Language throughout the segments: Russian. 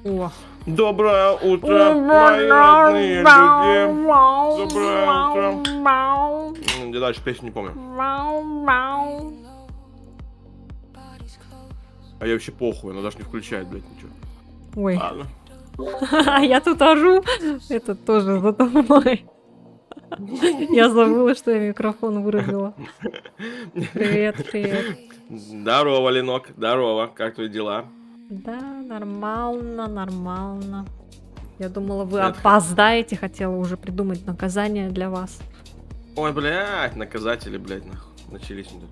О. Доброе утро, мои родные люди. Доброе утро. Я дальше песню не помню. А я вообще похуй, она даже не включает, блядь, ничего. Ой. Ладно. Я тут ору. Это тоже за тобой. Я забыла, что я микрофон вырубила. Привет, привет. Здорово, Ленок, здорово. Как твои дела? Да, нормально, нормально. Я думала, вы Это- опоздаете, хотела уже придумать наказание для вас. Ой, блядь, наказатели, блядь, нахуй. Начались тут.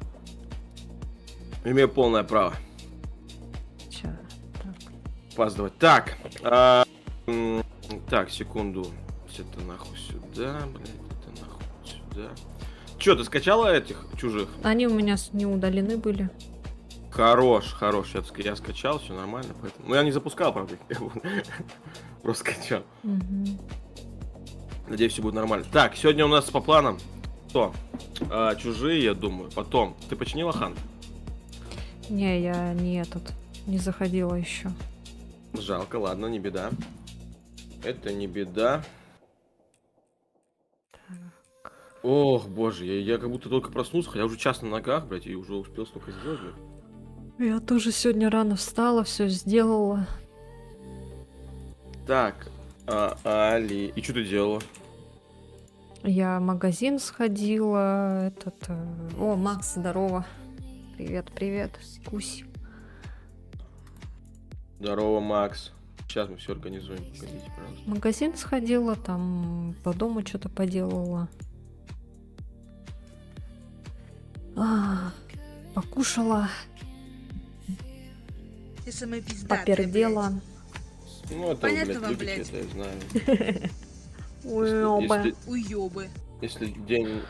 Имею полное право Чё? Так. опаздывать. Так, так, секунду. Это нахуй сюда, блядь, это нахуй сюда. Чё, ты скачала этих чужих? Они у меня не удалены были. Хорош, хорош. Я скачал, все нормально, поэтому. Ну я не запускал, правда. Просто скачал. Мгм. Надеюсь, все будет нормально. Так, сегодня у нас по планам что? Чужие, я думаю. Потом. Ты починила Хан? Не, я не заходила еще. Жалко, ладно, не беда. Это не беда. Ох, боже, я как будто только проснулся, хотя уже час на ногах, блядь, и уже успел столько сделать, блядь. Я тоже сегодня рано встала, все сделала. Так, Али. И что ты делала? Я в магазин сходила. О, Макс, здорово. Привет, привет. Кусь. Здорово, Макс. Сейчас мы все организуем. Погодите, пожалуйста. В магазин сходила, там по дому что-то поделала. Покушала, Ты самая пиздатая, попердела. Ну, это, Понятно блядь, вам, любите, блядь. это я знаю. Уёба. блядь. Уёбы. Если день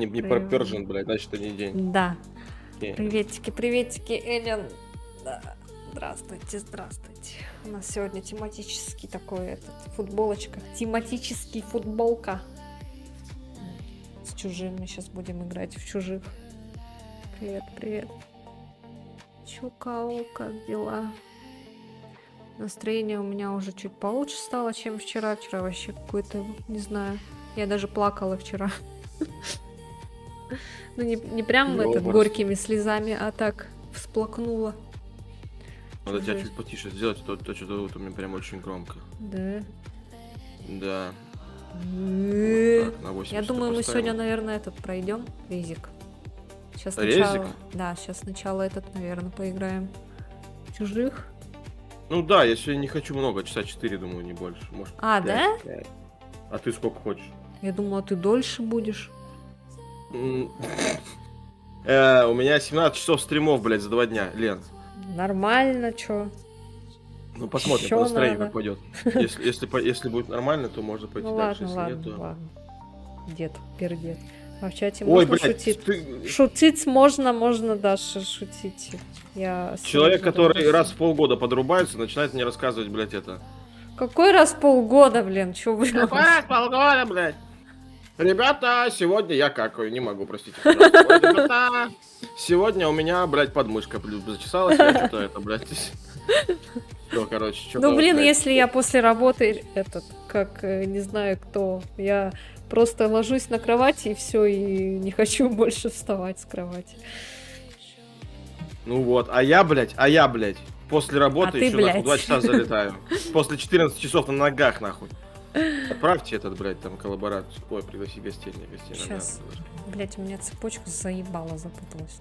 не Привет. пропержен, блядь, значит это не день. Да. Не. Приветики, приветики, Эллен. Да. Здравствуйте, здравствуйте. У нас сегодня тематический такой футболочка. Тематический футболка. С чужим. Мы сейчас будем играть в чужих. Привет, привет. Чё, кого, как дела? Настроение у меня уже чуть получше стало, чем вчера. Вчера вообще какой-то, не знаю. Я даже плакала вчера. Ну, не прям Образ. горькими слезами, а так всплакнула. Надо тебя Жесть. чуть потише сделать, а то что-то вот у меня прям очень громко. Да. Да. Э, Вот так, на 80 Я думаю, мы поставим. сегодня, наверное, пройдем. Резик. Сейчас Резик? сначала. Да, сейчас сначала наверное, поиграем. Чужих. Ну да, я сегодня не хочу много, часа 4, думаю, не больше. Может, А, 5, да? 5. А ты сколько хочешь? Я думала, ты дольше будешь. У меня 17 часов стримов, блядь, за 2 дня, Лен. Нормально, чё? Ну посмотрим, Ещё по настроению надо. как пойдет. Если будет нормально, то можно пойти Ну дальше. ладно, Если ладно, нет, то. ладно. Дед, пердед. А в чате Ой, можно блядь, шутить? ты... Шутить можно, Даша, шутить. Я Человек, серьёзно который говорю. раз в полгода подрубается, начинает мне рассказывать, блядь, это. Какой раз в полгода, блин, чё вы? Раз в полгода, блядь. Ребята, сегодня я какаю, не могу, простите, пожалуйста. Ой, ребята, сегодня у меня, блядь, подмышка зачесалась, я что-то это, блядь. Всё, короче, что-то. Ну, блин, блядь. если я после работы, как, не знаю кто, я просто ложусь на кровати и все, и не хочу больше вставать с кровати. Ну вот, а я, блядь, после работы ты, еще нахуй блядь. 2 часа залетаю. После 14 часов на ногах, нахуй. Отправьте этот, блядь, там коллаборацию. Ой, пригласи гостей, не гостей. Сейчас. Блять, у меня цепочка заебала, запуталась.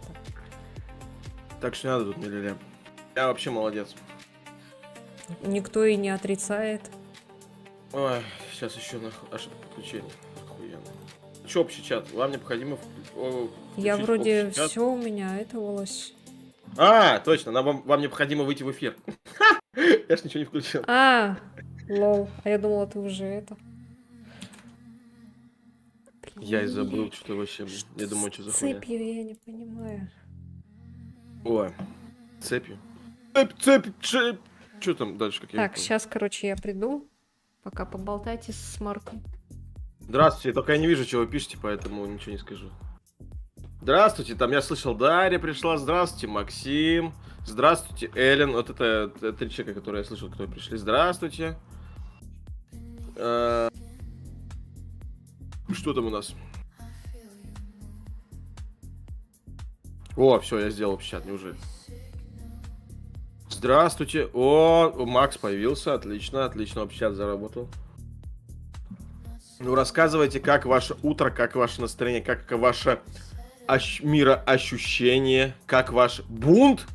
Так что не надо тут не ля-ля. Я вообще молодец. Никто и не отрицает. Ой, сейчас еще нахуй. Ошибка подключения. Охуенно. Че общий чат? Вам необходимо Я включить вроде общий чат? все у меня это волос. А, точно, вам необходимо выйти в эфир. Я ж ничего не включил. А, лол. А я думала, ты уже это. Я и забыл, что вообще. Я думаю, что за хуйня. Цепью я не понимаю. Ой, цепью. Цепь. Что там дальше? Как я не Так, понял? сейчас, короче, я приду. Пока поболтайте с Марком. Здравствуйте, только я не вижу, чего вы пишете, поэтому ничего не скажу. Здравствуйте, там я слышал, Дарья пришла. Здравствуйте, Максим. Здравствуйте, Эллен. Вот это три человека, которые я слышал, кто пришли. Здравствуйте. Что там у нас? О, все, я сделал чат, неужели? Здравствуйте. О, Макс появился. Отлично, отлично. Чат заработал. Ну, рассказывайте, как ваше утро, как ваше настроение, как ваше мироощущение, как ваш бунт.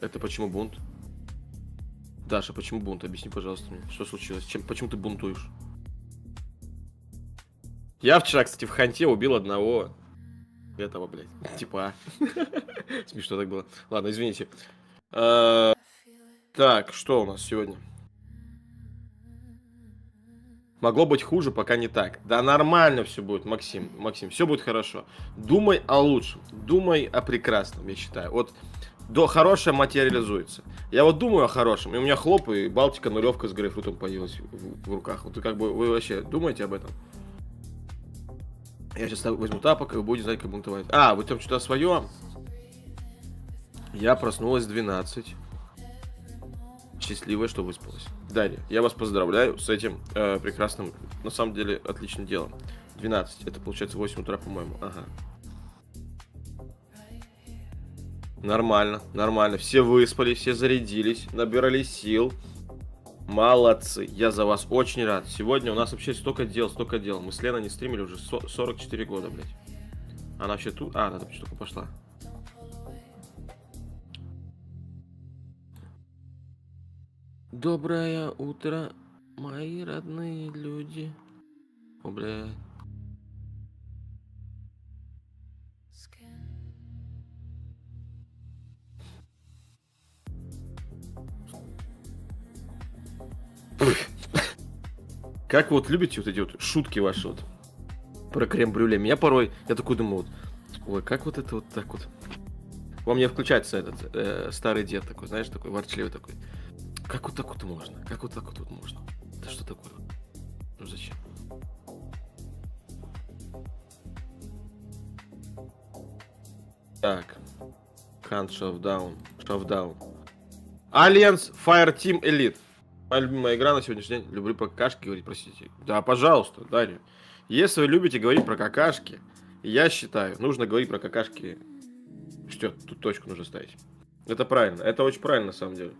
Это почему бунт? Даша, почему бунт? Объясни, пожалуйста, мне, что случилось? Почему ты бунтуешь? Я вчера, кстати, в Ханте убил одного этого, блядь, типа. Смешно так было. Ладно, извините. Так, что у нас сегодня? Могло быть хуже, пока не так. Да нормально все будет, Максим. Максим, все будет хорошо. Думай о лучшем. Думай о прекрасном, я считаю. Вот хорошее материализуется. Я вот думаю о хорошем, и у меня хлоп, и Балтика нулевка с грейпфрутом появилась в руках. Вот как бы вы вообще думаете об этом? Я сейчас возьму тапок, и вы будете знать, как бунтовать. А, вы там что-то свое? Я проснулась в 12. Счастливая, что выспалась. Дарья, я вас поздравляю с этим прекрасным, на самом деле, отличным делом. 12, это получается 8 утра, по-моему. Ага. Нормально, нормально. Все выспались, все зарядились, набирали сил. Молодцы, я за вас очень рад. Сегодня у нас вообще столько дел, столько дел. Мы с Леной не стримили уже 44 года, блядь. Она вообще тут... А, она только пошла. Доброе утро, мои родные люди. О, блядь. Как вы вот любите вот эти вот шутки ваши вот про крем-брюле? Меня порой, я такой думаю, вот, ой, как вот это вот так вот. Во мне включается этот старый дед такой, знаешь, такой ворчливый такой. Как вот так вот можно? Как вот так вот можно? Да что такое? Ну зачем? Так. Hunt Showdown. Alliance Fire Team Elite. Моя любимая игра на сегодняшний день. Люблю про какашки говорить, простите. Да, пожалуйста, Дарья. Если вы любите говорить про какашки, я считаю, нужно говорить про какашки. Что, тут точку нужно ставить. Это правильно. Это очень правильно, на самом деле.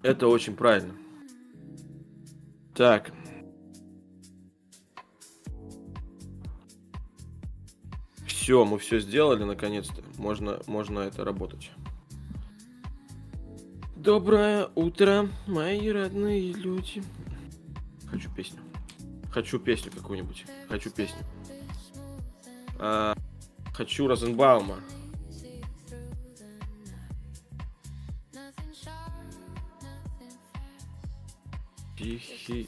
Это очень правильно. Так. Все, мы все сделали, наконец-то. Можно это работать. Доброе утро, мои родные люди. Хочу песню. Хочу песню какую-нибудь. Хочу песню. Хочу Розенбаума.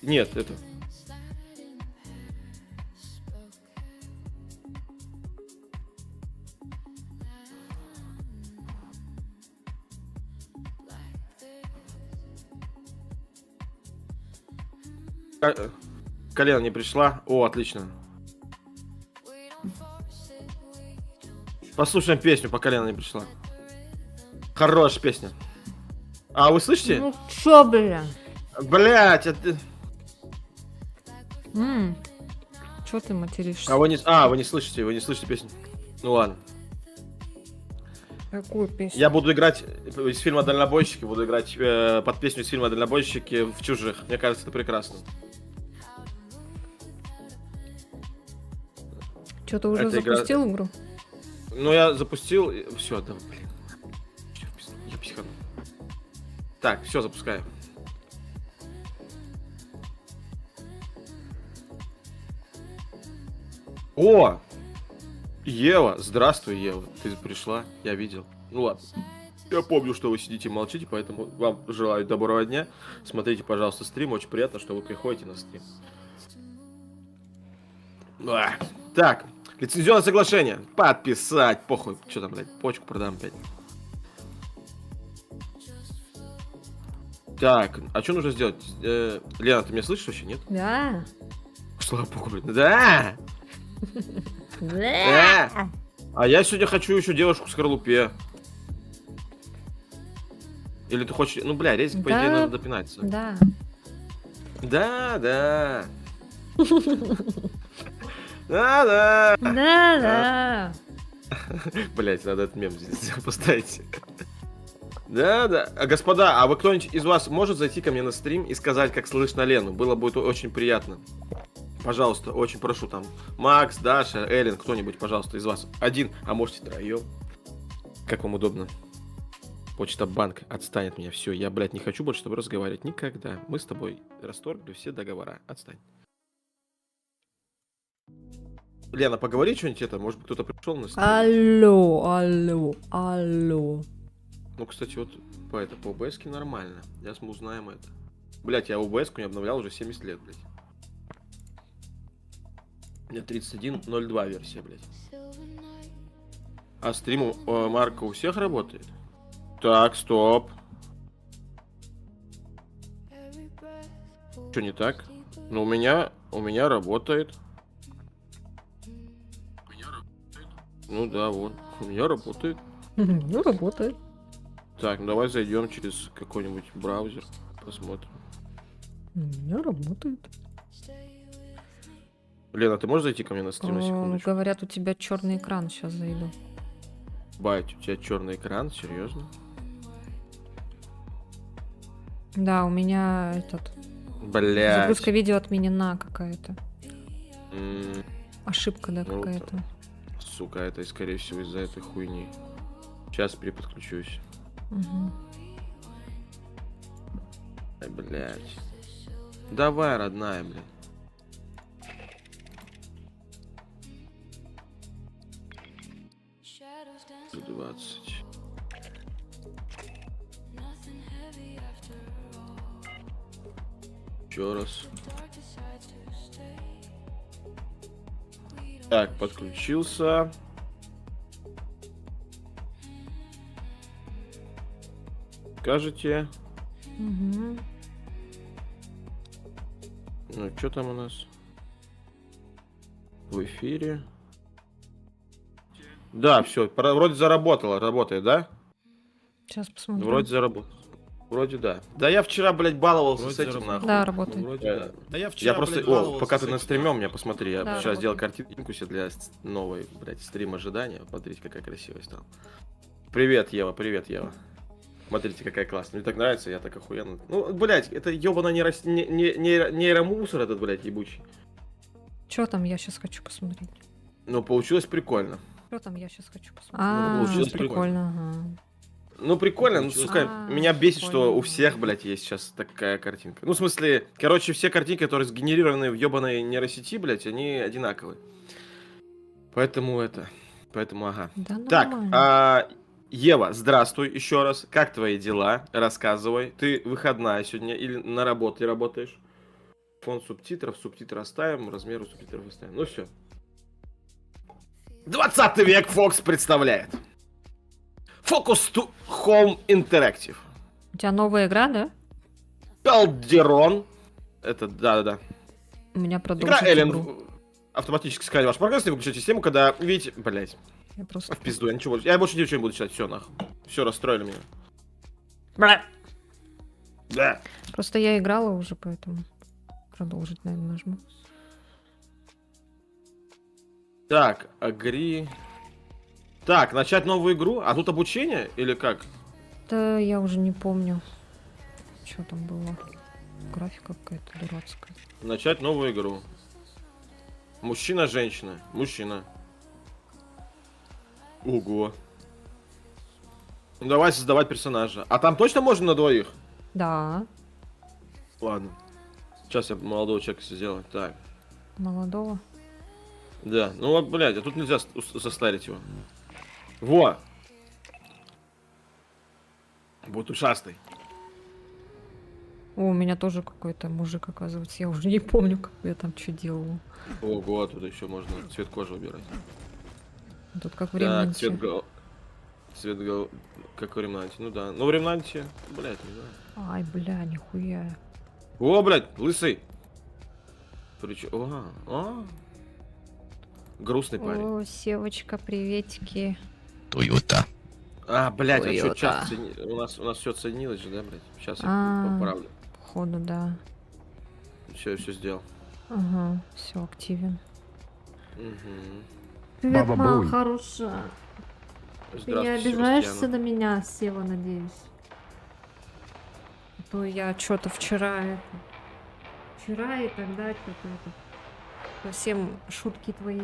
Нет, это... Колено не пришла. О, отлично. Послушаем песню, пока Лена не пришла. Хорошая песня. А, вы слышите? Ну чё, бля? Блять, это... Чё ты материшься? вы не слышите песню. Ну ладно. Какую песню? Я буду играть из фильма «Дальнобойщики», буду играть под песню из фильма «Дальнобойщики» в «Чужих». Мне кажется, это прекрасно. Чё, ты уже Это запустил игру? Ну, я запустил, все, да, блин. Я психану. Так, все, запускаю. О! Ева, здравствуй, Ева. Ты пришла, я видел. Ну ладно. Я помню, что вы сидите и молчите, поэтому вам желаю доброго дня. Смотрите, пожалуйста, стрим. Очень приятно, что вы приходите на стрим. Так, лицензионное соглашение. Подписать. Похуй. Что там, блядь, почку продам опять. Так, а что нужно сделать? Лена, ты меня слышишь вообще, нет? Да. Слава богу, блядь. Да! А я сегодня хочу еще девушку в скорлупе. Или ты хочешь... Ну, бля, резик, по идее, Да. надо допинаться. Да. Да. Да. Да. Блять, надо этот мем здесь поставить. Да. А, господа, а вы кто-нибудь из вас может зайти ко мне на стрим и сказать, как слышно Лену? Было будет очень приятно. Пожалуйста, очень прошу там. Макс, Даша, Эллен, кто-нибудь, пожалуйста, из вас. Один, а можете троем. Как вам удобно? Почта банк отстань от меня. Все, я, блядь, не хочу больше с тобой разговаривать. Никогда. Мы с тобой расторгли все договора. Отстань. Лена, поговори что-нибудь это. Может быть, кто-то пришел на стрим? Алло. Ну, кстати, вот по ОБС-ке нормально. Сейчас мы узнаем это. Блять, я ОБС-ку не обновлял уже 70 лет, блядь. У меня 31.02 версия, блядь. А стрим Марка у всех работает? Так, стоп. Что не так? Ну, у меня работает. Ну да, вот. У меня работает. Ну, работает. Так, ну давай зайдем через какой-нибудь браузер. Посмотрим. У меня работает. Лена, ты можешь зайти ко мне на стрим на секундочку? Говорят, у тебя черный экран. Сейчас зайду. Бать, у тебя черный экран? Серьезно? Да, у меня этот... Блять. Загрузка видео отменена какая-то. Ошибка, да, Ну, какая-то. Сука, это, скорее всего, из-за этой хуйни. Сейчас переподключусь. Угу. Ай, блядь. Давай, родная, блядь. За 20. Еще раз. Так, подключился. Скажите. Угу. Ну, что там у нас? В эфире. Да, все, вроде заработало, работает, да? Сейчас посмотрим. Вроде заработало. Вроде да. Да я вчера, блядь, баловался Вроде с этим, заработало. нахуй. Да, работает. Вроде да. Да я Я вчера, просто... блядь, О, баловался пока с ты на этим. стриме, у меня посмотри, я Да, сейчас сделал работает. картинку себе для новой, блядь, стрим ожидания. Смотрите, какая красивая стала. Привет, Ева, привет, Ева. Смотрите, какая классная. Мне так нравится, я так охуенно. Ну, блядь, это ёбаный нейромусор этот, блядь, ебучий. Что там я сейчас хочу посмотреть? Ну, получилось прикольно. Что там я сейчас хочу посмотреть? А, получилось прикольно. Ага. Ну, прикольно, ну, Получилось. сука, меня бесит, что Прикольно. у всех, блядь, есть сейчас такая картинка. Ну, в смысле, короче, все картинки, которые сгенерированы в ёбаной нейросети, блядь, они одинаковые. Поэтому ага. Да, Так, нормально. Ева, здравствуй еще раз. Как твои дела? Рассказывай. Ты выходная сегодня или на работе работаешь? Фон субтитры оставим, размеры субтитров оставим. Ну все. 20 век Fox представляет. Focus to Home Interactive. У тебя новая игра, да? Calderon. Это, да. У меня Игра продолжить Эллен игру. автоматически сканит ваш прогресс и выключать систему, когда видите... Блять, Я просто... в пизду, я ничего больше... Я больше ничего не буду читать, все нахуй. Все, расстроили меня. Да. Просто я играла уже, поэтому продолжить, наверное, нажму. Так, агри... Так, начать новую игру? А тут обучение или как? Да я уже не помню, что там было. Графика какая-то дурацкая. Начать новую игру. Мужчина, женщина. Мужчина. Ого. Ну, давай создавать персонажа. А там точно можно на двоих? Да, Ладно. Сейчас я молодого человека сделаю. Так. молодого. Да. Ну вот, блядь, а тут нельзя состарить его. Во! Вот ушастый. О, у меня тоже какой-то мужик, оказывается. Я уже не помню, как я там что делала. Ого, тут еще можно цвет кожи выбирать. Тут как в Так, Ремнанте. как в Ремнанте. Ну да. Ну в Ремнанте, блядь, не знаю. Ай, бля, нихуя. О, блядь, лысый. Грустный парень. О, Севочка, приветики. Тойота. А, блядь, а что, Toyota. час у нас все отсоединилось же, да, блядь? Сейчас я А. поправлю. Походу, да. Все, я все сделал. Ага, все активен. Угу. Привет, Баба моя Буй. хорошая. Ты не Здравствуйте, обижаешься Себастьяна. на меня, Сева, надеюсь? А то я что-то вчера Вчера и тогда что-то это... Совсем шутки твои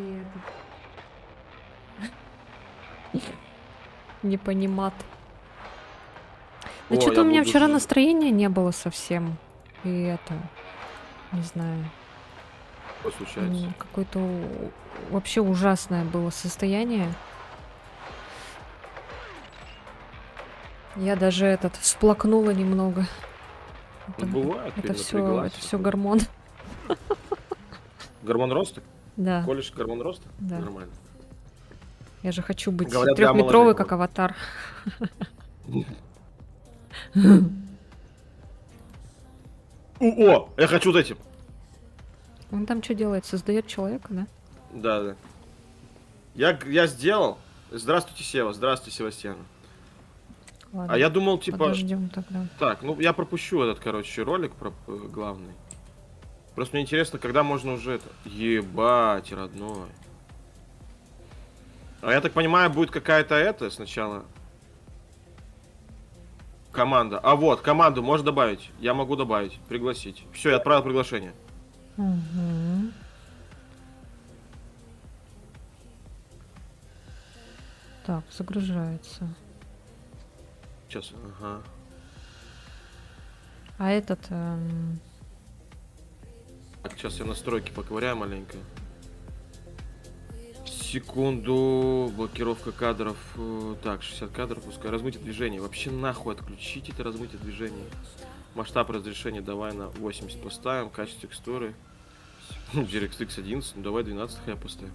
это... Не понимат. Да О, что-то я у меня буду вчера жить. настроения не было совсем. И это... Не знаю. Что случается? Какое-то вообще ужасное было состояние. Я даже всплакнула немного. Ну, бывает, ты Это напряглась. все гормон. Гормон роста? Да, Колешь гормон роста? Да. Нормально. я же хочу быть Говорят, для трехметровой, омоложения. как аватар. О, я хочу вот этим. Он там что делает? Создает человека, да? Да, да. Я сделал. Здравствуйте, Сева. Здравствуйте, Севастьян. Ладно, А я думал, типа... подождем тогда. Так, ну я пропущу этот, короче, ролик про главный. Просто мне интересно, когда можно уже это... Ебать, родной. А я так понимаю, будет какая-то это сначала... Команда. А вот, команду можешь добавить? Я могу добавить, пригласить. Все, я отправил приглашение. Мгм. Так, загружается. Сейчас, ага. А этот... Так, сейчас я настройки поковыряю маленько. Секунду. Блокировка кадров. Так, 60 кадров, пускай. Размытие движения. Вообще нахуй отключить это размытие движения. Масштаб разрешения давай на 80 поставим. Качество текстуры. DirectX 11. Ну давай 12 я поставим.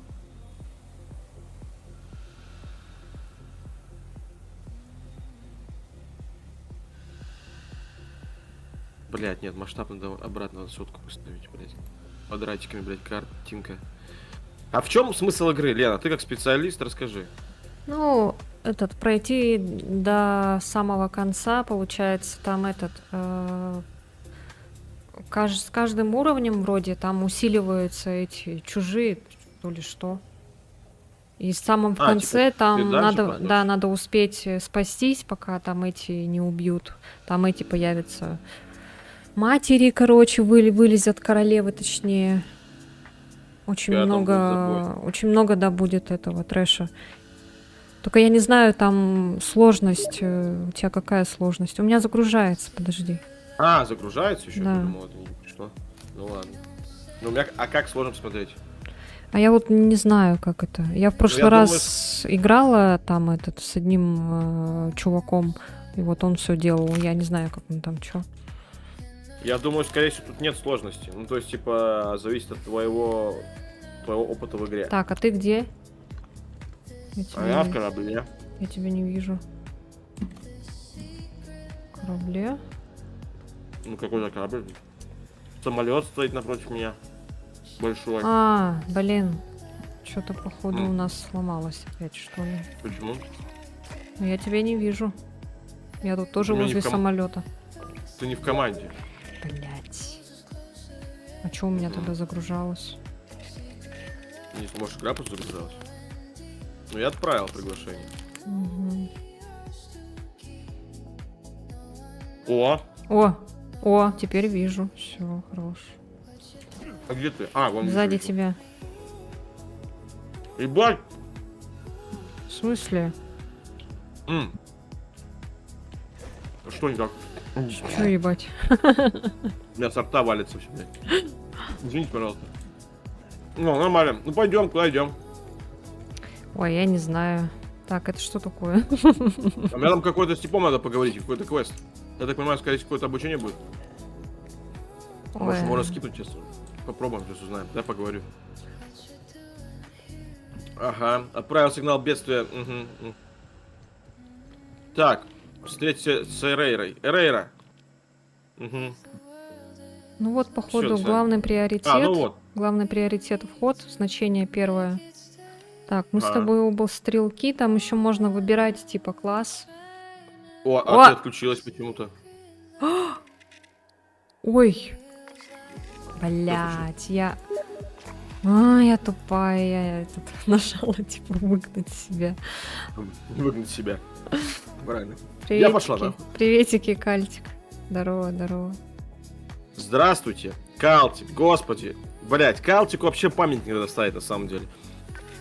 Блять, нет, масштаб надо обратно на сотку поставить, блять. Квадратиками, блять, картинка. А в чем смысл игры, Лена? Ты как специалист, расскажи. Ну, пройти до самого конца, получается, там с каждым уровнем вроде там усиливаются эти чужие, то ли что. И в самом А, конце типа, там ты дальше надо, проходишь? да, надо успеть спастись, пока там эти не убьют. Там эти появятся матери, короче, вылезят королевы, точнее. Очень Я там будет много, очень много, да, будет этого трэша. Только я не знаю, там сложность. У тебя какая сложность? У меня загружается, подожди. А, загружается еще? Да. Я думал, это не пришло. Ну ладно. Ну, у меня... А как сложно посмотреть? А я вот не знаю, как это. Я в прошлый я раз играла там с одним чуваком, и вот он все делал. Я не знаю, как он там что. Я думаю, скорее всего, тут нет сложности. Ну, то есть, типа, зависит от твоего опыта в игре. Так, а ты где? Я А тебя, я в не, корабле. я тебя не вижу. В корабле? Ну, какой-то корабль. Самолет стоит напротив меня. Большой. А, блин. Что-то, походу, М. у нас сломалось опять, что ли. Почему? Но я тебя не вижу. Я тут тоже У меня не возле в ком- самолета. Ты не в команде. Блять. А что у меня тогда загружалось? Не сможешь игра просто загружалась. Ну, я отправил приглашение. Мгм. О! О, теперь вижу. Все, хорош. А где ты? А, вон Сзади вижу. тебя. Ебать! В смысле? М. А что не так? Что ебать? У меня со рта валится все, блядь. Извините, пожалуйста. Ну, нормально. Ну, пойдем, куда идем? Ой, я не знаю. Так, это что такое? А мне там какой-то с типом надо поговорить, какой-то квест. Я так понимаю, скорее всего, какое-то обучение будет. Может, Ой. можно скипнуть сейчас. Попробуем, сейчас узнаем. Я поговорю. Ага, отправил сигнал бедствия. Угу. Так, встреться с Эрейрой. Эрейра. Угу. Ну вот, походу, Всё, главный приоритет. А, ну вот. Главный приоритет вход, значение первое. Так, мы с Ага. тобой оба стрелки, там еще можно выбирать типа класс. О, О! а ты отключилась почему-то. Ой, блять, я тупая, я этот нажала типа выгнать себя. Выгнать себя. Правильно. Приветики, пошла нахуй. приветики, Кальтик. Здорово, здорово. Здравствуйте, Калтик, господи. Блять, Калтику вообще памятник надо ставить на самом деле.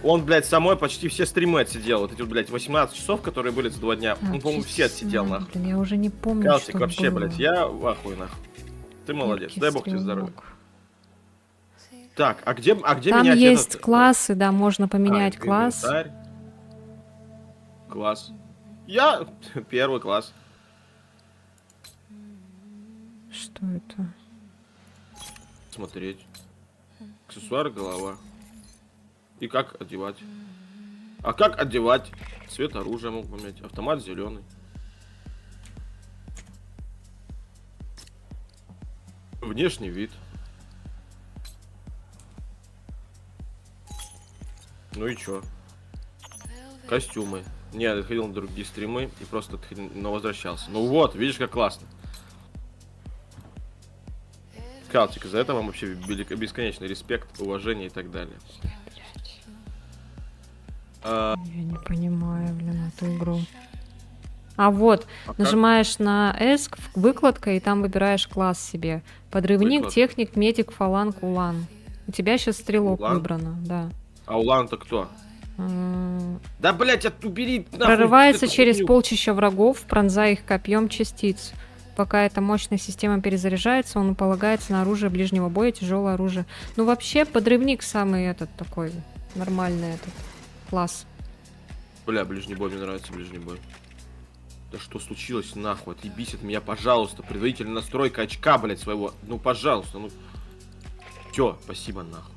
Он, блядь, самой почти все стримы отсидел. Вот эти вот, блядь, 18 часов, которые были за 2 дня. Он, по-моему, все отсидел, нахуй. Блин, я уже не помню, Калтик что вообще, было. блядь, я в ахуе, нахуй. Ты молодец, Яркий дай бог тебе здоровья. стрелок. Так, а где Там менять есть этот... классы, да, можно поменять А, класс. инвентарь. Класс. Я первый класс. Что это? Смотреть. Аксессуары, голова. И как одевать. А как одевать? Цвет оружия могу поменять. Автомат зеленый. Внешний вид. Ну и чё? Костюмы. Не, я ходил на другие стримы и просто но возвращался. Ну вот, видишь, как классно. Калтик, за это вам вообще бесконечный респект, уважение и так далее. Я не понимаю, блин, эту игру. А вот, А нажимаешь на ESC, выкладка, и там выбираешь класс себе. Подрывник, Выкладка. техник, медик, фаланг, улан. У тебя сейчас стрелок Улан? выбрано, да. А Улан-то кто? Да, блять, убери нахуй Прорывается эту через хуйню. полчища врагов, пронзая их копьем частиц. Пока эта мощная система перезаряжается, он полагается на оружие ближнего боя, тяжелое оружие. Ну, вообще, подрывник самый этот такой нормальный этот класс. Бля, ближний бой, мне нравится ближний бой. Да что случилось, нахуй, отъебись от меня, пожалуйста. Предварительная настройка очка, блять, своего. Ну, пожалуйста, ну. Все, спасибо, нахуй.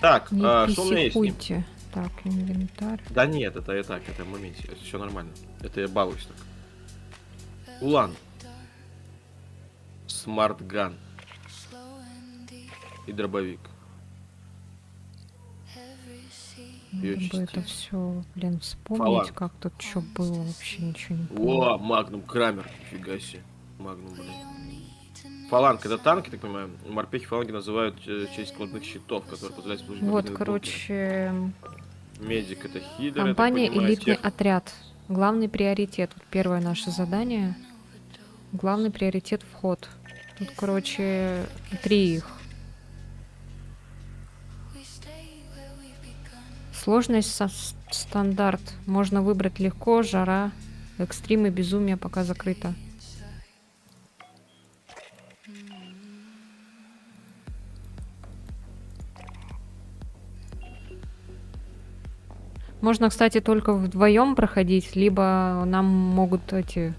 Так, Не что у меня есть? с ним? писикуйте. Так, инвентарь. Да нет, это и так, это в моменте, это все нормально. Это я балуюсь так. Улан. Смартган. И дробовик. Её Надо бы это частицы. все, блин, вспомнить, Фаланг. как тут что было, вообще ничего не помню. О, Магнум Крамер, нифига себе. Магнум, блин. Фаланг, это танки, так понимаю. Морпехи фаланги называют в честь складных щитов, которые позволяют служить Вот, магнитным короче, бункером. Медик это хиллер, компания я так понимаю, «Элитный тех- отряд». Главный приоритет. Вот первое наше задание. Главный приоритет — вход. Тут, короче, 3 их. Сложность стандарт. Можно выбрать легко, жара, экстрим и безумие пока закрыто. Можно, кстати, только вдвоем проходить, либо нам могут эти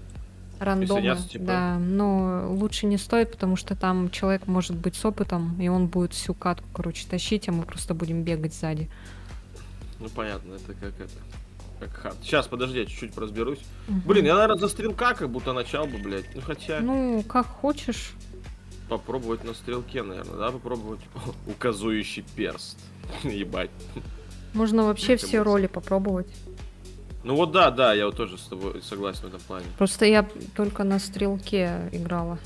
рандомы. Присоединяться, типа? Да, но лучше не стоит, потому что там человек может быть с опытом, и он будет всю катку, короче, тащить, а мы просто будем бегать сзади. Ну понятно, это как это. Как хат. Сейчас, подожди, я чуть-чуть разберусь. Мгм. Блин, я, наверное, за стрелка как будто начал бы, блядь. Ну хотя, Ну, как хочешь. попробовать на стрелке, наверное, да, попробовать. Указующий перст. Ебать. Можно вообще Как все эмоции. роли попробовать. Ну вот да, я вот тоже с тобой согласен в этом плане. Просто я только на стрелке играла.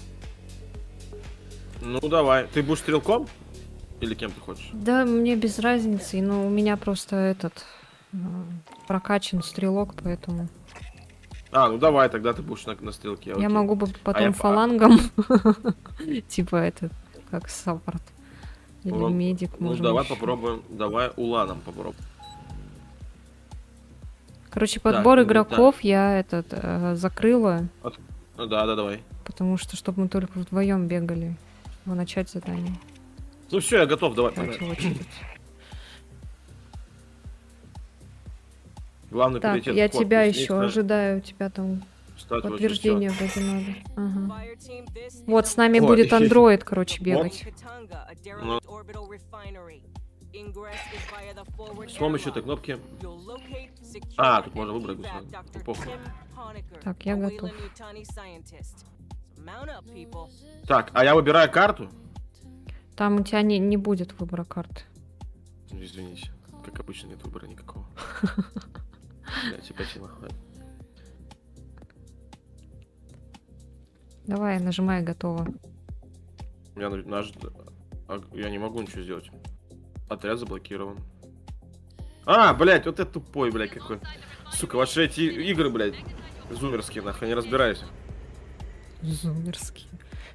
Ну давай. Ты будешь стрелком? Или кем ты хочешь? Да, мне без разницы, но у меня просто прокачан стрелок, поэтому А, ну давай, тогда ты будешь на стрелке. я окей. могу бы потом я- фалангом, типа это, как саппорт. Или Ну, медик, Ну можно давай ещё. попробуем. Давай уланом попробуем. Короче, Так, подбор инвентарь. игроков я закрыла, Ну да, давай. потому что чтобы мы только вдвоем бегали. Начать задание. Ну все, я готов, давай. Давайте погнали. очередь. Главный Так, приоритет я вход. тебя Поясни, еще ставь- ожидаю, у тебя там ставь в очередь, подтверждение вроде надо. Ага. Вот с нами О, будет ищи. андроид, короче, бегать. Ну. С помощью этой кнопки. А, тут можно выбрать. Ну, похуй. Так, я готов. Так, а я выбираю карту? Там у тебя не будет выбора карт. Извините. как обычно, нет выбора никакого. Блять, опять хватит. Давай, нажимай, готово. У меня я не могу ничего сделать. Отряд заблокирован. А, блять, вот это тупой, блять, какой. Сука, ваши эти игры, блять, зумерские, нахуй, не разбираюсь. Зумерский.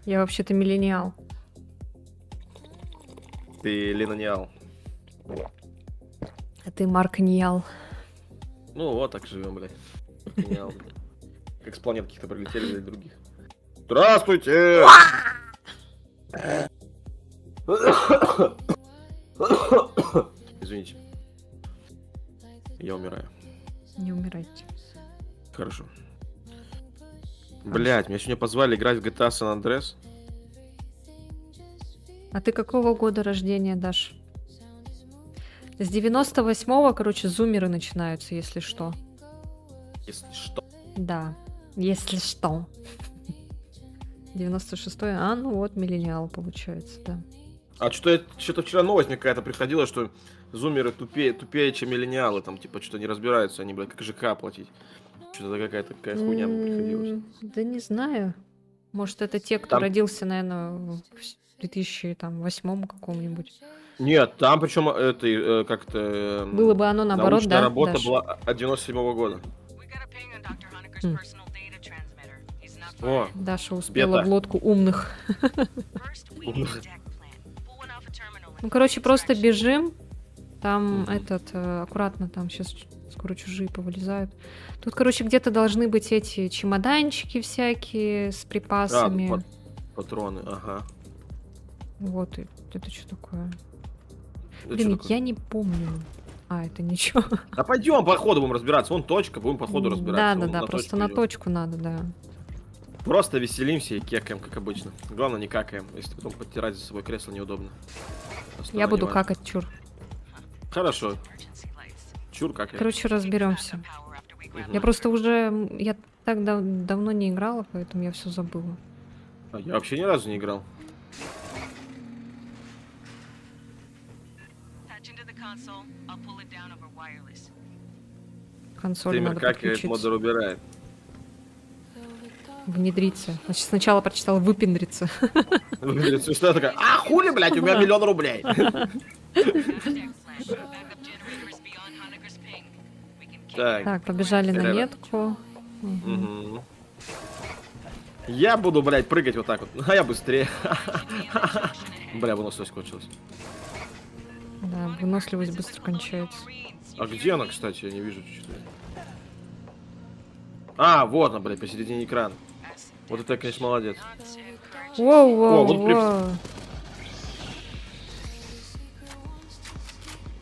Я вообще-то миллениал. Ты ленониал. А ты маркниал. Ну вот так живем, блядь. Ленониал, блядь. Как с планет каких-то прилетели, блядь, других. Здравствуйте! Извините. Я умираю. Не умирайте. Хорошо. Блять, меня сегодня позвали играть в GTA San Andreas. А ты какого года рождения, Даш? С 98-го, короче, зумеры начинаются, если что. Если что. Да, если что. 96-й, а ну вот, миллениал получается, да. А что-то вчера новость мне какая-то приходила, что зумеры тупее, чем миллениалы, там, типа, что-то не разбираются, они, блядь, как ЖК платить. Что-то какая-то такая хуйня мне приходилась. Да не знаю. Может, это те, кто Там- родился, наверное, в 2008 каком-нибудь. Нет, там причем это как-то... Было бы оно наоборот, научная да, работа Даш? была от 97-го года. Хм. О, Даша успела Бета. в лодку умных. Ну, короче, просто бежим. Там аккуратно, там сейчас скоро чужие повылезают. Тут, короче, где-то должны быть эти чемоданчики всякие с припасами. Патроны, ага. Вот, и это что такое? Это Блин, чё такое? я не помню. А, это ничего. Да пойдем по ходу будем разбираться. Вон точка, будем по ходу разбираться. Да, Вон да, просто точку на идём. точку надо, да. Просто веселимся и кекаем, как обычно. Главное, не какаем. Если потом подтирать за собой кресло, неудобно. Я буду неважно. какать, чур. Хорошо. Чур какаем. Короче, разберемся. Мгм. Я просто уже... Я так давно не играла, поэтому я все забыла. А я вообще ни разу не играл. Консоль Стример надо какает, подключиться. модер убирает. Внедриться. Значит, сначала прочитала выпендриться. Выглядит смешно, такая, а хули, блядь, у меня 1 000 000 рублей. Так, Так, побежали на Ребят. метку. Мгм. мгм. Я буду, блядь, прыгать вот так вот. А я быстрее. Бля, выносливость кончилась. Да, выносливость быстро кончается. А где она, кстати? Я не вижу что-то. А, вот она, блядь, посередине экрана. Вот это я, конечно, молодец. Воу, воу, вот при- воу.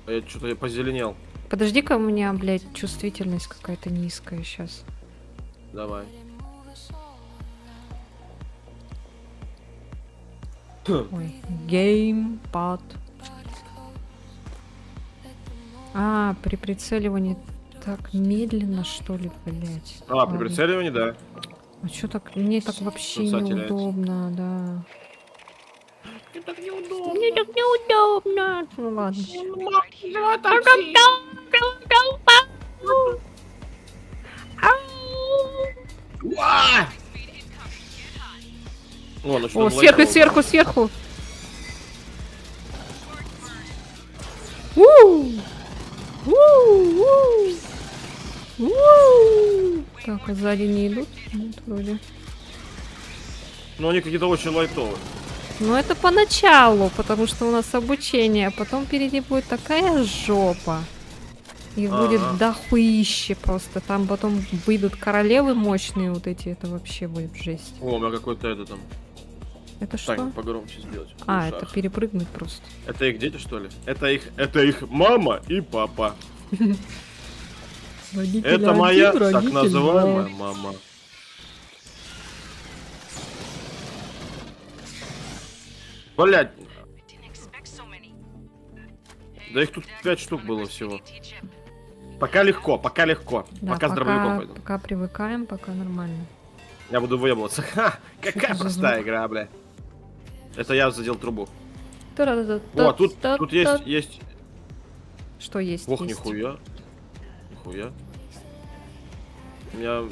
А я что-то позеленел. Подожди-ка, у меня, блядь, чувствительность какая-то низкая сейчас. Давай. Ой, геймпад. А, при прицеливании так медленно, что ли, блядь. А, при прицеливании, да. А чё так? Мне так вообще Пульсар теряется. неудобно, да. Мне так неудобно. Мне так неудобно. Ну ладно. О, ну что, О, он сверху, лайкнул. сверху, сверху. У! У! У! Так, а сзади не идут? Нет, вроде. Ну, они какие-то очень лайтовые. Ну, это поначалу, потому что у нас обучение, а потом впереди будет такая жопа. И будет Ага. дохуище просто. Там потом выйдут королевы мощные вот эти. Это вообще будет жесть. О, у меня какой-то это там. Это что? Так, погромче сделать. А, В это ушах. перепрыгнуть просто. Это их дети, что ли? Это их мама и папа. Это моя так называемая мама. Блять, да их тут 5 штук было всего. Пока легко, пока легко. Да, пока с дробовиком пойду. пока привыкаем, пока нормально. Я буду выебываться. Ха, какая это за простая звук? игра, бля. Это я задел трубу. О, О, тут есть Что есть? Ох, есть. нихуя. Нихуя. У меня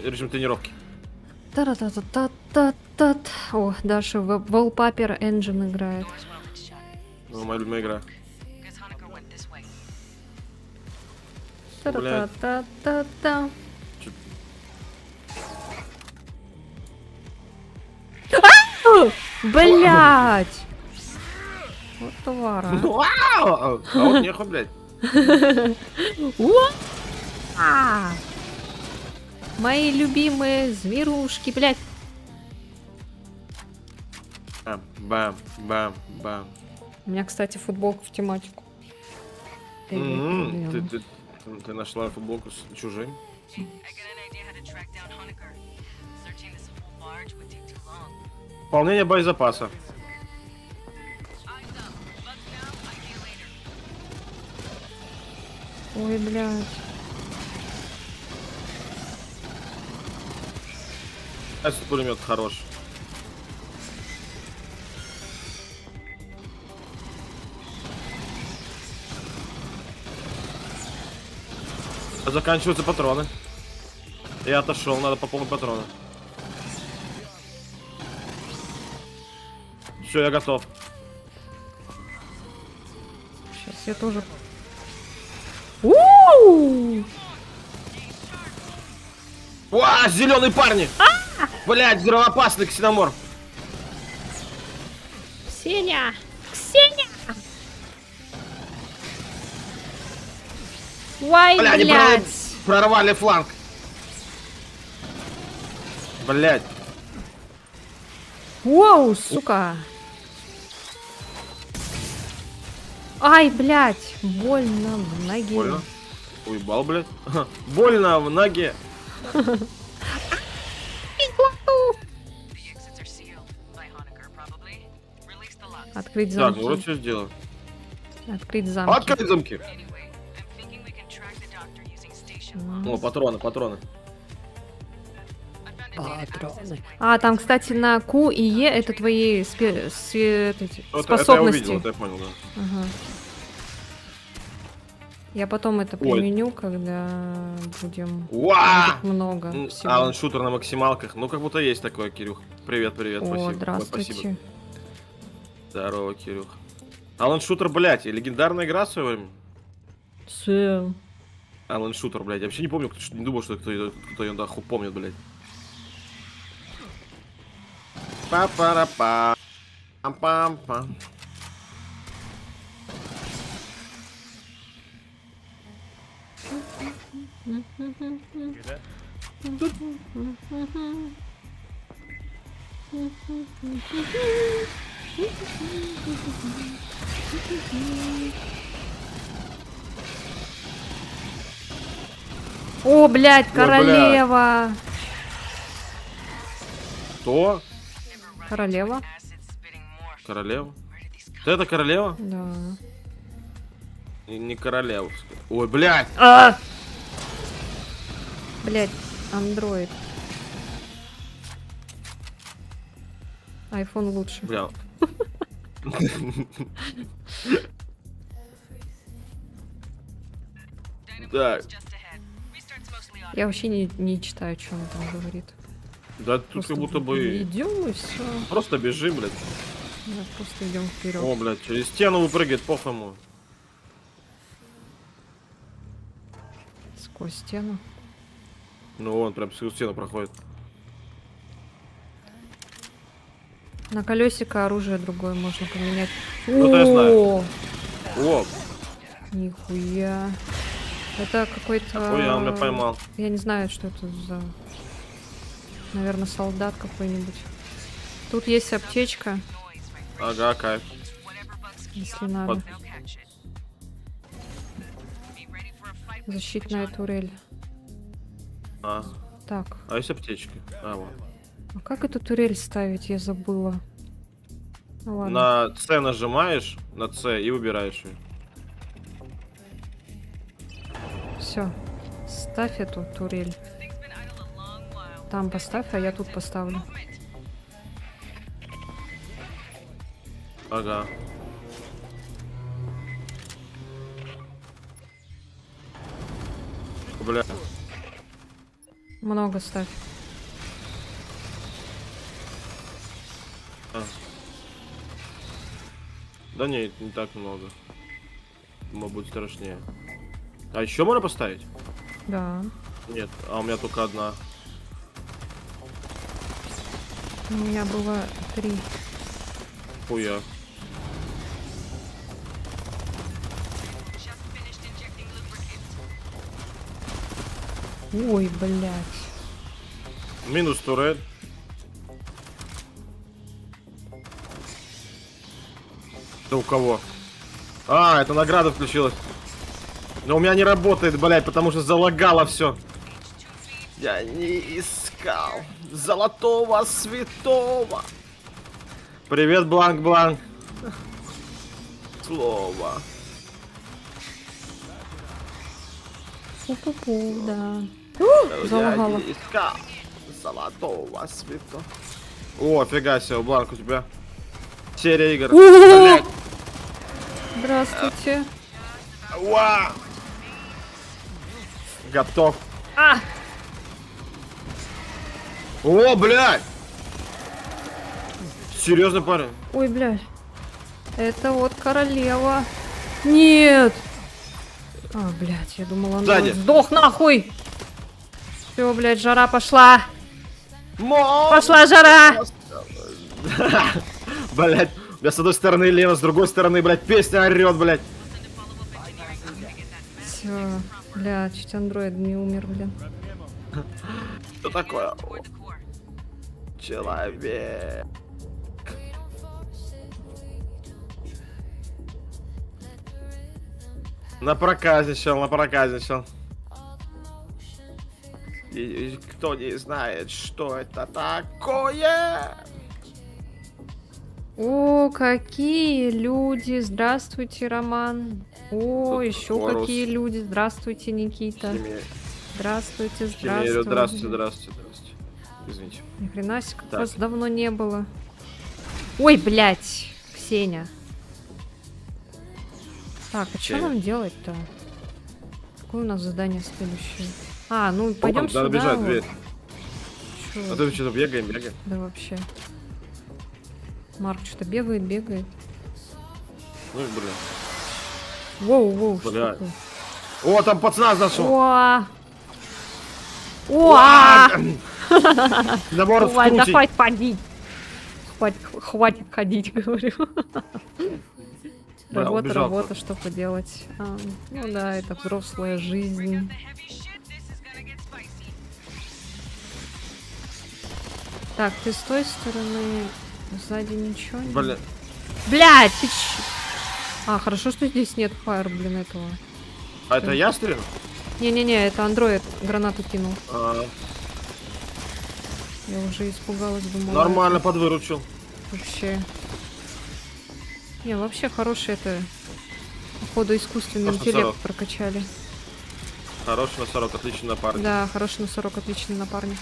режим тренировки. Та-та-та-та-та-та. О, Даша Wallpaper Engine играет. Ну, моя любимая игра. Та-та-та-та-та. Чё- Блять! Вот твара. Вау! А вот нехуй, блядь. Уа! Мои любимые зверушки, блять. Бам, бам, бам, бам. У меня, кстати, футболка в тематику. Ты нашла футболку с чужим? Пополнение боезапаса. Ой, блядь. Этот пулемет хорош. Заканчиваются патроны. Я отошел, надо пополнить патроны. Все, я готов. Сейчас я тоже. У! Уа, зеленые парни! Блять, взрывоопасный ксеномор. Ксения! Ксения! Ой, Бля, они блядь! прорвали фланг. Блять. Воу, сука! Ай, блядь! Больно в ноге. Больно. Уебал, блять. Больно в ноге. Открыть Так, замки. ну вроде все сделал. Открыть замки. Открыть замки. О, патроны, патроны. А, там, кстати, на Q и E это твои эти Это я способности. увидел, это я понял, да. Ага. Я потом это Ой. применю, когда будем Уа! их много всего. Алан шутер на максималках. Ну, как будто есть такое, Кирюх. Привет, привет, О, спасибо. Ой, здравствуйте. спасибо. Здорово, Кирюх. Алан шутер, блядь, и легендарная игра в свое время. Сэм. Алан шутер, блядь. Я вообще не помню, не думал, что кто ее нахуй помнит, блядь. Па-пара-па. Пам-пам-пам. О, блядь, бля. королева. Кто? Королева? Королева? Ты это королева? Да. Не королева. Ой, блядь. А! Блядь, андроид. Айфон лучше. Бля. Так. Я вообще не читаю, что он там говорит. Да тут как будто бы... Идем и все. Просто бежим, блядь. Да, просто идем вперед. О, блядь, через стену выпрыгивает, похуй ему. Сквозь стену. Ну, он прям сквозь стену проходит. На колесико оружие другое можно поменять. Ну, это я знаю. О, О, нихуя. Это какой-то... ой, я он меня поймал. Я не знаю, что это за... Наверное, солдат какой-нибудь. Тут есть аптечка, Ага, кайф. если надо. Вот. Защитная турель. А, Так, а есть аптечка? А, вот. а как эту турель ставить? Я забыла. Ну ладно. На С нажимаешь, на С и убираешь ее. Все. Ставь эту турель. Там поставь, а я тут поставлю. Ага. Бля. Много ставь. А. Да не, не так много. Думаю, будет страшнее. А еще можно поставить? Да. Нет, а у меня только одна. У меня было 3. Хуя. Ой, блядь. Минус турель. Это у кого? А, это награда включилась. Но у меня не работает, блядь, потому что залагало все. Я не искал золотого святого. Привет, Бланк-Бланк. Слово. Пу-пу-пу, да. Я Залагало. не искал золотого святого. О, фига себе, Бланк, у тебя серия игр. О! Здравствуйте. Уа! Готов. А! О, блядь! Серьезно, парень? Ой, блядь. Это вот королева. Нет! А, блядь, я думала, он Сзади. сдох нахуй! Все, блядь, жара пошла! Пошла жара! Блядь, у меня с одной стороны Лена, с другой стороны, блядь, песня орет, блядь. Все, блядь, чуть андроид не умер, блин. Что такое? Человек. Напроказничал, напроказничал. И кто не знает, что это такое? О, какие люди! Здравствуйте, Роман. О, Тут еще Хорус. какие люди! Здравствуйте, Никита. Химия. Здравствуйте, Химия, здравствуйте. здравствуйте, здравствуйте, здравствуйте. Извините. Ни хрена себе, как Так. вас давно не было. Ой, блядь, Ксения. Так, а что Ксения. нам делать-то? Какое у нас задание следующее? А, ну пойдем Надо сюда. бежать, вот. дверь. Чё А это? то что-то бегаем, бегаем. Да вообще. Марк что-то бегает, бегает. Ну, блин. Воу, воу, что Бля. такое? О, там пацана нашел. О! О! Набор Давай, вкрутить. давай, ходить. Хватит ходить, говорю. Да, Работа, убежал работа, кто-то. что поделать. А, ну да, это взрослая жизнь. Так, ты с той стороны, сзади ничего нет. Блин. Блядь, ты А, хорошо, что здесь нет фаер, блин, этого. А это я стрелял? Не-не-не, это андроид гранату кинул. А, Я уже испугалась, думала. нормально это подвыручил. Вообще. Не, вообще хороший это. Походу, искусственный Просто интеллект носорог. прокачали. Хороший носорог, отличный напарник. Да, хороший носорог, отличный напарник.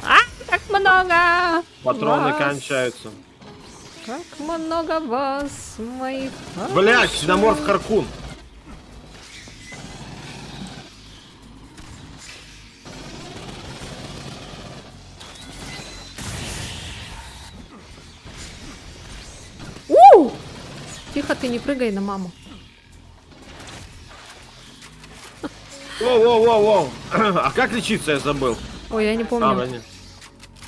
А, как много! Патроны вас! кончаются. Как много вас, моих. Блять, ксеноморф Харкун. Тихо, ты не прыгай на маму. Воу-воу-воу-воу. А как лечиться, я забыл. Ой, я не А, помню. нет.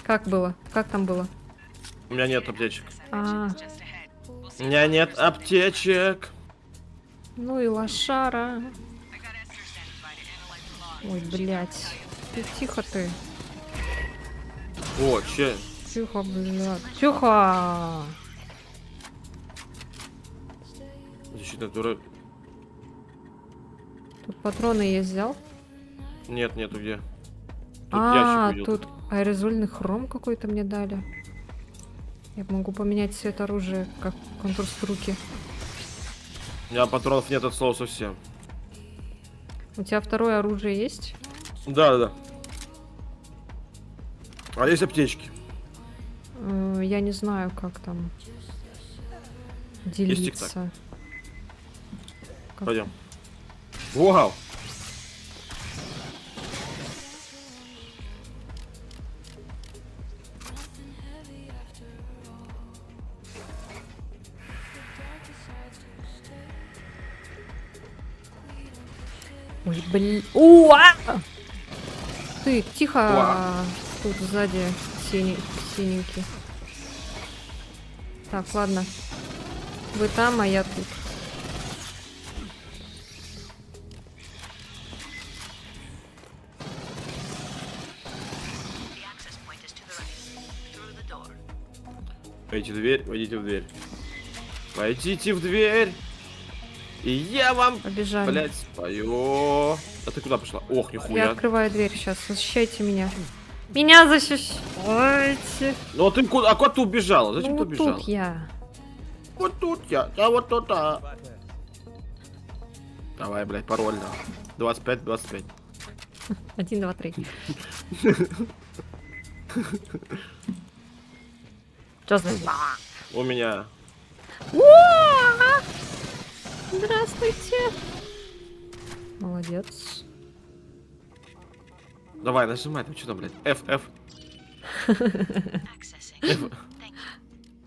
Как было? Как там было? У меня нет аптечек. А, У меня нет аптечек. ну и лошара. Ой, блядь. Ты тихо ты. О, че? Тихо, блядь. Тихо! Защитная турель. Тут патроны есть, взял? Нет, нету где. Тут А, ящик увидел. тут аэрозольный хром какой-то мне дали. Я могу поменять цвет оружия, как контур-струки. У меня патронов нет от слова совсем. У тебя второе оружие есть? Да. А есть аптечки. Я не знаю, как там тик-так. делиться. Как- Пойдем. Вау! Ой, блин. Уа! Ты, тихо. Уа. Тут сзади синенький. Так, ладно. Вы там, а я тут. Войдите в дверь, войдите в дверь. Войдите в дверь. И я вам, Побежали. блядь, спою. А ты куда пошла? Ох, Я нихуя. открываю дверь сейчас. Защищайте меня. Меня защищайте. Ну а ты куда? А куда ты убежала? Зачем Ну, ты убежала? тут я. Вот тут я. Да вот тут, а. Давай, блядь, пароль, да. 25. 1, 2, 3. Что за... У меня. Уа! Здравствуйте. Молодец. Давай, нажимай, там что там, блядь? F.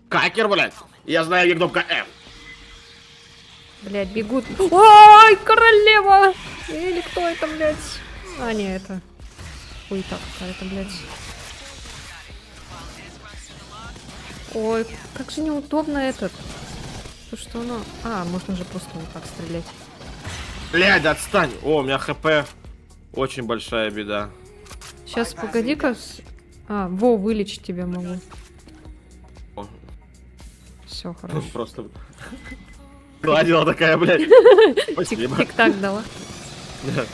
Какер, блядь. Я знаю, где кнопка F. Блядь, бегут. Ой, королева! Или кто это, блядь? А, не, это... Хуета какая-то, блядь. Ой, как же неудобно этот. То, что оно... А, можно же просто вот так стрелять. Блядь, отстань. О, у меня хп. Очень большая беда. Сейчас, погоди-ка. А, во, вылечить тебя могу. О, Все, хорошо. просто... Гладила такая, блядь. Спасибо. Тик-так дала. Да.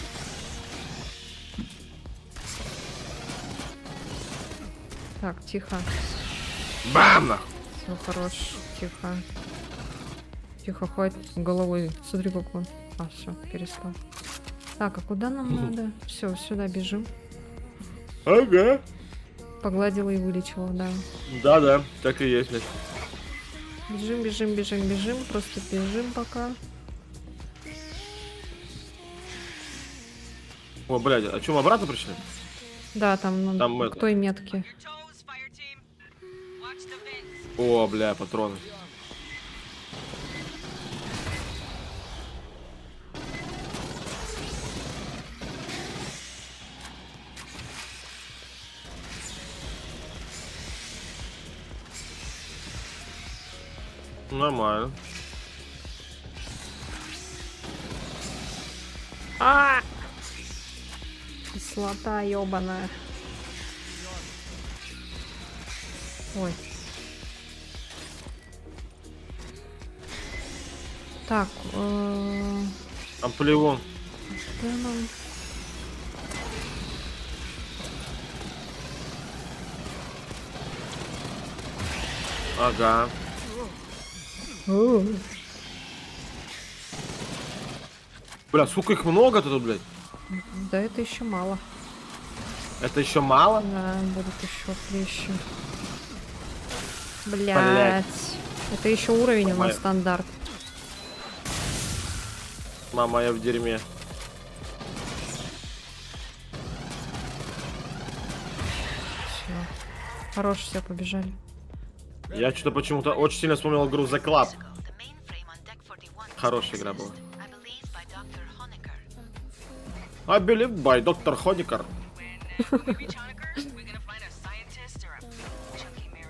Так, тихо. Бам! нахуй. Все, хорош. Тихо. Тихо, хватит головой. Смотри, как он. А, все, перестал. Так, а куда нам надо? Все, сюда бежим. Ага. Погладила и вылечила, да. Да, так и есть, блядь. Бежим. Просто бежим пока. О, блядь, а что, мы обратно пришли? Да, там, Там к это. той метке. О, бля, патроны. Нормально. А! Кислота ёбаная. Ой. Так, Амплион. да нам... Ага. Бля, сколько их много-то тут, блядь? Да это еще мало. Это еще мало? Да, будут еще клещи. Блядь. Блять. Это еще уровень у Моя- нас стандарт. Мама, я в дерьме. Все. Хорош, все, побежали. Я что-то почему-то очень сильно вспомнил игру The Club. Хорошая игра была. I believe by Dr. Honecker.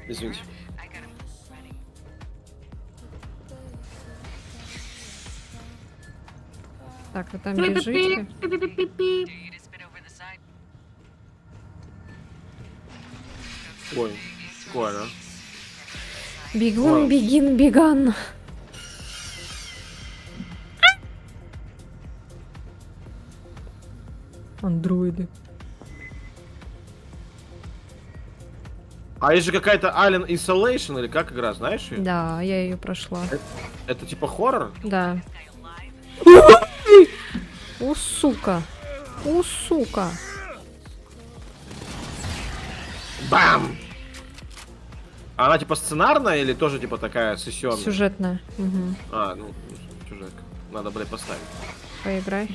Извините. Так, вы там бежите. Ой, прикольно. Бегун, Ладно. бегин, беган. Андроиды. А есть же какая-то Alien Isolation, или как игра, знаешь ее? Да, я ее прошла. Это типа хоррор? Да. У, сука. У, сука. Бам! А она типа сценарная или тоже типа такая сессионная? Сюжетная. Мгм. А, ну, сюжетка. Надо, блядь, поставить. Поиграй.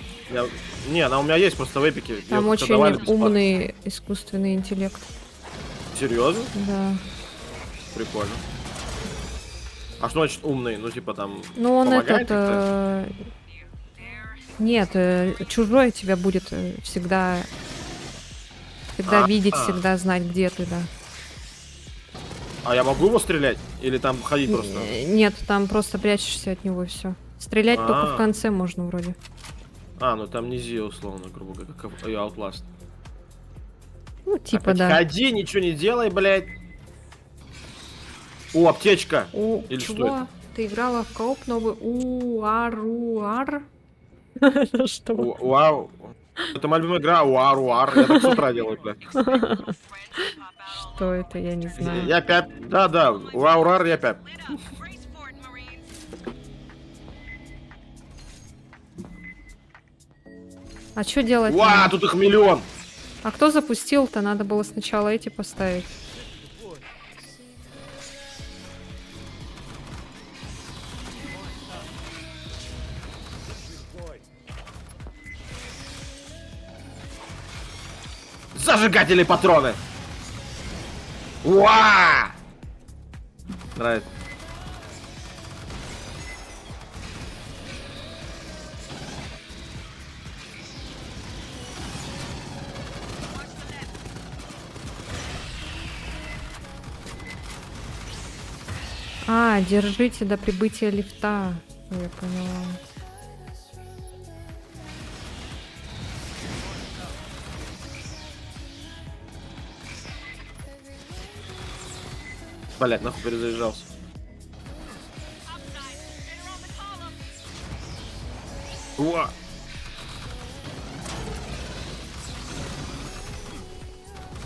Не, она у меня есть просто в эпике. Её Там как-то очень давали бесплатно. умный искусственный интеллект. Серьезно? Да. Прикольно. А что значит умный? Ну, типа там Ну он помогает этот... Нет, чужой тебя будет всегда видеть, всегда знать, где ты, да. А я могу его стрелять? Или там ходить просто? Нет, там просто прячешься от него и все. Стрелять только в А. конце можно вроде. А, ну там не условно, грубо говоря, как и Outlast. Ну, типа, Опять да. ходи, ничего не делай, блядь. О, аптечка. О, Или что чего? это? Ты играла в кооп новый Уар? Это что? Вау. Это моя любимая игра. Уар. Я так с утра делаю, блядь. Что это, я не знаю. Я опять... Да. Уар, я опять. А что делать? Уа, тут их миллион. А кто запустил-то? Надо было сначала эти поставить. Зажигатели патроны. Уа! Нравится. А, держите до прибытия лифта. Я поняла. Блять, нахуй перезаряжался. Уа!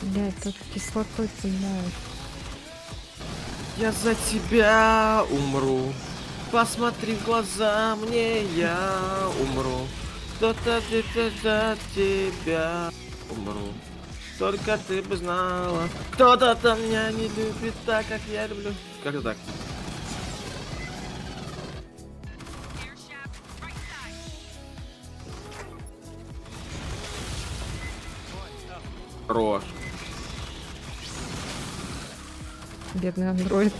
Блядь, тут кислотой пуляют. Я за тебя умру. Посмотри в глаза мне, я умру. Кто-то где-то за тебя умру. Только ты бы знала, кто-то там меня не любит так, как я люблю. Как это так? Хорош. Бедный андроид.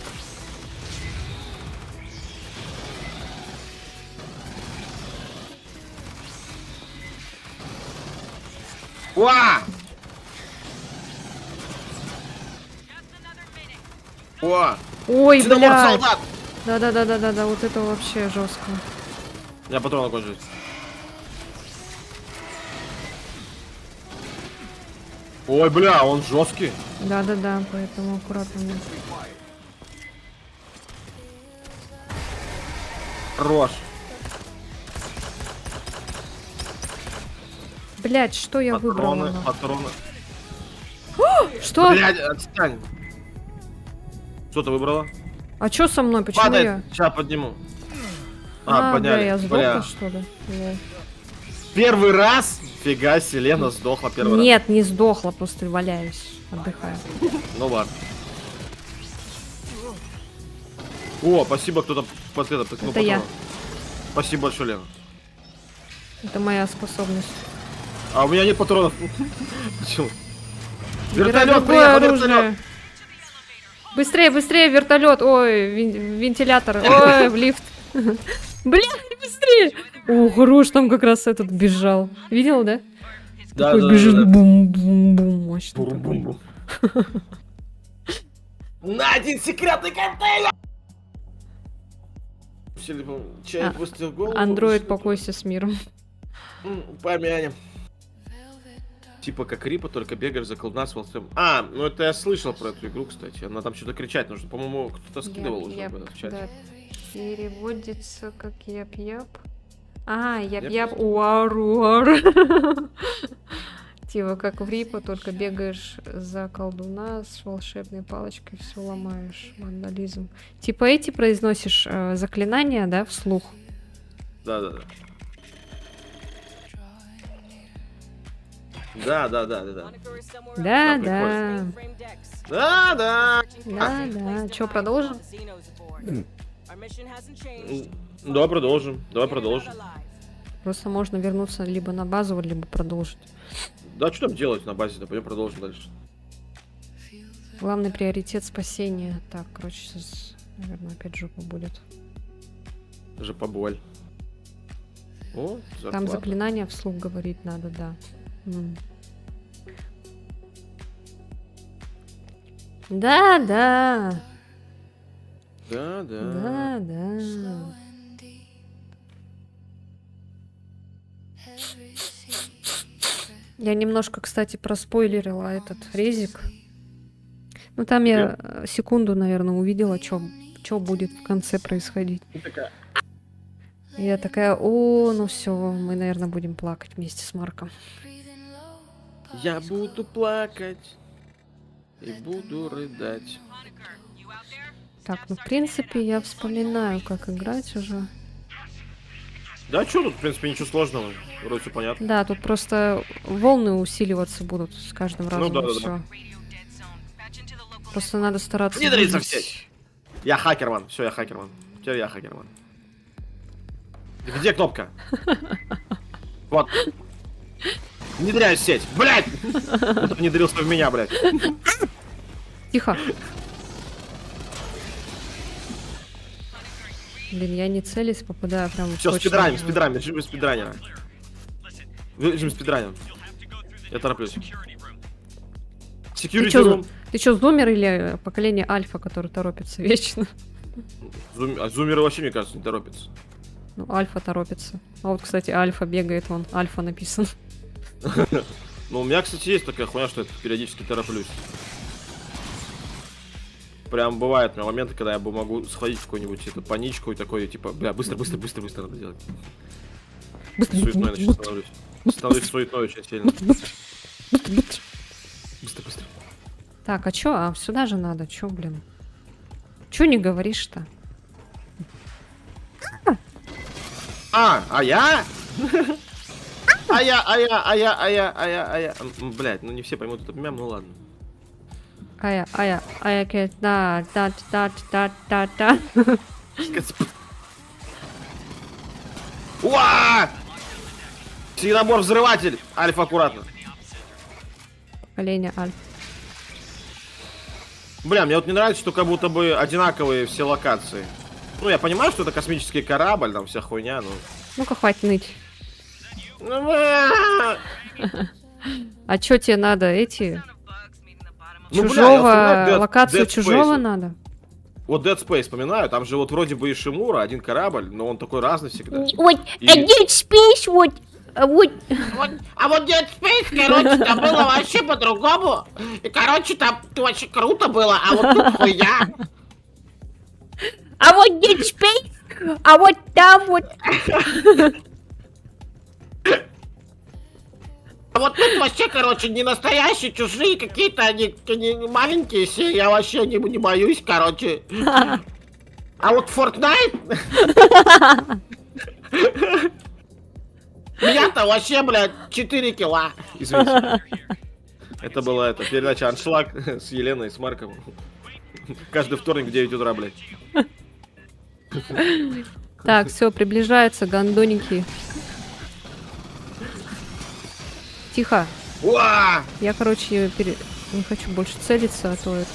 Уа! Уа! Ой, Ксеноморф блядь. солдат! Да, вот это вообще жестко. Я патрон кончились. Ой, бля, он жесткий. Да, поэтому аккуратно. Хорош. Блять, что я Патроны, выбрала? патроны. Что? Блядь, отстань. Что ты выбрала? А чё со мной? Почему Падает. я? Сейчас подниму. Бля, подняли. я сдохла, Бля. что ли? Лол. Первый раз? Фига, Селена сдохла первый раз. Нет, не сдохла, просто валяюсь, отдыхаю. Ну ладно. О, спасибо, кто-то под это ткнул Это я. патроном. Спасибо большое, Лена. Это моя способность. А у меня нет патронов. Почему? Выбирай Вертолет, другое приехал оружие. вертолет. Быстрее, вертолет. Ой, вентилятор. Ой, в лифт. Блядь, быстрее. О, хорош, там как раз этот бежал. Видел, да? Да, Такой да, бежит, да, да. бум-бум-бум, мощно такой. Бум-бум-бум. На один секретный контейнер! Человек выставил голову. Андроид, покойся с миром. Помянем. Типа как Рипа, только бегаешь за колдуна с волцем. А, ну это я слышал про эту игру, кстати. Она там что-то кричать нужно. По-моему, кто-то скидывал уже об этом в чате. Да. Переводится как яп-яп. А, яп-яп, Яп. уар. Типа как в Рипа, только бегаешь за колдуна с волшебной палочкой, все ломаешь. Вандализм. Типа эти произносишь заклинания, да, вслух? Да. Да. Да, Да, да. Да. Да, да. Чё, продолжим? Давай продолжим. Просто можно вернуться либо на базу, либо продолжить. Да, что там делать на базе-то? Пойдем продолжим дальше. Главный приоритет спасения. Так, короче, сейчас, наверное, опять жопа будет. Же поболь. О, Там зарплата. заклинания вслух говорить надо, да. Да, да. Да. Да, да. Я немножко, кстати, проспойлерила этот резик. Ну, там я секунду, наверное, увидела, что будет в конце происходить. И такая, И я такая, о, ну все, мы, наверное, будем плакать вместе с Марком. я буду плакать и буду рыдать. Так, ну, в принципе, я вспоминаю, как играть уже. Да, что тут, в принципе, ничего сложного. Вроде все понятно. Да, тут просто волны усиливаться будут с каждым разом, да, и да, всё. Просто надо стараться... Не дриться выжить. все. Я хакерман. Все, я хакерман. Теперь я хакерман. Где кнопка? Вот. Внедряю сеть. Блять! Кто-то внедрился в меня, блять. Тихо. Блин, я не целюсь, попадаю прям в Все, точно. спидраним, режим спидранера. Режим спидранера. Я тороплюсь. Ты Security чё, room. ты чё, зумер или поколение альфа, который торопится вечно? Зумеры вообще, мне кажется, не торопятся. Ну, альфа торопится. А вот, кстати, альфа бегает, вон, альфа написан. Ну, у меня, кстати, есть такая хуйня, что я периодически тороплюсь. Прям бывают моменты, когда я могу сходить в какую-нибудь эту паничку и такой, типа, бля, быстро надо делать. Суетной начну становлюсь. Становлюсь суетной очень сильно. Быстро. Так, а чё? А сюда же надо, чё, блин? Чё не говоришь-то? А я? А я. Блять, ну не все поймут этот мем, ну ладно. Ая, да. Уа! Синабор-взрыватель! Альфа, аккуратно. Поколение альфа. Бля, мне вот не нравится, что как будто бы одинаковые все локации. Ну, я понимаю, что это космический корабль, там вся хуйня, но... Ну-ка, хватит ныть. Ну, А чё тебе надо, эти... бля, я Чужого, вспоминаю локацию Dead Space. чужого надо? Вот Dead Space вспоминаю, там же вот вроде бы и Шимура, один корабль, но он такой разный всегда. Вот, И- Dead Space, вот. А вот Dead Space, короче, там было вообще по-другому. И, короче, там очень круто было, а вот тут хуйня. А вот Dead Space, а вот там вот. А вот тут вообще, короче, не настоящие, чужие какие-то, они маленькие все, я вообще не боюсь, короче. А вот Fortnite... Меня-то вообще, блядь, 4 кило. Извините. Это была передача «Аншлаг» с Еленой и с Марком. Каждый вторник в 9 утра, блядь. Так, все, приближаются гондоники. Тихо. Уа! Я, короче, не хочу больше целиться, а то это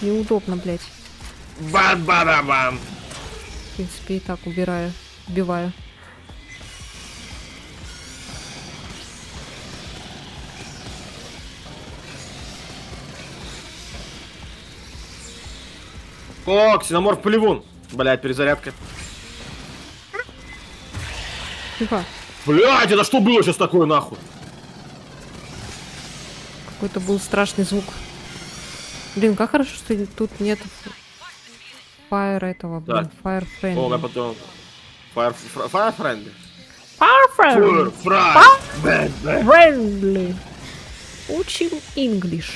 неудобно, блядь. Бам-бам-бам! В принципе, и так убираю, убиваю. О, ксеноморф полевун. Блядь, перезарядка. Тихо. Блядь, это что было сейчас такое, нахуй? Какой-то был страшный звук. Блин, как хорошо, что тут нет фаер этого, блин, Да. фаер О, я френда. потом... Fire friend. Fire Fry. friendly. Учим English.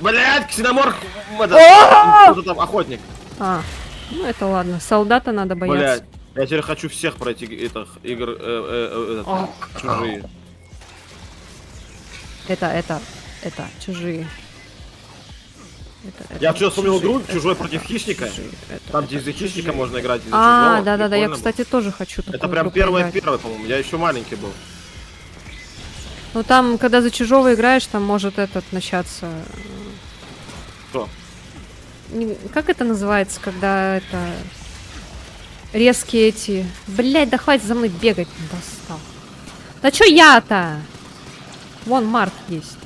Блядь, ксеноморф... О! Кто там, охотник. А, ну это ладно. Солдата надо бояться. Блядь. Я теперь хочу всех пройти этих игр чужие. Это, чужие. Я вчера вспомнил чужие, игру «Чужой против хищника». чужие, это, Там, где из-за чужие. хищника можно играть, из-за А, чужого. да-да-да, я, Прикольно кстати, тоже хочу было. такую Это прям игру поиграть. первое, по-моему. Я еще маленький был. Ну там, когда за чужого играешь, там может начаться... Что? Как это называется, когда это... Резкие эти... Блять, да хватит за мной бегать, достал. Да чё я-то? Вон Марк есть.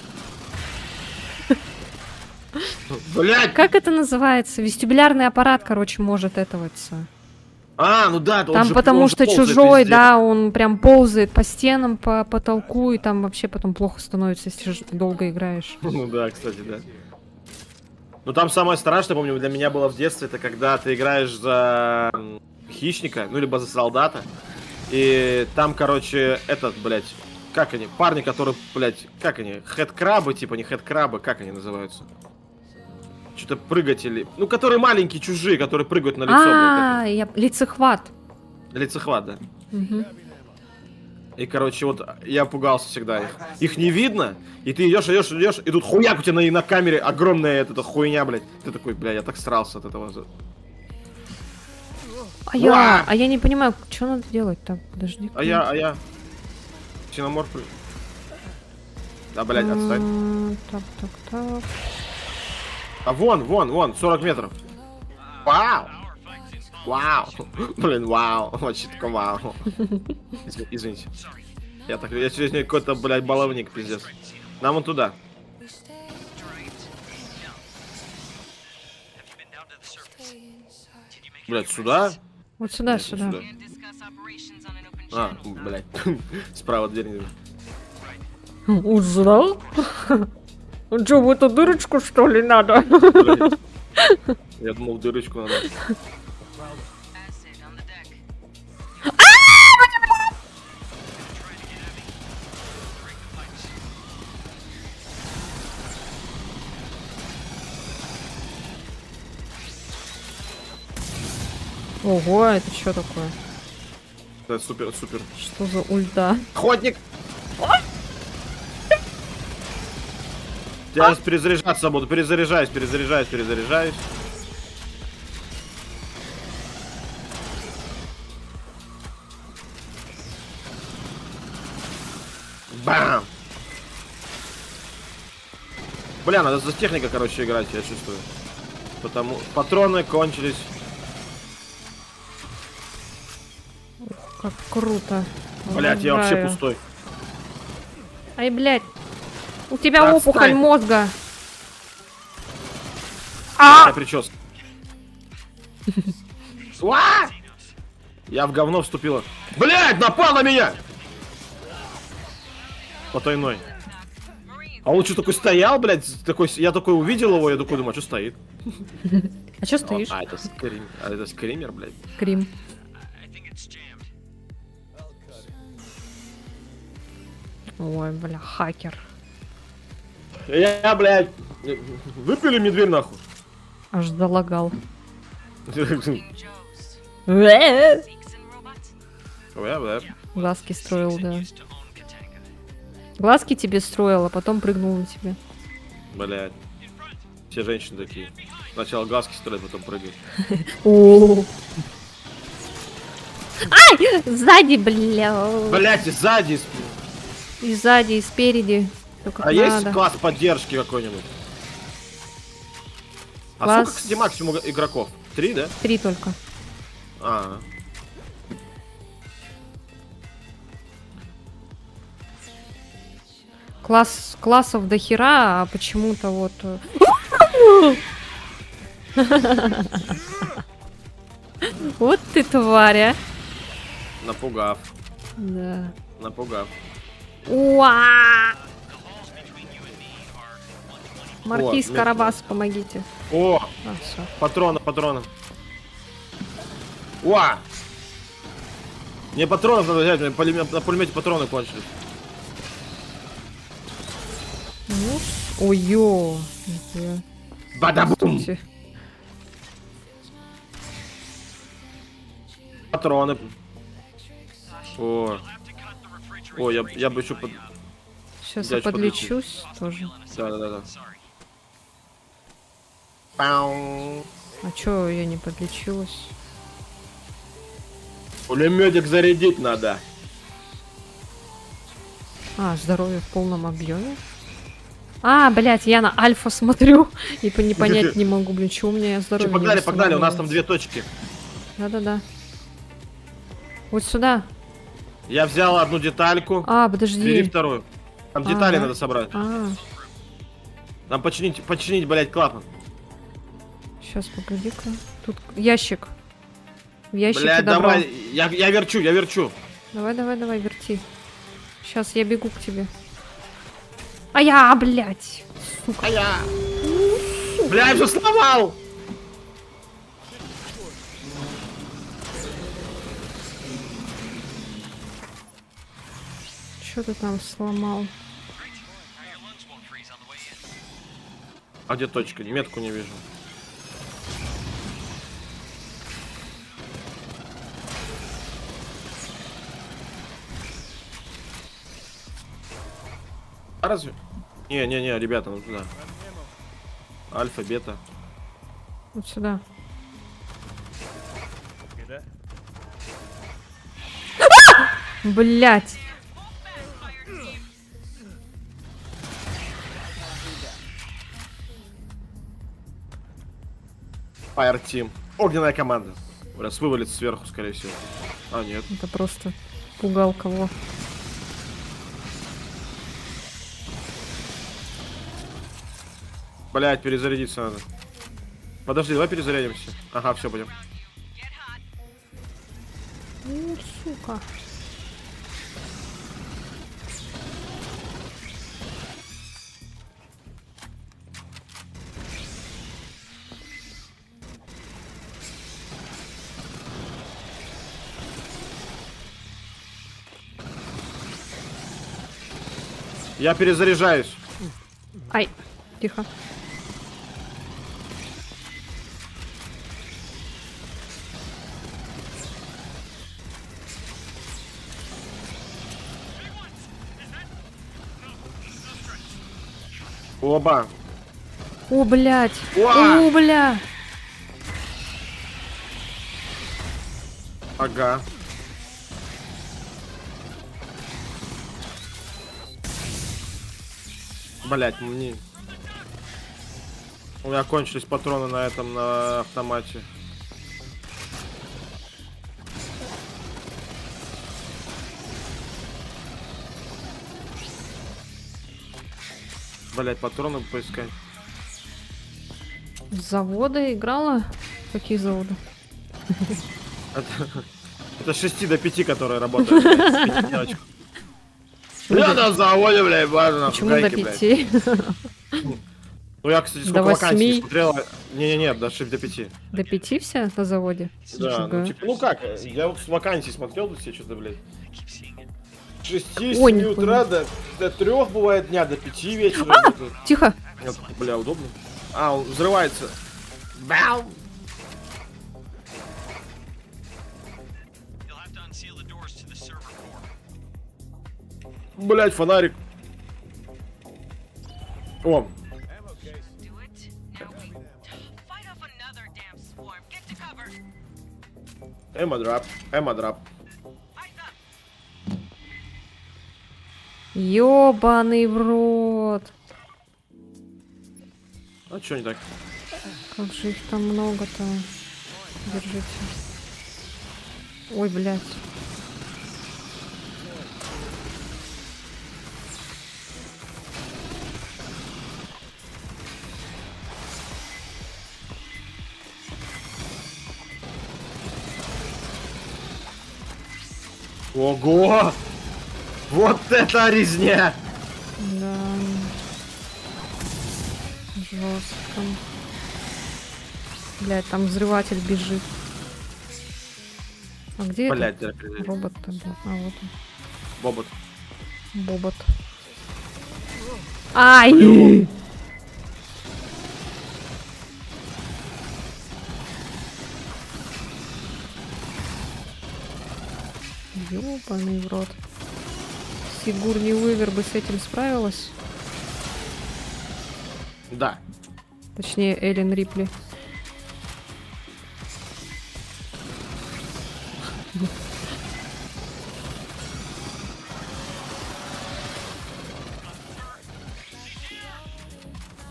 Блядь! Как это называется? Вестибулярный аппарат, короче, может это вот всё. А, ну да, он Там же- потому он же что ползает чужой, везде. да, он прям ползает по стенам, по потолку, и там вообще потом плохо становится, если долго играешь. Ну да, кстати, да. Ну там самое страшное, помню, для меня было в детстве, это когда ты играешь за хищника, ну либо за солдата, и там, короче, этот, блядь, как они, парни, которые, блядь, как они, хэдкрабы, типа, не хэдкрабы, как они называются? Что-то прыгатели, ну, которые маленькие, чужие, которые прыгают на лицо, А, блядь, я лицехват. как лицехват, да. Мгм. И, короче, вот я пугался всегда их. Их не видно, и ты идешь, и тут хуяк у тебя на камере огромная эта хуйня, блядь. Ты такой, бля, я так срался от этого. Уа! А я не понимаю, что надо делать так, подожди. А я... Синоморф... Да, блядь, отстань. Так. А вон, 40 метров. Вау! Вау! Блин, вау! Вообще такой вау. Извините. Я сегодня какой-то, блядь, баловник, пиздец. Нам вон туда. Блядь, сюда? Вот сюда, Нет, сюда. не А, блядь. Справа дверь не вижу. Узнал? Че, в эту дырочку, что ли, надо? Блядь. Я думал, в дырочку надо. Ого, это что такое? Это супер. Что за ульта? Охотник! Я сейчас перезаряжаться буду. Перезаряжаюсь. Бам! Бля, надо за техникой, короче, играть, я чувствую. Потому патроны кончились. Как круто. Блять, я вообще Обожаю. пустой. Ай, блядь. У тебя Да, опухоль отстань. мозга. Я прическа. Уа! Я в говно вступила. Блять, напал на меня! Потайной. А он что такой стоял, блядь? Я такой увидел его, я такой думаю, а что стоит? А что стоишь? А это скример, блядь. Крим. Ой, бля, хакер. Я, блядь, выпили мне дверь нахуй. Аж залагал. Глазки строил, да. Глазки тебе строил, а потом прыгнул на тебя. Блядь. Все женщины такие. Сначала глазки строят, потом прыгают. О. Ай! Сзади, бля. Блядь, и сзади. И сзади, и спереди. Всё как А надо. есть класс поддержки какой-нибудь? А Класс- сколько, кстати, максимум игроков? 3, да? 3 только. А. Классов до хера, а почему-то вот... Вот ты тваря. Напугав. Да. Напугав. Уа! Маркиз О, Карабас, помогите. О, А, все. патроны. Уа! Мне патронов надо взять, мне на пулемете патроны кончились. Ой-ё. Бадабум! Здравствуйте. Патроны. О. О, я бы еще под... Сейчас Я я ещё подлечусь тоже. Да. Пау. А чё я не подлечилась? Пулеметик зарядить надо. А, здоровье в полном объеме. А, блядь, я на альфа смотрю и не понять не могу, блин, чего у меня здоровье не Погнали, у нас там восстанавливается. 2 точки. Да-да-да. Вот сюда. Я взял одну детальку, А, бери подожди. вторую. Там детали Ага. надо собрать. А, Нам починить, блядь, клапан. сейчас, погоди-ка. Тут ящик. В ящике Блядь, добро. давай, я верчу. Давай, верти. Сейчас я бегу к тебе. А я, блядь. А я... Блядь, все сломал! Что ты там сломал? А где точка? Метку не вижу. А разве? Не, ребята, ну туда. Альфа, бета. Вот сюда. Блять. Fire Team. Огненная команда. Раз вывалит сверху, скорее всего. А, нет. Это просто пугал кого. Блять, перезарядиться надо. Подожди, давай перезарядимся. Ага, все, пойдем. Ну, сука. Я перезаряжаюсь. Ай, тихо. Оба. О, блядь. Уа! О, бля. Ага. Блять, мне... У меня кончились патроны на этом, на автомате. Блять, патроны поискать. С завода играла? Какие заводы? Это с 6 до 5, которые работают. Блядь, с 5 девочек. Я на заводе, блядь, важно. Почему до 5? Ну я, кстати, До сколько вакансий 8? смотрел. Не, даже до 5. До 5 все на заводе? Да, Нифига. ну типа, ну как, я вот с вакансий смотрел тут все что-то, блядь. С 6 Ой, 7 нихуя. утра до 3 бывает дня, до 5 вечера. Это, Тихо. бля, удобно. А, он взрывается. Бау! Блять, фонарик. О, Do it. Now we fight off another damn swarm. Get to cover. эмо-драп. Eyes up. Ёбаный в рот. А чё не так? Как же их там много-то. Держите. Ой, блядь. Ого! Вот это резня! Да. Жестко. Блядь, там взрыватель бежит. А где Блять, это? Робот-то был. А, вот он. Бобот. Бобот. Ай! Блин. Ёбаный в рот. Сигурни Уивер бы с этим справилась. Да. Точнее, Эллен Рипли.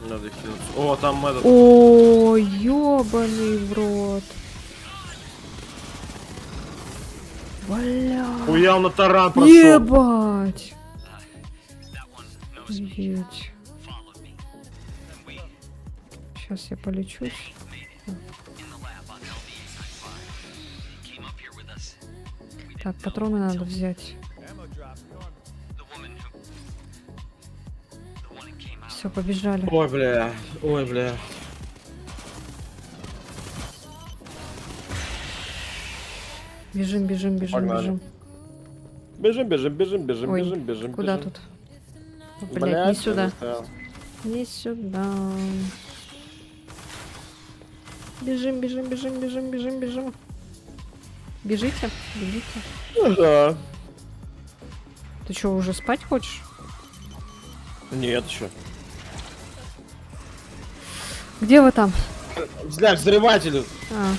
Надо их хилить. О, там этот. О, ёбаный в рот. Бля. Хуял на таран прошел. Ебать. Офигеть. Сейчас я полечусь. Так, патроны надо взять. Все, побежали. Ой, бля. Ой, бля. Бежим, бежим, бежим, Погнали. бежим. Бежим. Ой, бежим. куда бежим. тут? О, блядь, не сюда. застрял. Не сюда. Бежим, бежим, бежим, бежим, бежим, бежим. Бежите, бегите. Ну да. Ты что, уже спать хочешь? Нет, еще. Где вы там? Взгляд, взрывателю. А.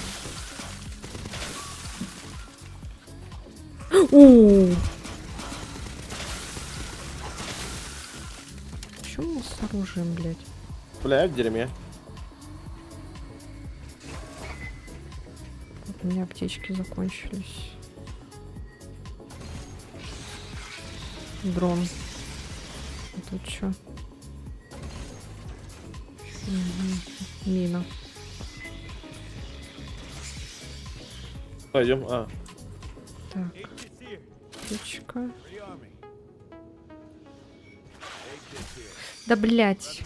У. Чё у нас с оружием, блядь? Бля, я в дерьме. Вот у меня аптечки закончились. Дрон. А тут что? Мина. Пойдем. А. Так. Аптечка. Да блять.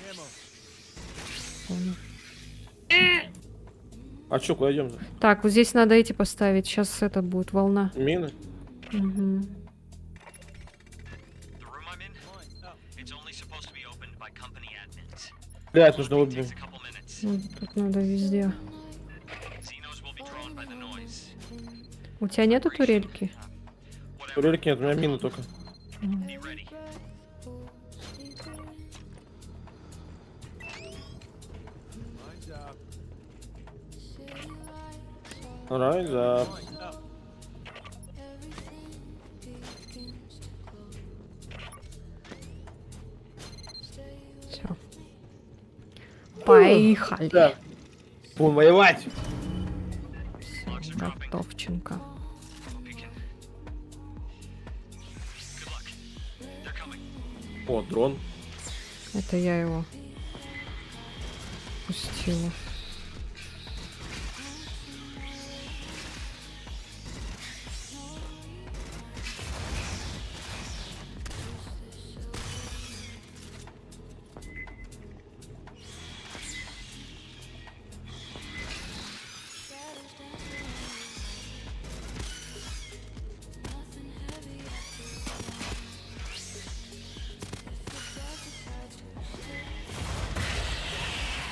А чё, куда идем? Так, вот здесь надо эти поставить. Сейчас это будет волна. Мины? Угу. The room I'm in? It's only supposed to be opened by company admins. Блядь, нужно Takes убить. a couple minutes. Тут надо везде. Xenos will be drawn by the noise. У тебя нету турельки? Турельки нет, у меня мины только. Be ready. Right up. Все. Поехали. Так. Будем воевать. Всё, готовченко. Hope you can. Good luck. They're coming. О, дрон. Это я его пустила.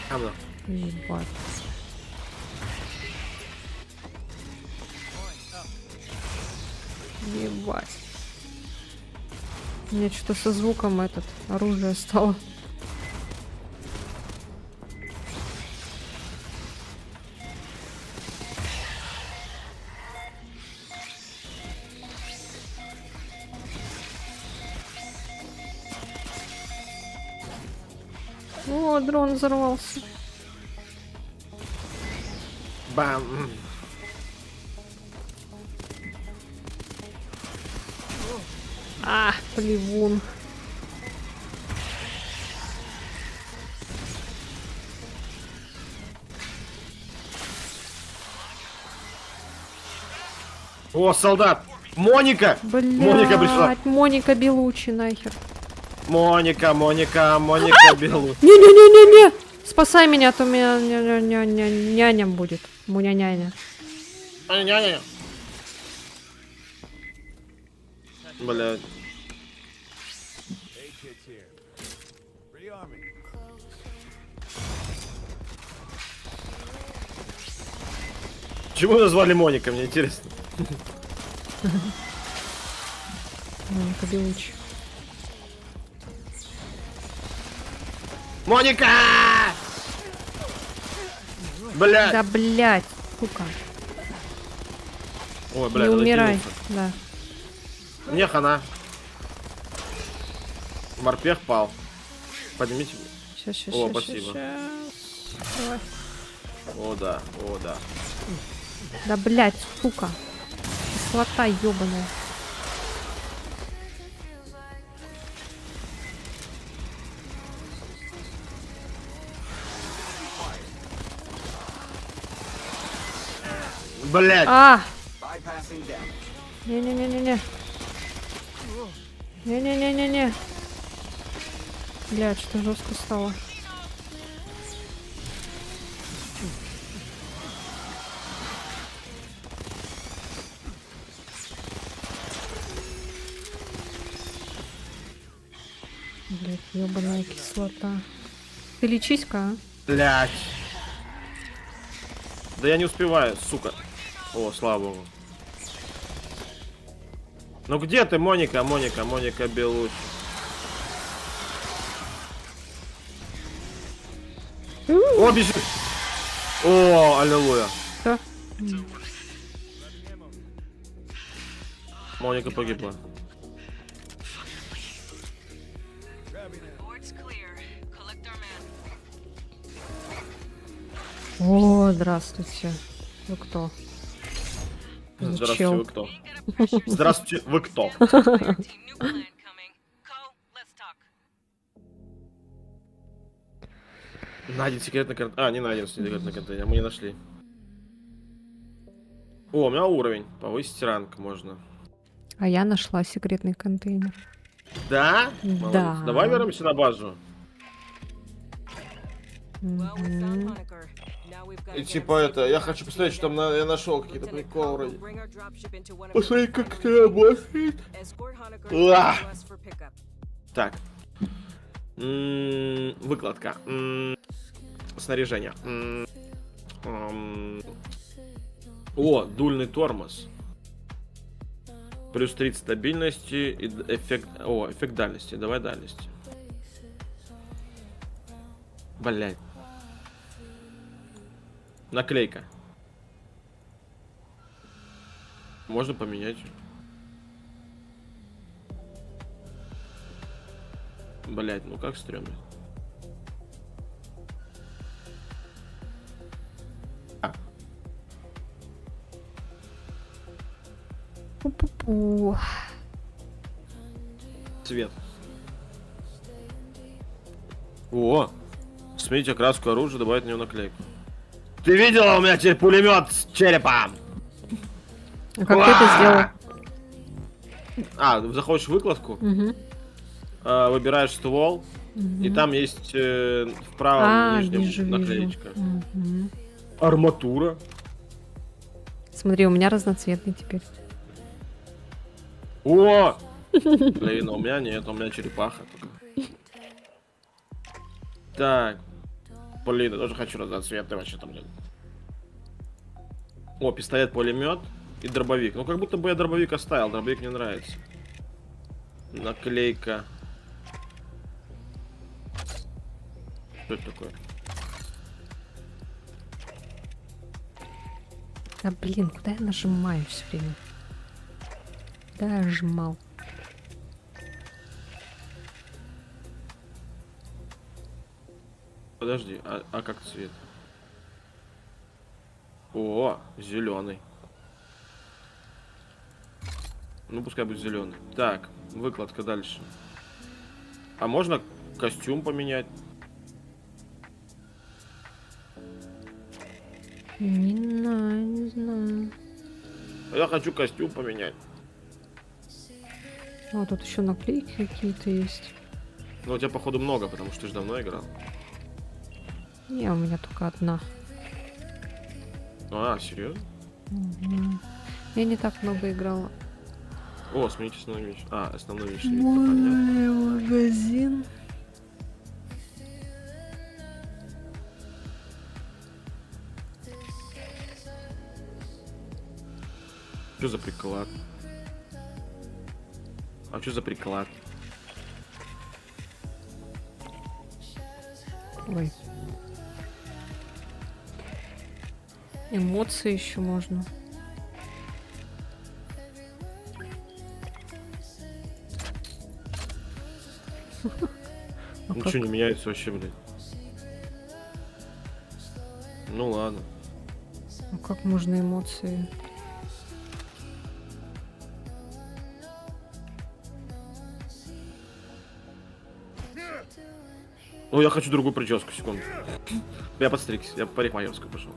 Камна. Ебать. Ебать. У меня что-то со звуком этот оружие стало. О, дрон взорвался. Бам. А, плевун. О, солдат. Моника. Моника пришла. Блять, Моника Белучи нахер. Моника Белу. Не-не-не-не-не! Спасай меня, а то меня няня будет. Муня-няня. Ня-ня-ня. Блядь. Чего назвали Моника, мне интересно. Моника Белучи. Моника! Блядь! Да, блядь, сука. Ой, блядь, Не надо умирай. кинуться. Да. Мне хана. Морпех пал. Поднимите. Сейчас. О, спасибо. Давай. О, да, о, да. Да, блядь, сука. Кислота ёбаная. Блядь! А! Не-не-не-не-не. Не-не-не-не-не. Блядь, что жестко стало. Блядь, ёбаная кислота. Ты лечись-ка, а? Блядь. Да я не успеваю, сука. О, слава богу. Ну где ты, Моника, Моника Белучи? О, бежит! О, аллилуйя. Что? Моника погибла. Board's clear. Collect our men. О, здравствуйте. Вы кто? Здравствуйте, Чел. вы кто? Здравствуйте, вы кто? Clear team. New plan coming. Co, let's talk. Найден секретный контейнер. А, не найден секретный контейнер, мы не нашли. О, у меня уровень. Повысить ранг можно. А я нашла секретный контейнер. Да? Да. Молодец. Давай вернемся на базу. Well, we found Honecker. Now we've got И to get типа him это, safely я back хочу to посмотреть, что там я нашел какие-то Lieutenant приколы Cole will вроде. bring our dropship into one of Посмотри, the как это primary работает. Escort Honecker Уа! to us for pickup. Так. Выкладка. Снаряжение. О, дульный тормоз. Плюс 30 стабильности и эффект... О, эффект дальности. Давай дальности. Блять. Наклейка. Можно поменять. Блять, ну как стрёмно. Пу-пу-пу. Цвет. О! Сменить окраску оружия, добавить на него наклейку. Ты видела у меня теперь пулемет с черепом? А как ты это сделал? А, заходишь в выкладку, Угу. выбираешь ствол, и там есть в правом А, нижнем вижу, наклеечка. вижу. Мгм. Арматура. Смотри, у меня разноцветный теперь. О! Блин, а у меня нет, у меня черепаха только. Так. Блин, я тоже хочу разноцветный вообще там. Блин. О, пистолет-пулемет и дробовик. Ну, как будто бы я дробовик оставил, дробовик мне нравится. Наклейка. Что это такое? Да блин, куда я нажимаю все время? Да, я жмал. Подожди, а как цвет? О, зеленый. Ну, пускай будет зеленый. Так, выкладка дальше. А можно костюм поменять? Не знаю, не знаю. Я хочу костюм поменять. О, тут еще наклейки какие-то есть. Ну, у тебя, походу, много, потому что ты же давно играл. Не, у меня только одна. А, серьезно? Мгм. Я не так много играла. О, сменить основной меч. А, основной меч. Понятно. Магазин. Что за приклад? А что за приклад? Ой. Эмоции еще можно. А Ничего не меняется вообще, блядь. Ну ладно. А как можно эмоции? Ну, я хочу другую прическу, секунду. Я подстригся, я в парикмахерскую пошел.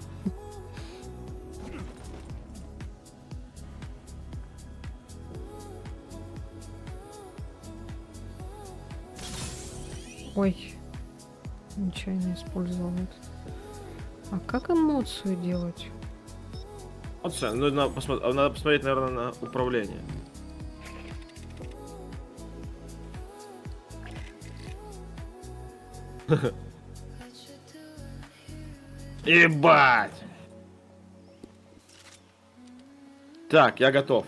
Ой. Ничего не использовал. А как эмоцию делать? Вот все, ну, надо посмотреть, наверное, на управление. Ебать! Так, я готов.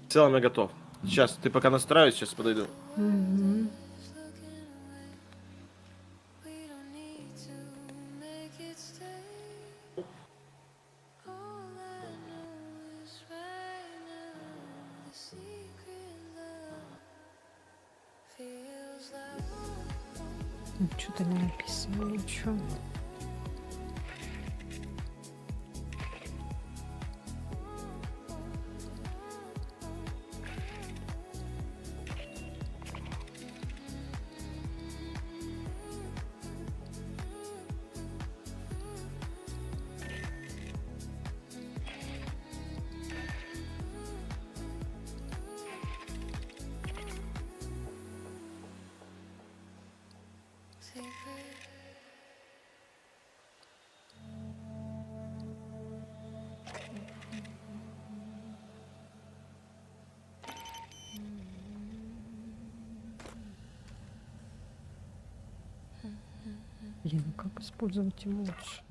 В целом я готов. Сейчас, ты пока настраивайся, сейчас подойду. Мгм. Что-то не написано, ничего. Блин, ну как использовать эмоции?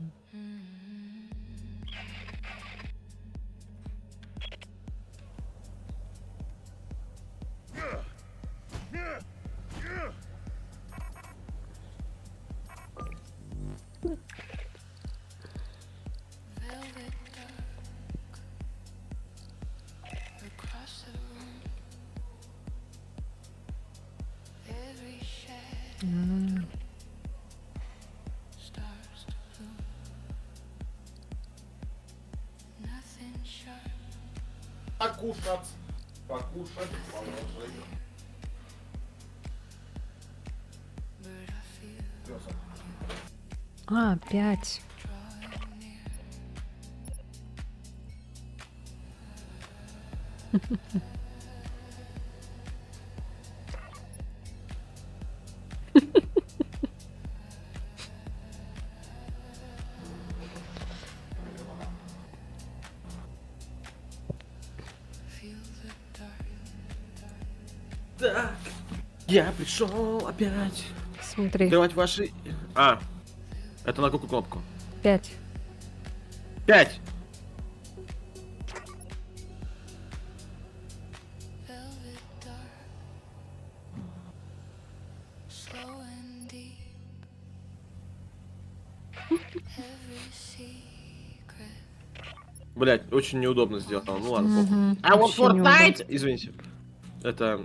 Покушать. Покушать. А, 5. Так, я пришел опять. Смотри, Открывать ваши... А, это на какую кнопку? 5. 5. Блять, очень неудобно сделано. Ну ладно, похуй. Мгм. А вот Вообще Fortnite... Извините. Это...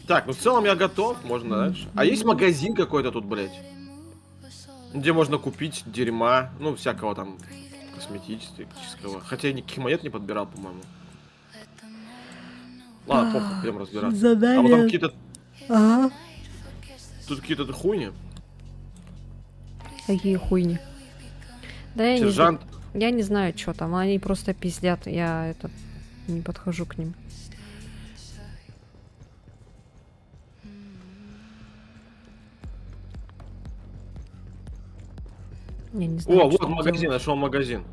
Так, ну в целом я готов, можно дальше. А есть магазин какой-то тут, блять? Где можно купить дерьма, ну, всякого там косметического. Хотя я никаких монет не подбирал, по-моему. Ладно, похуй, будем разбираться. А вот там какие-то... Тут какие-то хуйни. Какие хуйни. Да я Сержант. я не знаю, что там. Они просто пиздят. Я это не подхожу к ним. Я не знаю. О, вот что магазин, делать. нашел магазин.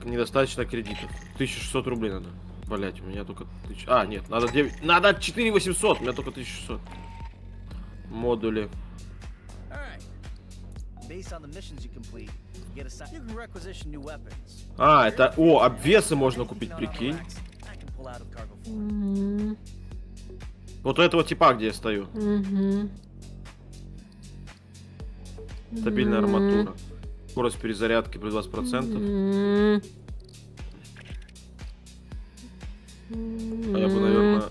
Недостаточно кредитов. 1600 рублей надо. Блять, у меня только 1000. А, нет, надо 9. Надо 4800, у меня только 1600. Модули. А, это... О, обвесы можно купить, прикинь. pull out of cargo floor. М, Вот у этого типа, где я стою. мгм. Стабильная М, арматура. Скорость перезарядки плюс 20%. м. А я бы, наверное...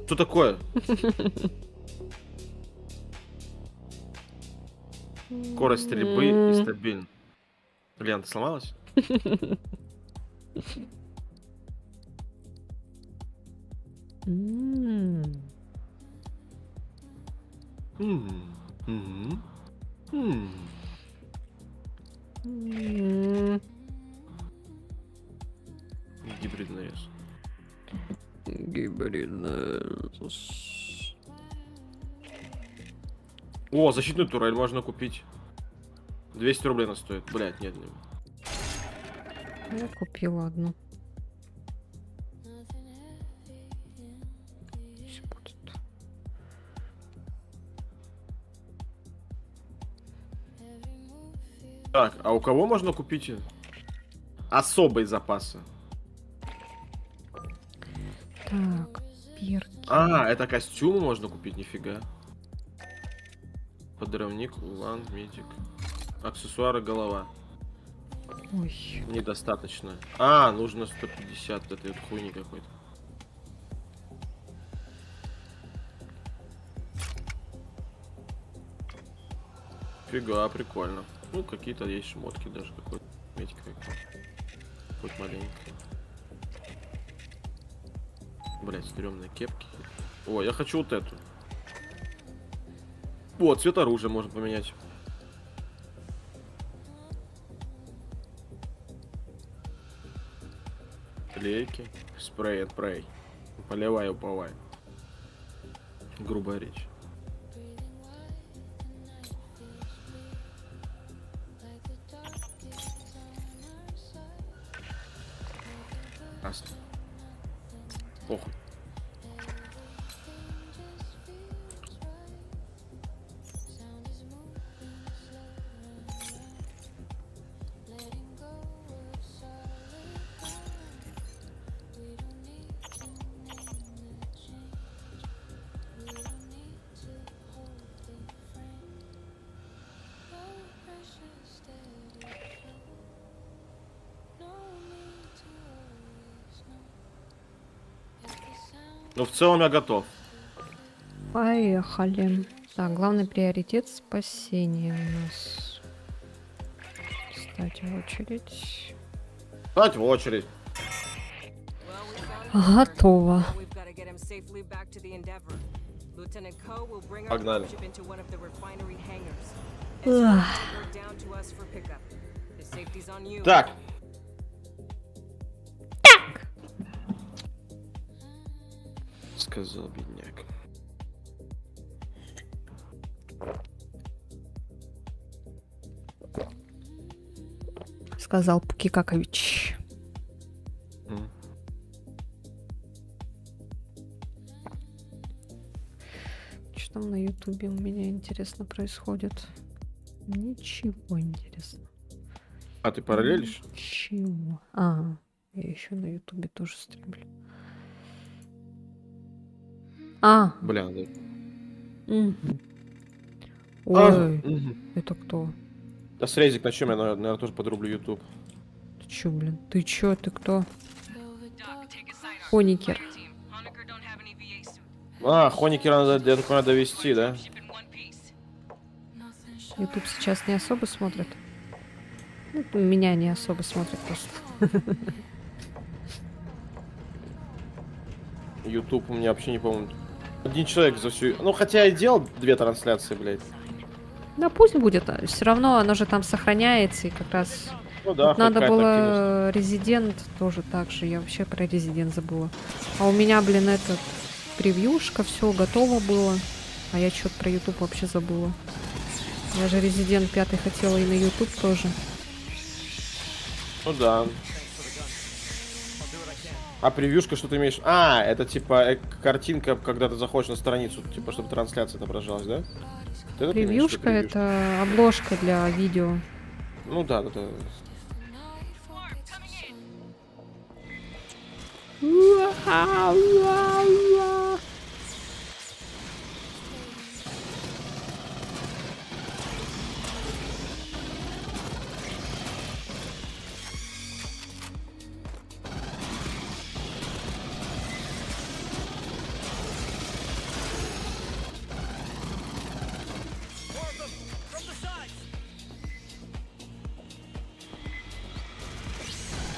Что такое? Скорость стрельбы и стабильно. Блин, ты сломалась? М. Мгм. М. М. Гибридный рез. О, защитную турель можно купить. 200 рублей она стоит. Блять, нет, нет. Я купила одну. Всё будет. Так, а у кого можно купить особые запасы? Так, перки. А, это костюмы можно купить, нифига. Подрывник, улан, медик. Аксессуары, голова. Ой. Недостаточно. А, нужно 150 этой вот хуйни какой-то. Фига, прикольно. Ну, какие-то есть шмотки даже какой-то. Медик какой-то. Хоть маленький. Блять, стрёмные кепки. О, я хочу вот эту. Вот, цвет оружия можно поменять. Клейки. Спрей and pray. Поливай, уповай. Грубая речь. Красный. Похуй. Ну, в целом я готов. Поехали. Так, главный приоритет спасения у нас. Встать в очередь. Стать в очередь. Готово. We've got to get him safely back to the Endeavor. Lieutenant Ko will bring our Погнали. ship into one of the refinery hangars. Ugh. Escort down to us for pickup. The safety's on you. Так. Сказал бедняк. Сказал Пукикакович. М. Что там на Ютубе у меня интересно происходит? Ничего интересного. А ты параллелишь? Чего? А, я еще на Ютубе тоже стримлю. А, Бля, да. мгм. А, Ой, мгм. это кто? Да срезик на чем я, наверное, тоже подрублю YouTube. Ты чё, блин? Ты чё, ты кто? Doc, take a sidearm. Хоникер. Fire team. Honecker don't have any VA suit. А, Хоникера надо, я так понимаю, довести, да? Ship in one piece. Ютуб сейчас не особо смотрит. Ну, меня не особо смотрит просто. YouTube у меня вообще не помню. Один человек за всю... Ну, хотя я делал 2 трансляции, блядь. Да пусть будет. Все равно оно же там сохраняется. И как раз Ну да, хоть надо какая-то было Резидент тоже так же. Я вообще про Резидент забыла. А у меня, блин, этот превьюшка, все готово было. А я что-то про YouTube вообще забыла. Я же Резидент 5 хотела и на YouTube тоже. активность. Ну да. А превьюшка, что ты имеешь? А, это типа картинка, когда ты заходишь на страницу, типа, чтобы трансляция отображалась, да? Ты это имеешь в виду, Превьюшка это обложка для видео. Ну да, да, да. Swarm coming in.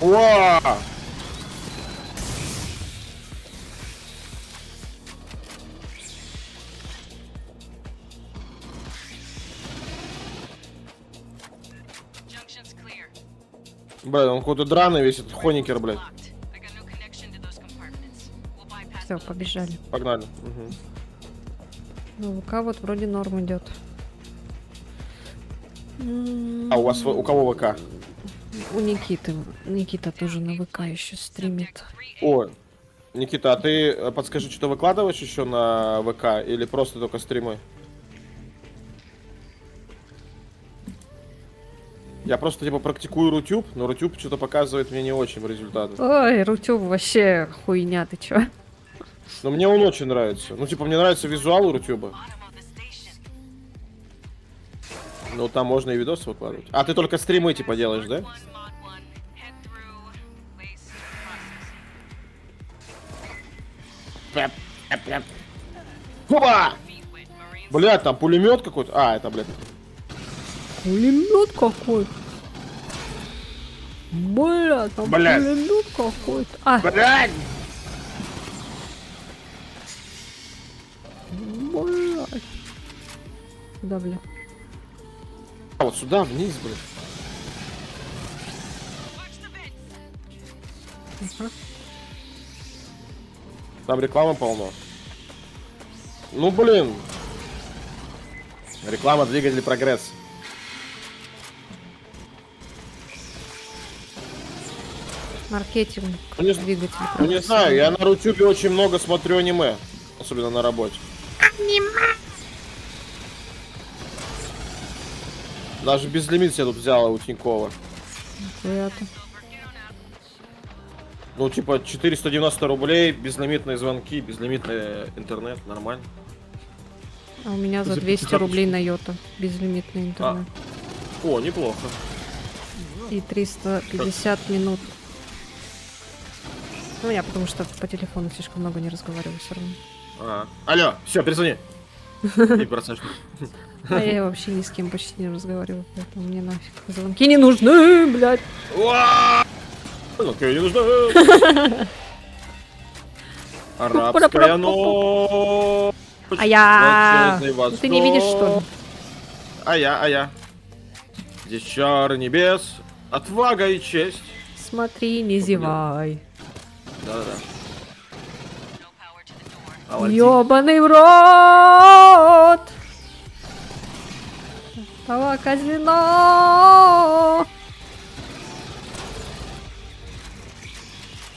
О! Junction's clear. Блин, он какой-то драный весь этот хоникер, блядь. Locked. I got no connection to those compartments. We'll bypass Все, them. побежали. Погнали. Мгм. Ну, ВК вот вроде норм идет. А у вас у кого ВК? У Никиты. Никита тоже на ВК еще стримит. О, Никита, а ты подскажи, что выкладываешь еще на ВК или просто только стримы? Я просто типа практикую Рутюб, но Рутюб что-то показывает мне не очень результаты. Ой, Рутюб вообще хуйня, ты чё? Но мне он очень нравится. Ну типа мне нравится визуал у Рутюба. Bottom of the station. Ну там можно и видосы выкладывать. А ты только стримы типа делаешь, да? One mod one. Head through. Waste processing. Опа! Feet with Marines. Блядь, там пулемет какой-то. А, это, блядь. Пулемет какой-то. Бля, там Блядь. пулемет какой-то. А, Блядь! блядь. Да, бля. А вот сюда, вниз, блядь. Watch the vents. Ага. Там рекламы полно. Ну, блин. Реклама двигатель прогресс. Маркетинг. Ну, не, Двигатель. ну, не знаю, я на Рутюбе очень много смотрю аниме. Особенно на работе. Даже безлимит я тут взяла у Тинькова. Хуя-то. Ну, типа, 490 рублей, безлимитные звонки, безлимитный интернет, нормально. А у меня за За 200 пятьдесят рублей на Йота. Безлимитный интернет. О, неплохо. И 350 минут. Ну, я потому что по телефону слишком много не разговариваю все равно. Алло, все, перезвони. И процент. А я вообще ни с кем почти не разговариваю, поэтому мне нафиг звонки не нужны, блядь. Ну, окей, не нужно. Арабская ночь. А я... Звездный Ну, ты не видишь, что ли? восток. А я. Здесь чары небес, отвага и честь. Смотри, не зевай. Да-да-да. No power to the door. Аладдин. Ёбаный в рот! Това казино!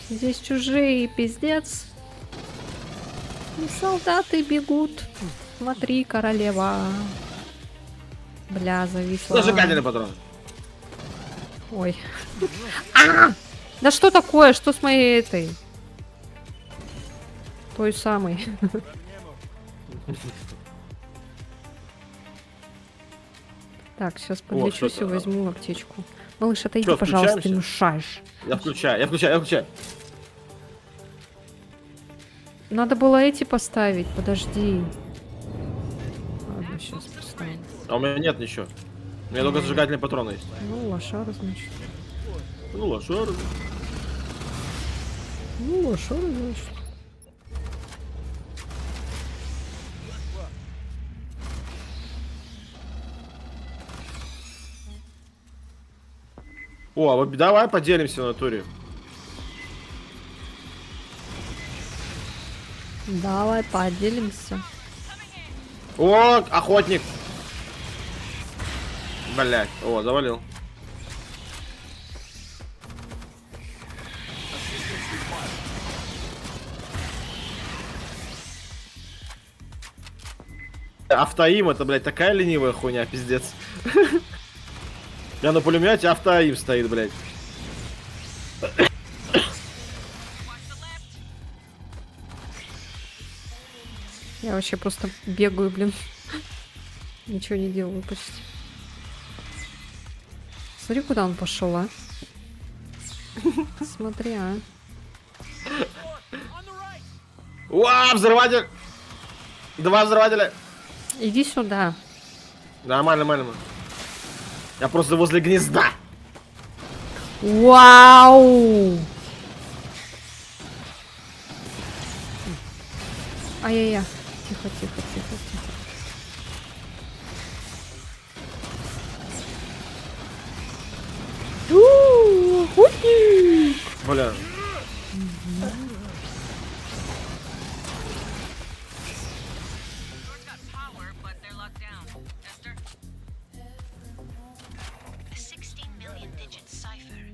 Здесь чужие, пиздец. И солдаты бегут. Смотри, королева. Бля, зависла. Зажигательный патрон. Ой. А! Да что такое? Что с моей этой? Той самой. Так, сейчас подлечусь и что-то. возьму аптечку. Малыш, отойди, Чё, пожалуйста, ты включаемся? мешаешь. Я включаю. Надо было эти поставить, подожди. Ладно, сейчас поставлю. А у меня нет ничего. У меня только зажигательные патроны есть. Ну, лошара, значит. Ну, лошара. Ну, лошара, значит. О, а вот давай поделимся в натуре. Давай поделимся. О, охотник. Блять, о, завалил. Автоим это, блядь, такая ленивая хуйня, пиздец. Я на пулемете автоим стоит, блядь. Я вообще просто бегаю, блин. Ничего не делаю почти. Смотри, куда он пошел, а? Смотри, а. Уа, взрыватель! 2 взрывателя! Иди сюда. Нормально, нормально. Я просто возле гнезда. Вау! Ай-яй-яй. Тихо, тихо, тихо, тихо. Бля. Sword's got power, but they're locked down. Esther? A 16 million digit cipher.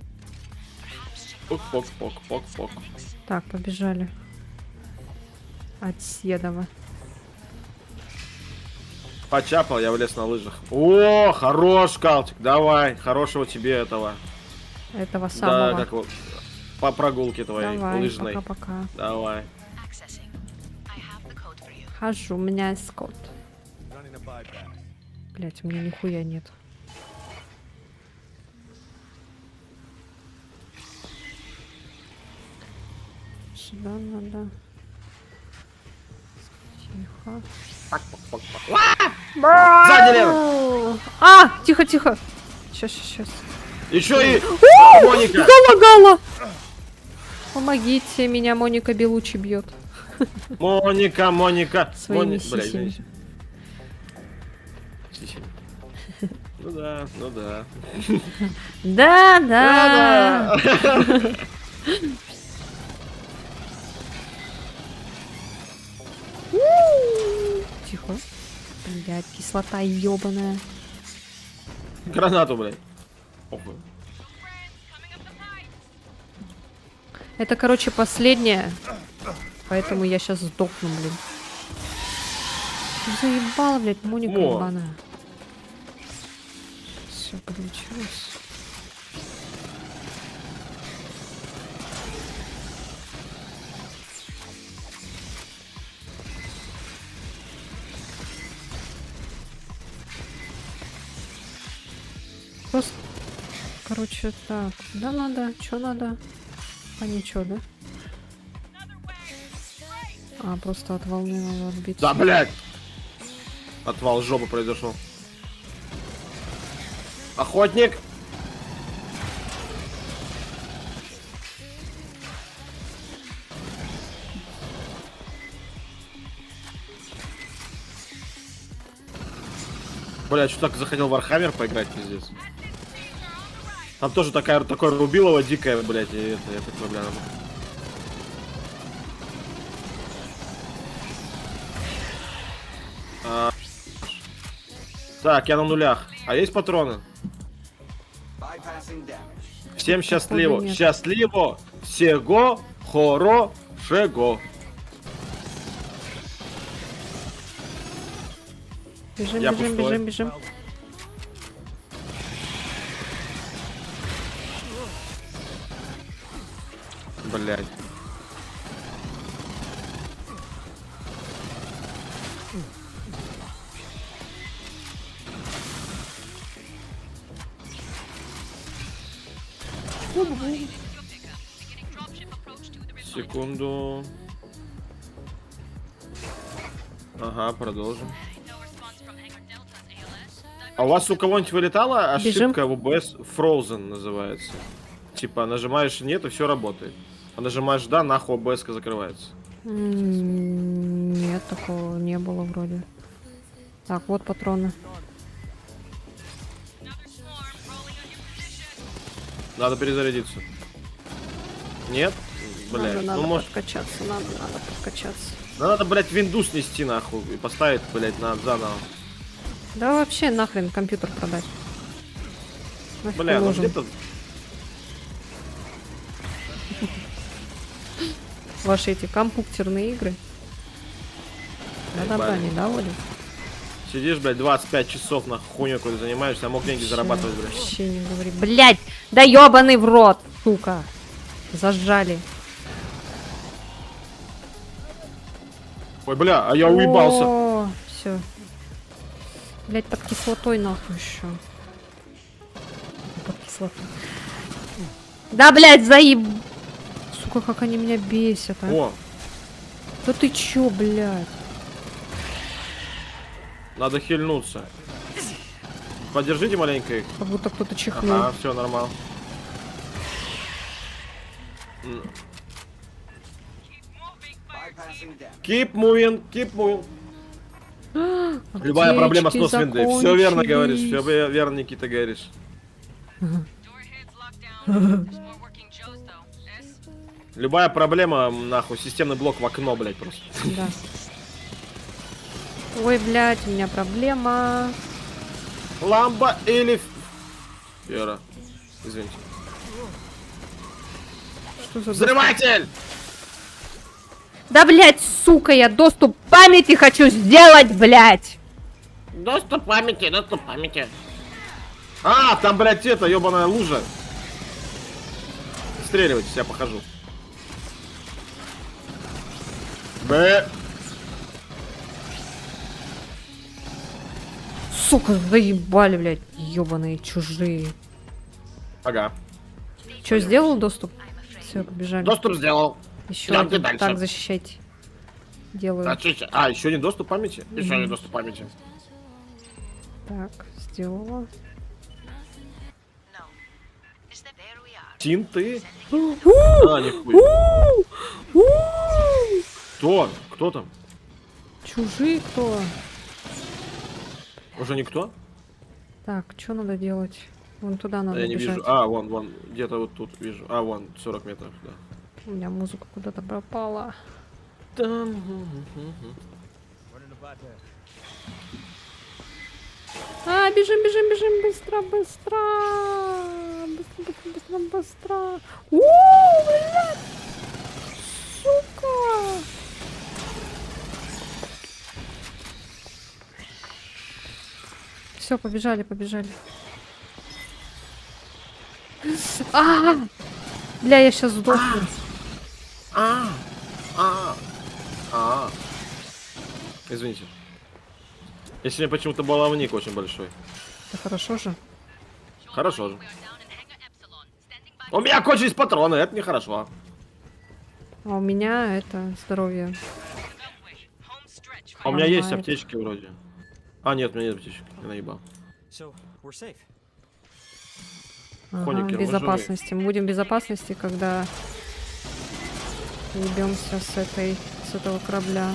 Perhaps check the logs and Пок-пок-пок-пок-пок. settings. Так, побежали. От Седова. Почапал, я влез на лыжах. О, хорош, Калтик, давай. Хорошего тебе этого. Этого Да, самого. как вот. По прогулке твоей Давай, лыжной. пока-пока. Давай. Accessing. I have the code for you. Хожу, у меня есть код. Блять, у меня нихуя нет. Сюда надо. Тихо. Сзади, Лена. А! Тихо, тихо. Сейчас. Еще и Моника. Гала! Помогите, меня Моника Белучи бьет. Моника. Своими Бля, сисями. извините. Сисями. Ну да, ну да. Да. Тихо. Блядь, кислота ебаная. Гранату, блядь. Похуй. Это, короче, последняя. Поэтому я сейчас сдохну, блин. Заебала, блядь, Моника Мо. ебаная. Все получилось. Просто, короче, так, да надо, что надо? А ничего, да? А, просто от волны надо отбиться. Да, блядь. Отвал жопы произошел. Охотник. Бля, что так захотел в Warhammer поиграть, пиздец. Там тоже такое рубилово дикое, блядь, и это проблема. Так, я на нулях. А есть патроны? Всем счастливо. нет. Счастливо. Всего хорошего. Бежим, Я бежим, пустой. бежим, бежим. Блядь. Секунду. Ага, продолжим. А у вас у кого-нибудь вылетала ошибка в OBS? Frozen называется. Типа нажимаешь нет и все работает. А нажимаешь да, нахуй OBS закрывается. Нет, такого не было вроде. Так, вот патроны. Надо перезарядиться. Нет? Блядь, Надо ну может... подкачаться, надо подкачаться. Надо, блядь, винду снести нахуй и поставить, блядь, заново. Да вообще нахрен компьютер продать. Нафиг Бля, он ну нужен? где-то... Ваши эти компьютерные игры. Да добра Ебать. не доводят. Сидишь, блядь, 25 часов на хуйню какой-то занимаешься, а мог деньги зарабатывать, блядь. Вообще не говори. Блять! Да ебаный в рот, сука! Зажали. Ой, бля, а я уебался. Все. Блять, под кислотой нахуй еще. Под кислотой. Да, блять, заеб... Сука, как они меня бесят, а. О, Да ты чё, блядь? надо хильнуться. Подержите маленько их. Как будто кто-то чихнул. Ага, все нормально. Keep moving, keep moving. Любая проблема Аптечки снос винды. Все верно говоришь, закончились. все верно, Никита, говоришь. Door head's locked down. There's more working Joes, though. Yes? Любая проблема, нахуй, системный блок в окно, блядь, просто. Да. Ой, блядь, у меня проблема. Ламба или... Вера, извините. Что за... Взрыватель! Да, блядь, сука, я доступ памяти хочу сделать, блядь! Доступ памяти, доступ памяти. А, там, блядь, это, ебаная лужа. Стреливайтесь, я похожу. Б. Сука, заебали, блядь, ёбаные чужие. Ага. Чё, сделал доступ? Все, побежали. Доступ сделал. Еще идёмте один. дальше. Так, защищайте. Делаю. А, еще не доступ памяти? Еще не доступ памяти. Так, сделала. No. Is that there we are? Тинты? А, нихуя. Кто? Кто там? Чужие кто? Уже никто? Так, что надо делать? Вон туда надо Я не бежать. вижу. А, вон, где-то вот тут вижу. А, вон, 40 метров, да. У меня музыка куда-то пропала. А, бежим, бежим, бежим, быстро, быстро. Быстро, быстро, быстро, быстро. Блядь! Сука! Все, побежали, побежали. Бля, я сейчас сдохну. Извините. Я сегодня почему-то баловник очень большой. Да хорошо же. Хорошо же. We are down in Hangar Epsilon. Standing by. У меня кончились патроны, это нехорошо. А у меня это здоровье. Beltway. Home stretch. А у меня есть Нормально. аптечки вроде. А, нет, у меня нет аптечек. Я наебал. So we're safe. Ага, Хоникер, мы безопасности. Мы будем в безопасности, когда ебемся с этого корабля.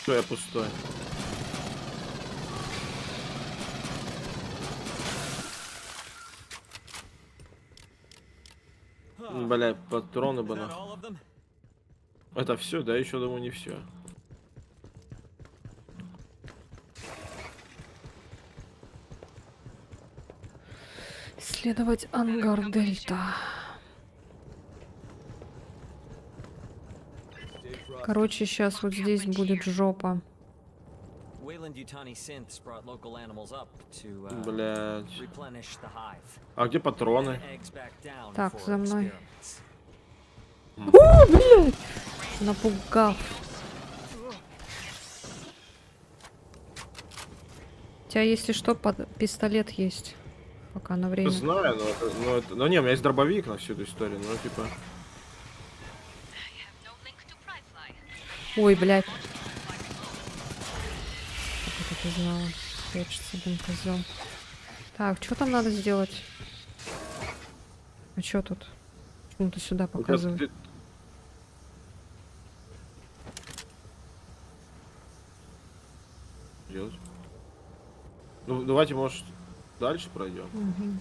Все, я пустой. Бля, патроны бы Is that нахуй. all of them? Это все, да, еще думаю не все. Исследовать ангар Дельта. Короче, сейчас вот здесь будет жопа. Wayland Yutani synths brought local animals up to Блять. replenish the hive. А где патроны? Eggs back down Так, for за мной. experiments. Напугал. У тебя, если что, пистолет есть. Пока на время. Знаю, но не, у меня есть дробовик на всю эту историю, но типа. I have no link to Pryfly. Ой, блядь. Как это знала? Прячется, блин, козел. Так, что там надо сделать? А что тут? Почему-то сюда Вот показывает. это ты- Делать? Ну, давайте, может, дальше пройдем. Мгм.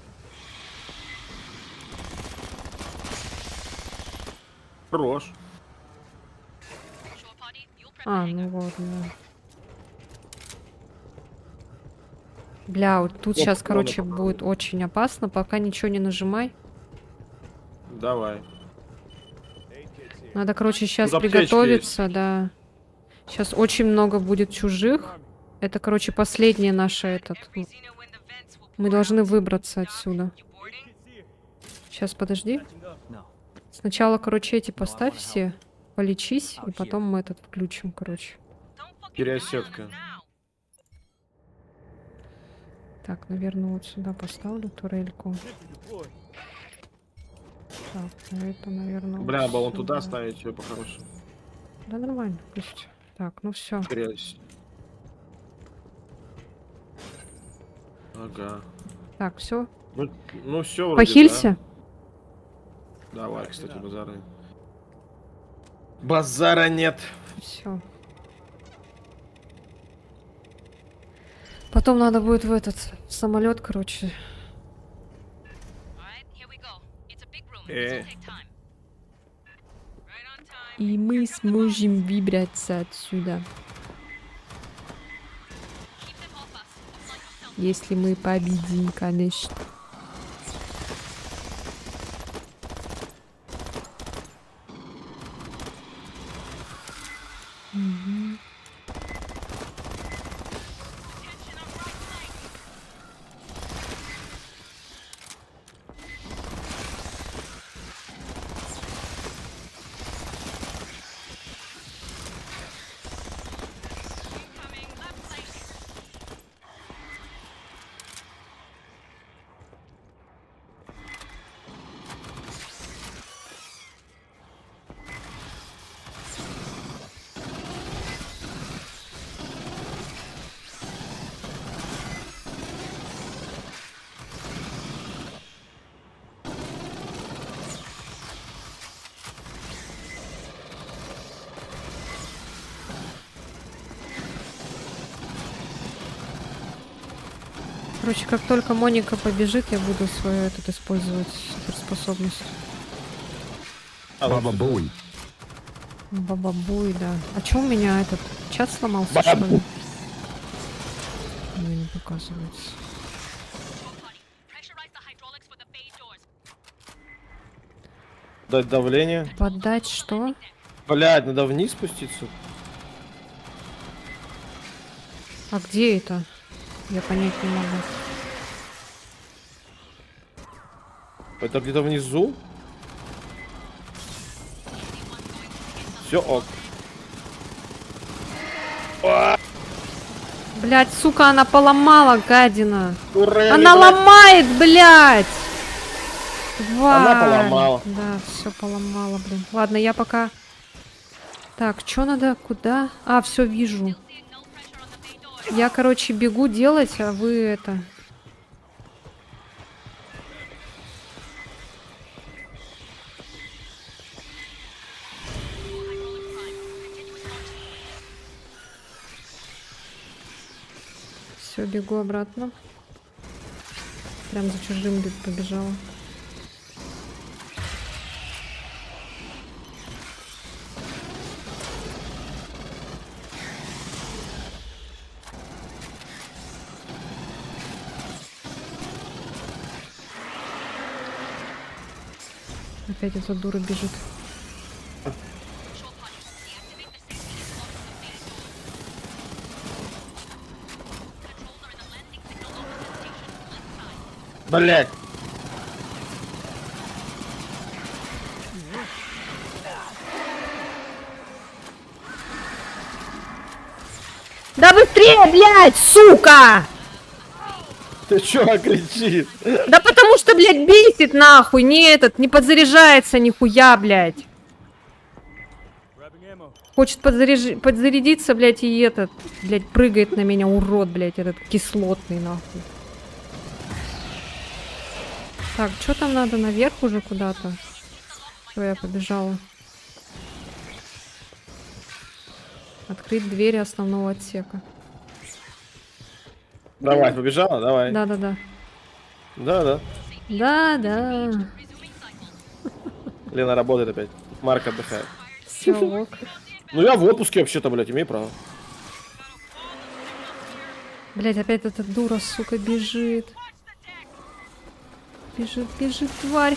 Хорош. Shore party, you'll prep А, the ну hangar. вот, да. Бля, вот тут сейчас, патроны короче, попробуй. будет очень опасно, пока ничего не нажимай. Давай. Надо, короче, сейчас Тут аптечки приготовиться, да. Сейчас очень много будет чужих. Это, короче, последний наш этот. Every Xeno in the vents will Мы pour должны out. выбраться отсюда. You boarding? Сейчас, подожди. No. Сначала, короче, эти поставь все. Полечись, и потом мы этот включим, короче. Don't fucking Пересетка. die on us now. Так, наверное, вот сюда поставлю турельку. Так, а это, наверное, Бля, баллон туда ставить ее по-хорошему. Да нормально, пусть. Так, ну все. Грязь. Ага. Так, все. Ну все. Похилься. Давай, кстати, базара. Базара нет. Все. Потом надо будет в этот самолет, короче. Alright, here we go. It's a big room. Eh. This will take time. Right on time. И мы сможем выбраться отсюда. Keep them off us. Apply yourself. Если мы победим, конечно. Attention on right flank. Incoming left flank. Короче, как только Моника побежит, я буду свою этот использовать суперспособность. Баба Буй. Бабабуй, да. А чё у меня этот чат сломался, что Бабабуй. ли? Мне не показывается. Party. Pressurize the hydraulics for the bay doors. Дать давление. Поддать что? Блядь, надо вниз спуститься. А где это? Я понять не могу. Это где-то внизу. Все ок. Блять, сука, она поломала, гадина. Турели, Она блядь. ломает, блядь! Она Тварь. поломала. Да, все поломала, блин. Ладно, я пока... Так, что надо? Куда? А, все вижу. Seeing no pressure on the bay doors. Я, короче, бегу делать, а вы это... Hydraulics prime. Continuous launch. Все, бегу обратно. Прям за чужим побежала. Опять эта дура бежит. Short party. Deactivate the safety and lock the bay. Controls are in the landing signal opposite station. Left side. Блядь. Да быстрее, блядь, сука! Ты чё кричишь? Да потому что, блядь, бесит нахуй, не этот, не подзаряжается нихуя, блядь. Хочет подзарядиться, блядь, и этот, блядь, прыгает на меня, урод, блядь, этот кислотный, нахуй. Так, что там надо, наверх уже куда-то? Всё, я побежала. Открыть двери основного отсека. Давай, побежала? Давай. Да-да-да. Да. Да-да. Resuming cycle. Лена работает опять. Марк отдыхает. Всё, ок. Ну я в отпуске вообще-то, блядь, имею право. Блядь, опять эта дура, сука, бежит. Бежит, бежит, тварь.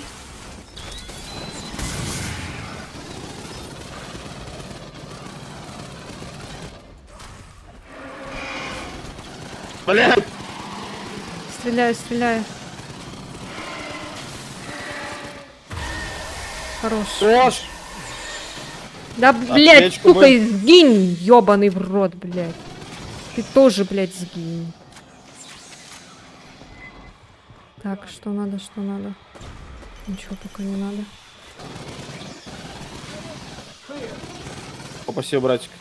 Блядь! Стреляю, стреляю. Хорош. Кош! Да, блядь, Аптечку сука, бы. сгинь, ёбаный в рот, блядь. Ты тоже, блядь, сгинь. Так, что надо, что надо? Ничего пока не надо. О, спасибо, братик.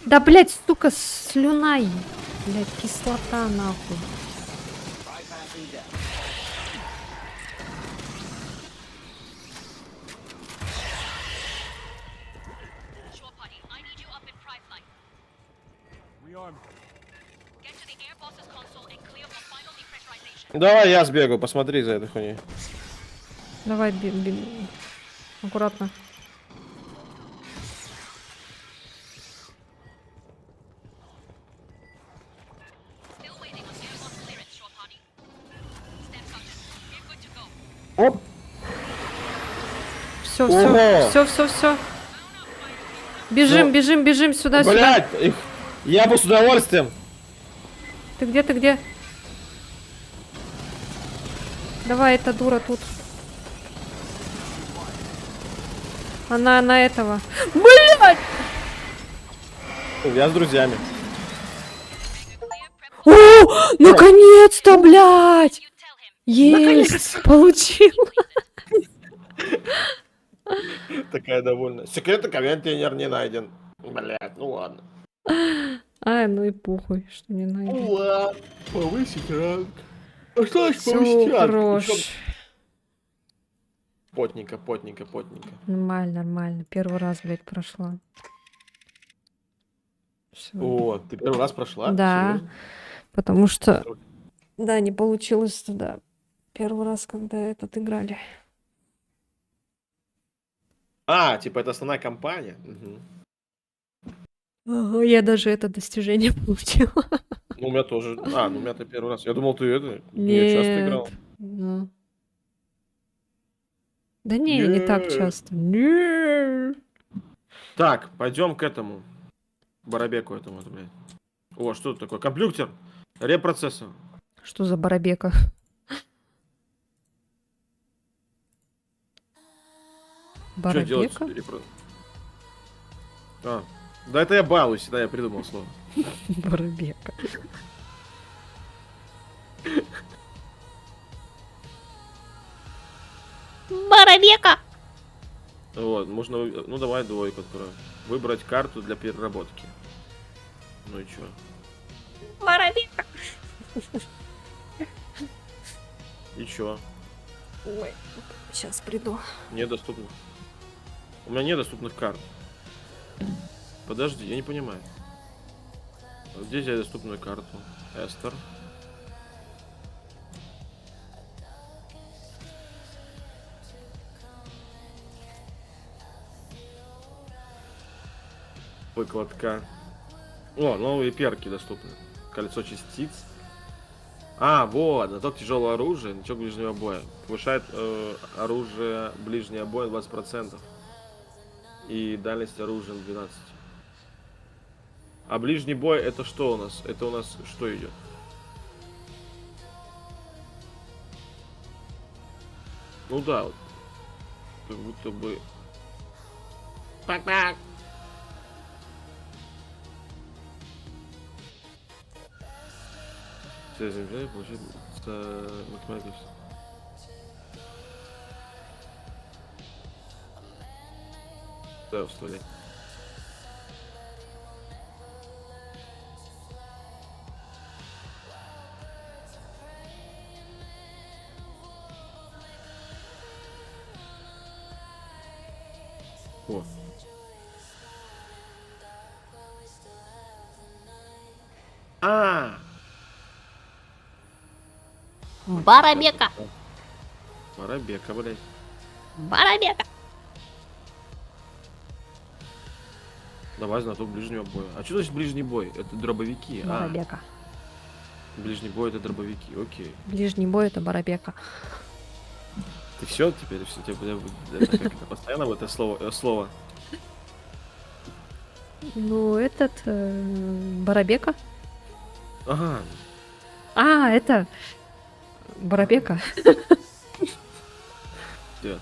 Да, блядь, сука, слюна, блядь, кислота, нахуй. Shore party, I need you up in Pride Flight. Get to the air boss's console and clear for final depressurization. Давай я сбегаю, посмотри за этой хуйней. Давай, аккуратно. Still waiting on air boss clearance, shore party. Step sergeant, we're good to go. Оп! Все, Ого! все. Бежим, Ну, бежим, бежим сюда, сюда. Блядь! Я бы с удовольствием. Ты где, ты где? Давай, эта дура тут. Она на этого. Блядь! Я с друзьями. О, наконец-то, блядь! You tell him. Есть! Получил! Такая довольная. Секретный контейнер не найден. Блядь, ну ладно. Ай, ну и похуй, что не найду. Ну ладно. Повысить ранг. А что значит Все, повысить ранг? хорош. Причем Потненько. Нормально, нормально. Первый раз, блядь, прошла. Всё. О, ты первый раз прошла? Да. Серьезно? Потому что... Да, не получилось туда. Первый раз, когда этот играли. А, типа это основная компания? Мгм. Ага, я даже это достижение получила. Ну, у меня тоже. А, ну у меня-то первый раз. Я думал, ты это не часто играл. Ну. Да не, не так Нет. часто. Не. Так, пойдем к этому. Барабеку этому, это, блядь. О, что это такое? Компьютер. Репроцессор. Что за барабека? Что делать? Барабека? А, да это я балуюсь, да, я придумал слово. Барабека. Барабека! Вот, можно, ну давай двойку открою. Выбрать карту для переработки. Ну и чё? Барабека! И чё? Ой, сейчас приду. Недоступно. У меня нет доступных карт. Подожди, я не понимаю. Где взять доступную карту? Эстер. Выкладка. О, новые перки доступны. Кольцо частиц. А, вот, знаток тяжелого оружия, значок ближнего боя. Повышает оружие ближнего боя 20%. И дальность оружия на 12%. А ближний бой это что у нас? Это у нас что идет? Ну да, вот. Как будто бы. Так. Все земля получит математически. Да, вставляй. О. А, Барабека! Барабека, блядь. Барабека! Давай знаток ближнего боя. А что значит ближний бой? Это дробовики. А, Барабека. ближний бой это дробовики. Окей. Ближний бой это барабека. Ты все теперь, все тебе это, как это, постоянно вот это слово. Ну, этот... Барабека. Ага. А, это... Барабека. Всё.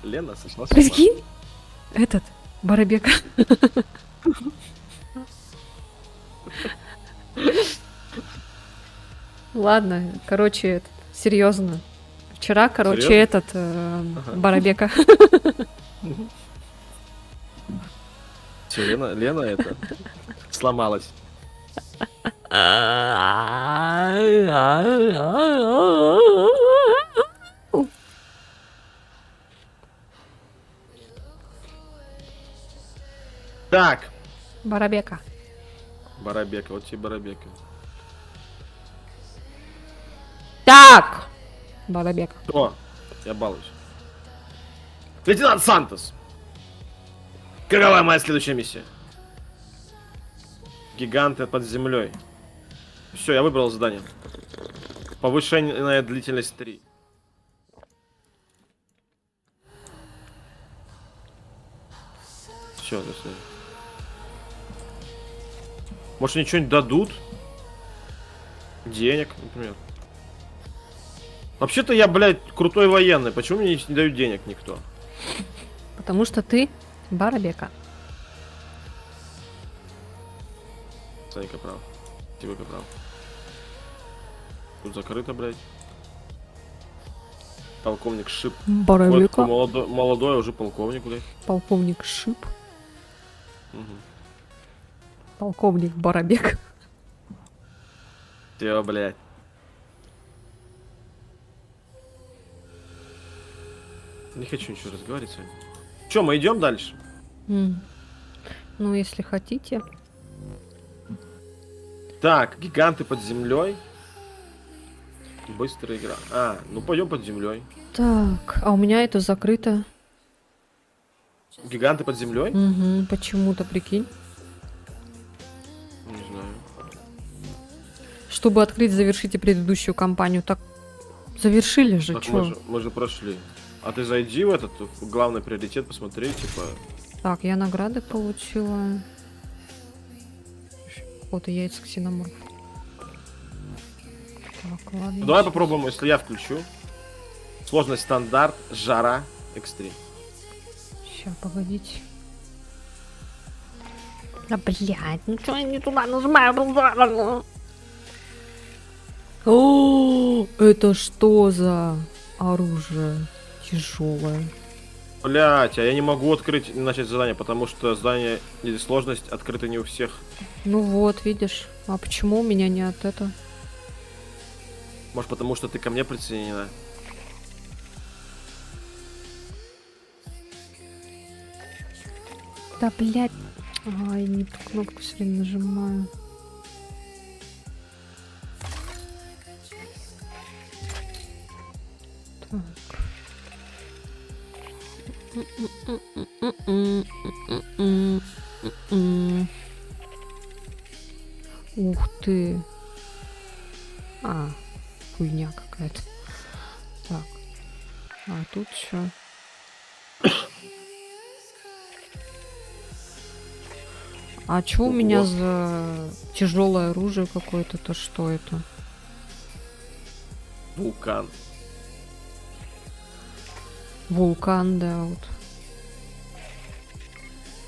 Лена сошла с ума. Прикинь? Этот... Барабека. Ладно, короче, серьезно. Вчера, короче, Серьёзно? этот... Барабека. Всё, Лена это сломалась. Так, Барабека. Барабека, вот тебе Барабека. Так! Барабека. О, я балуюсь. Лейтенант Сантос. Какова моя следующая миссия? Гиганты под землей. Все, я выбрал задание. Повышенная длительность 3. Все, до свидания. Может, они что-нибудь дадут? Денег, например. Вообще-то я, блядь, крутой военный. Почему мне не дают денег никто? Потому что ты Барабека. Санька прав. Тимка прав. Тут закрыто, блядь. Полковник Шип. Вот Барабека. такой молодой, а уже полковник, блядь. Полковник Шип. Угу. Полковник Барабек. Всё, блядь. Не хочу ничего разговаривать с вами. Чё, мы идем дальше? Ну, если хотите. Так, гиганты под землей. Быстрая игра. А, ну пойдем под землей. Так, а у меня это закрыто. Гиганты под землей? Угу, почему-то, прикинь. Не знаю. Чтобы открыть, завершите предыдущую кампанию. Так, завершили же, Так чё? мы же прошли. А ты зайди в этот в главный приоритет, посмотри, типа. Так, я награды получила. Вот и яйца ксеноморф. Так, ладно. Ну, давай попробуем, если я включу. Сложность стандарт, жара, экстрим. Сейчас, погодите. Да, блядь, ну что я не туда нажимаю? О, это что за оружие тяжелое? Блять, а я не могу открыть, начать задание, потому что задание или сложность открыта не у всех. Ну вот, видишь. А почему у меня не от этого? Может, потому что ты ко мне присоединена? Да, блядь. Ай, не ту кнопку все время нажимаю. Так. Ух ты. А, хуйня какая-то. Так. А тут что? А чё у меня Ого. за тяжелое оружие какое-то? То что это? Вулкан. Вулкан, да, вот.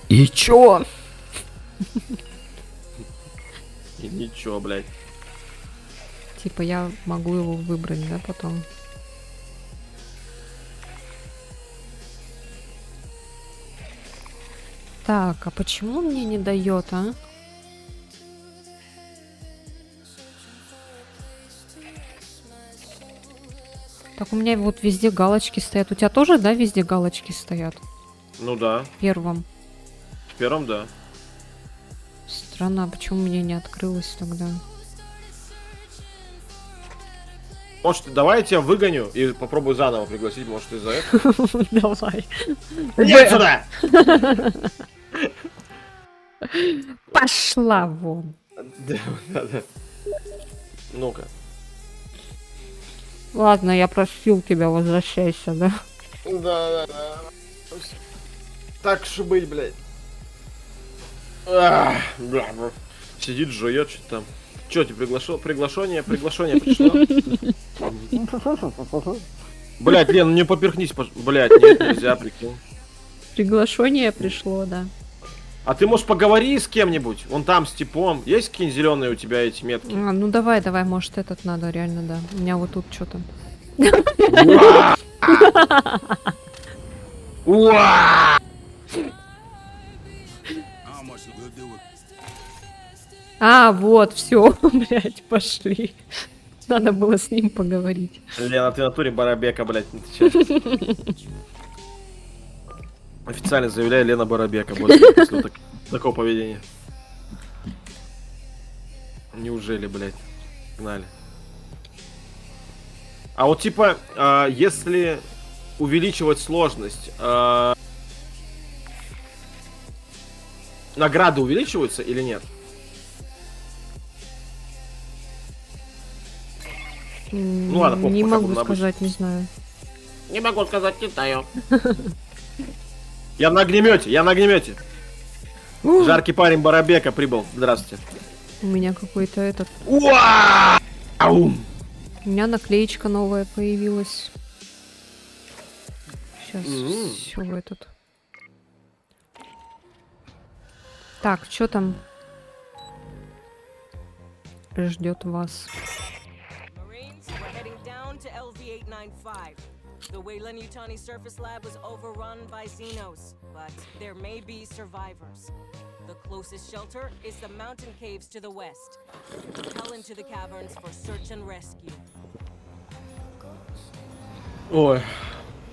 И чё? И ничего, блядь. Типа я могу его выбрать, да, потом? Так, а почему он мне не дает, а? Так, у меня вот везде галочки стоят. У тебя тоже, да, везде галочки стоят? Ну да. В первом. В первом, да. Странно, а почему мне не открылось тогда? Может, давай я тебя выгоню и попробую заново пригласить, может, из-за этого. Давай. Иди сюда! Пошла вон. Да. Ну-ка. Ладно, я просил тебя, возвращайся, да? Да. Так что быть, блядь. Бля. Сидит, жует, что там. Че, ты приглашение пришло? Блять, Лен, не поперхнись, блять, нет, нельзя, прикинь. Приглашение пришло, да. А ты, может, поговори с кем-нибудь? Вон там, с типом. Есть какие-нибудь зеленые у тебя эти метки? А, ну давай, может этот надо, реально, да. У меня вот тут что-то. Уа! Уа! А, вот, все, блядь, пошли. Надо было с ним поговорить. Лена, ты в натуре Барабека, блядь, не отвечаешь. Официально заявляю, Лена Барабека больше после такого поведения. Неужели, блядь, гнали. А вот типа, если увеличивать сложность, награды увеличиваются или нет? Ну ладно, Не пока могу буду на сказать, не знаю. Не могу сказать, не знаю. Я на огнемете. Жаркий парень Барабека прибыл. Здравствуйте. У меня какой-то этот... Вау! У меня наклеечка новая появилась. Сейчас все в этот. Так, что там ждет вас? Marines, we're heading down to LV-895. The Weyland-Yutani surface lab was overrun by Xenos, but there may be survivors. The closest shelter is the mountain caves to the west. Propel into the caverns for search and rescue. Ой,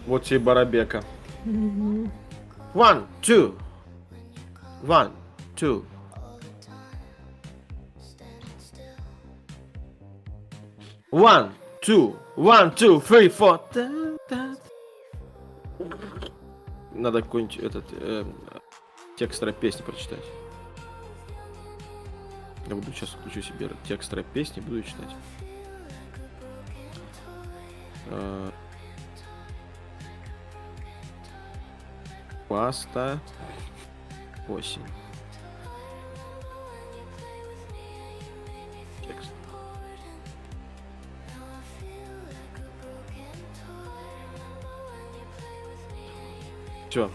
вот тебе Барабека. 1, 2. 1, 2. One, two, 3, 4. Надо какой-нибудь этот текст рэп-песни прочитать. Я буду сейчас включу себе текст рэп-песни, буду читать. Паста. Осень. Текст. Чё?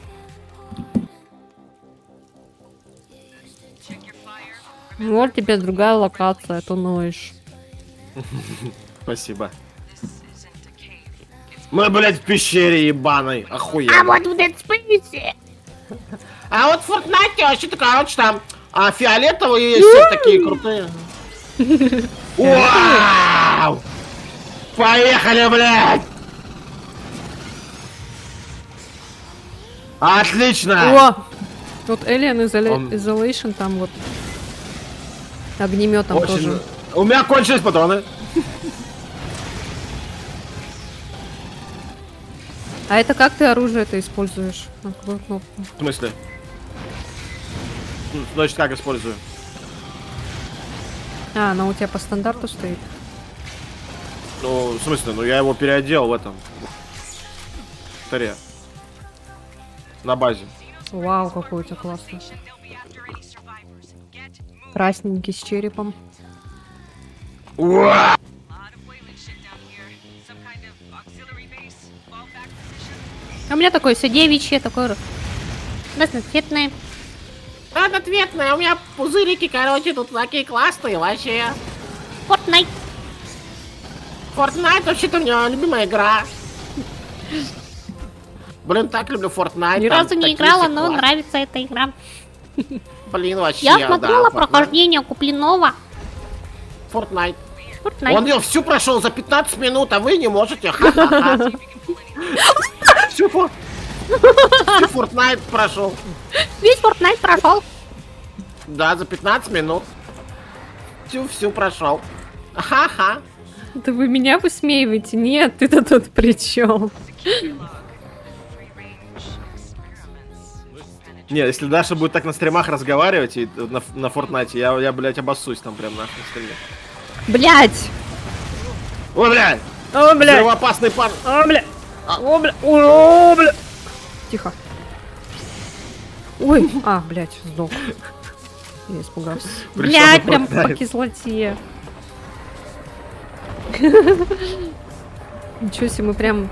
Вот тебе другая локация, а то ноешь. Спасибо. Мы, блядь, в пещере ебаной. Охуенно. А вот в Dead Space. А вот в Fortnite вообще такая, короче, там фиолетовые есть все такие крутые. Вау! Поехали, блядь! Отлично! О! Вот Alien Isolation там вот огнеметом тоже. У меня кончились патроны. А это как ты оружие-то используешь? На какую кнопку? В смысле? Значит, как использую? А, она у тебя по стандарту стоит? Ну, в смысле, ну я его переодел в этом. В таре. На базе. Вау, какой у тебя классный. They'll be after any survivors. Get moving. Красненький с черепом. Уа! A lot of Weyland shit down here. Some kind of auxiliary base. Fall back position. А у меня такое все девичье, такое разноцветное. Ответная, у меня пузырики, короче, тут такие классные вообще. Fortnite. Fortnite вообще-то у меня любимая игра. Блин, так люблю Fortnite. Ни там разу не такие играла, все но класс- нравится эта игра. Блин, вообще, Я смотрела да, прохождение Куплинова. Fortnite. Fortnite. Он ее всю прошел за 15 минут, а вы не можете. Ха-ха-ха. Всю Fortnite прошел. Весь Fortnite прошел. Да, за 15 минут. Всю прошел. Ха-ха. Да вы меня высмеиваете? Нет, ты-то тут при чем? Не, если Даша будет так на стримах разговаривать и на Фортнайте, я, блядь, обоссусь там прям нахуй на стриме. Блять! Ой, блядь! О, блядь! Взрывоопасный пар! О, бля! О, бля! О, бля! Тихо. Ой, блядь, сдох. Я испугался. Причём Блядь, на прям по Fortnite. кислоте. Ничего себе, мы прям...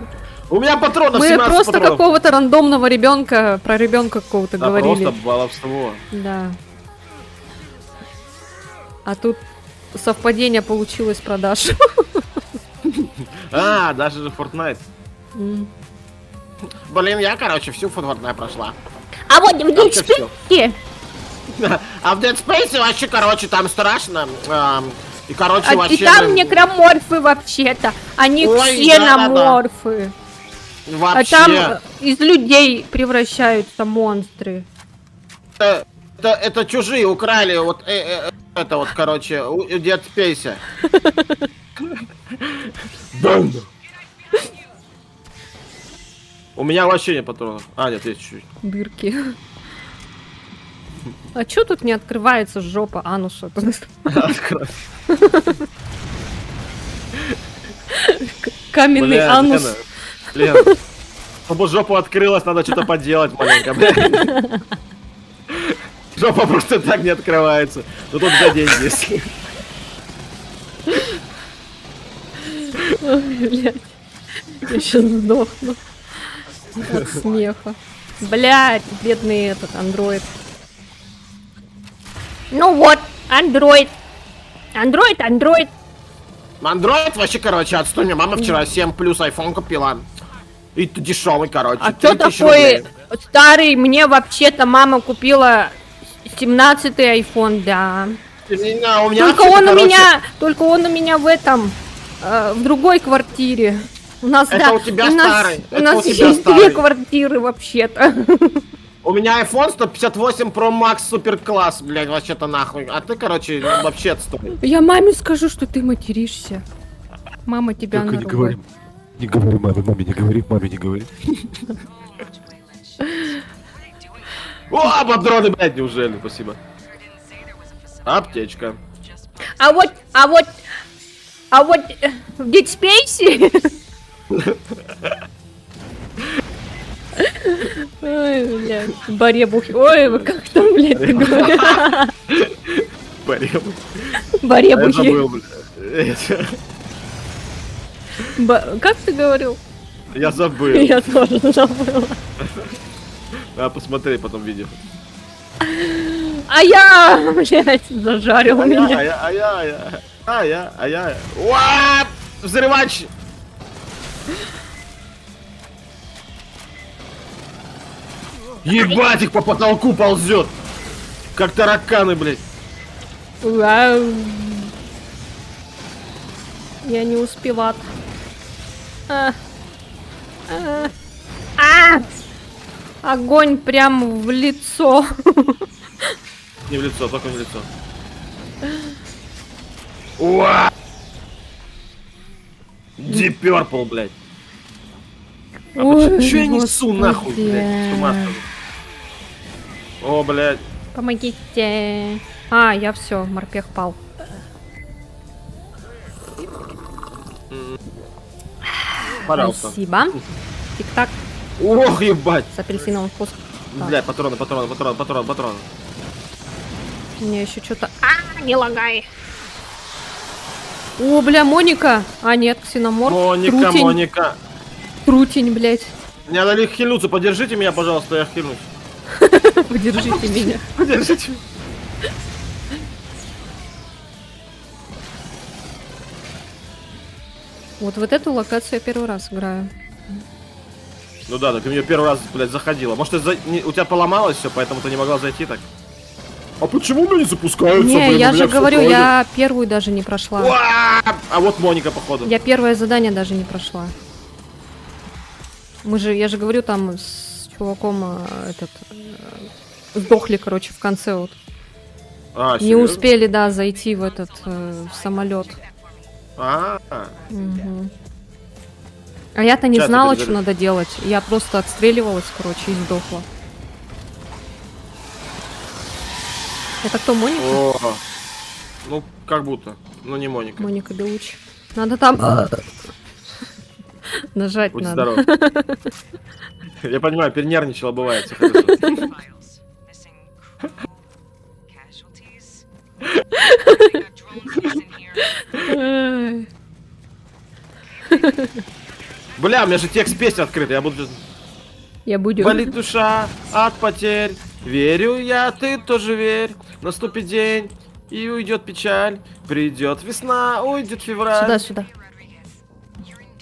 У меня патронов Мы 17 просто патронов. какого-то рандомного ребенка, про ребенка какого-то Да, говорили. просто баловство. Да. А тут совпадение получилось продаж. А, даже же Fortnite. М. Блин, я, короче, всю Fortnite прошла. А вот в Вообще всё. Dead А в Dead Space вообще, короче, там страшно. И, короче, и вообще... там блин, некроморфы вообще-то. Они Ой, ксеноморфы. А Вообще... там из людей превращаются монстры. Это чужие украли вот это вот, короче, у Dead Space. У меня вообще нет патронов. А, нет, есть чуть-чуть. Дырки. А чё тут не открывается жопа ануса? Открой. Каменный Бля, анус. Лена, чтобы жопу открылась, надо что-то поделать маленько, блядь. Жопа просто так не открывается. Ну тут за деньги есть. Ой, блядь. Я сейчас сдохну. От смеха. Блядь, бедный этот андроид. Ну вот, андроид. Андроид. Андроид вообще, короче, отстой. Мне мама вчера 7 плюс iPhone купила. И дешевый, короче. А кто 3000 такой рублей. старый? Мне вообще-то мама купила 17-й iPhone, да. У меня Только вообще-то, он у короче, меня, в этом, в другой квартире. У нас, Это да, у тебя у нас, старый, у это нас у тебя есть старый. 2 квартиры вообще-то. У меня iPhone 158 Pro Max супер класс, блядь, вообще-то нахуй. А ты, короче, вообще отстой. Я маме скажу, что ты материшься. Мама тебя Только не наругает. говори. Не говори маме не говори. О, патроны, блядь, неужели? Спасибо. Аптечка. А вот в Dead Space... Ой, блядь, баребухи. Ой, вы как там, блядь, ты говоришь? Я Баребухи. забыл, блядь. Как ты говорил? Я забыл. Я тоже забыла. Надо посмотреть потом видео. А я, блядь, зажарил меня. А я. Уа! Взрывач! Ебать, их по потолку ползет. Как тараканы, блядь. Вау. Я не успела. Огонь прям в лицо. Не в лицо, только не в лицо. Уа! Deep Purple, блядь. А Ой, чё я несу господи. нахуй, блядь? С ума схожу. О, блядь. Помогите. А, я все, морпех пал. Пожалуйста. Спасибо. Тик-так Ох, ебать. с апельсиновым вкусом. Блядь, патроны. Мне еще что-то... не лагай. О, бля, Моника. А, нет, ксеноморф. Трутень. Моника. Трутень, блядь. Мне надо ли хильнуться. Подержите меня, пожалуйста, я хильнусь. Подержите меня. Подержите. Вот эту локацию я первый раз играю. Ну да, ты мне первый раз, блядь, заходила. Может, у тебя поломалось все, поэтому ты не могла зайти так? А почему у меня не запускаются, Не, блин, я у меня же всё говорю, пройдет? я первую даже не прошла. А вот Моника, походу. Я первое задание даже не прошла. Я же говорю, там с чуваком сдохли, короче, в конце вот. А, Не серьёзно? успели, да, зайти в этот в самолет. А, А я-то не Сейчас я знала, перезаряжу. что надо делать. Я просто отстреливалась, короче, и сдохла. Это кто, Моника? О, ну, как будто. Ну, не Моника. Моника Белучи. Надо там... Нажать Будь надо. здоров. Я понимаю, перенервничала, бывает, все хорошо. Бля, у меня же текст песни открытый, я буду... Я буду. Болит душа от потерь, верю я, ты тоже верь. Наступит день, и уйдет печаль. Придет весна, уйдет февраль. Сюда, сюда.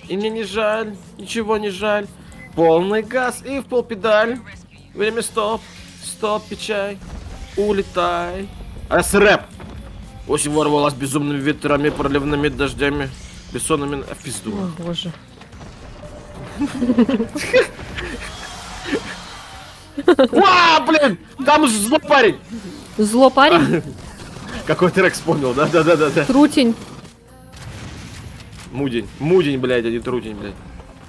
И мне не жаль, ничего не жаль. Полный газ и в пол педаль. Время стоп, стоп, печаль. Улетай. А это рэп. Осень ворвалась безумными ветрами, проливными дождями, бессонными в пизду. О, боже. Ва, блин! Там же злой парень! Зло парень? Какой трек вспомнил, да. Трутень. Мудень, мудень, блядь, а не трудень, блядь.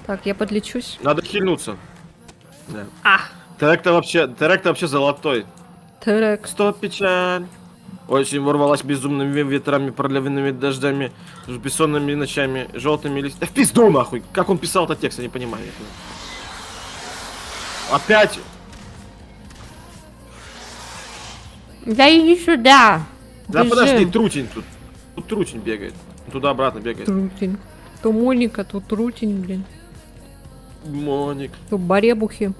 Так, я подлечусь. Надо хильнуться. Да. А! Трек-то вообще золотой. Трек. Стоп, печаль. Осень ворвалась безумными ветрами, проливными дождями, бессонными ночами, желтыми листьями. Да в пизду нахуй! Как он писал этот текст, я не понимаю. Опять! Да иди сюда. Да Бежим. подожди, трутень тут. Тут трутень бегает. Туда-обратно бегает. Трутень. То Моника, то Трутень, блин. Моник. То Баребухи.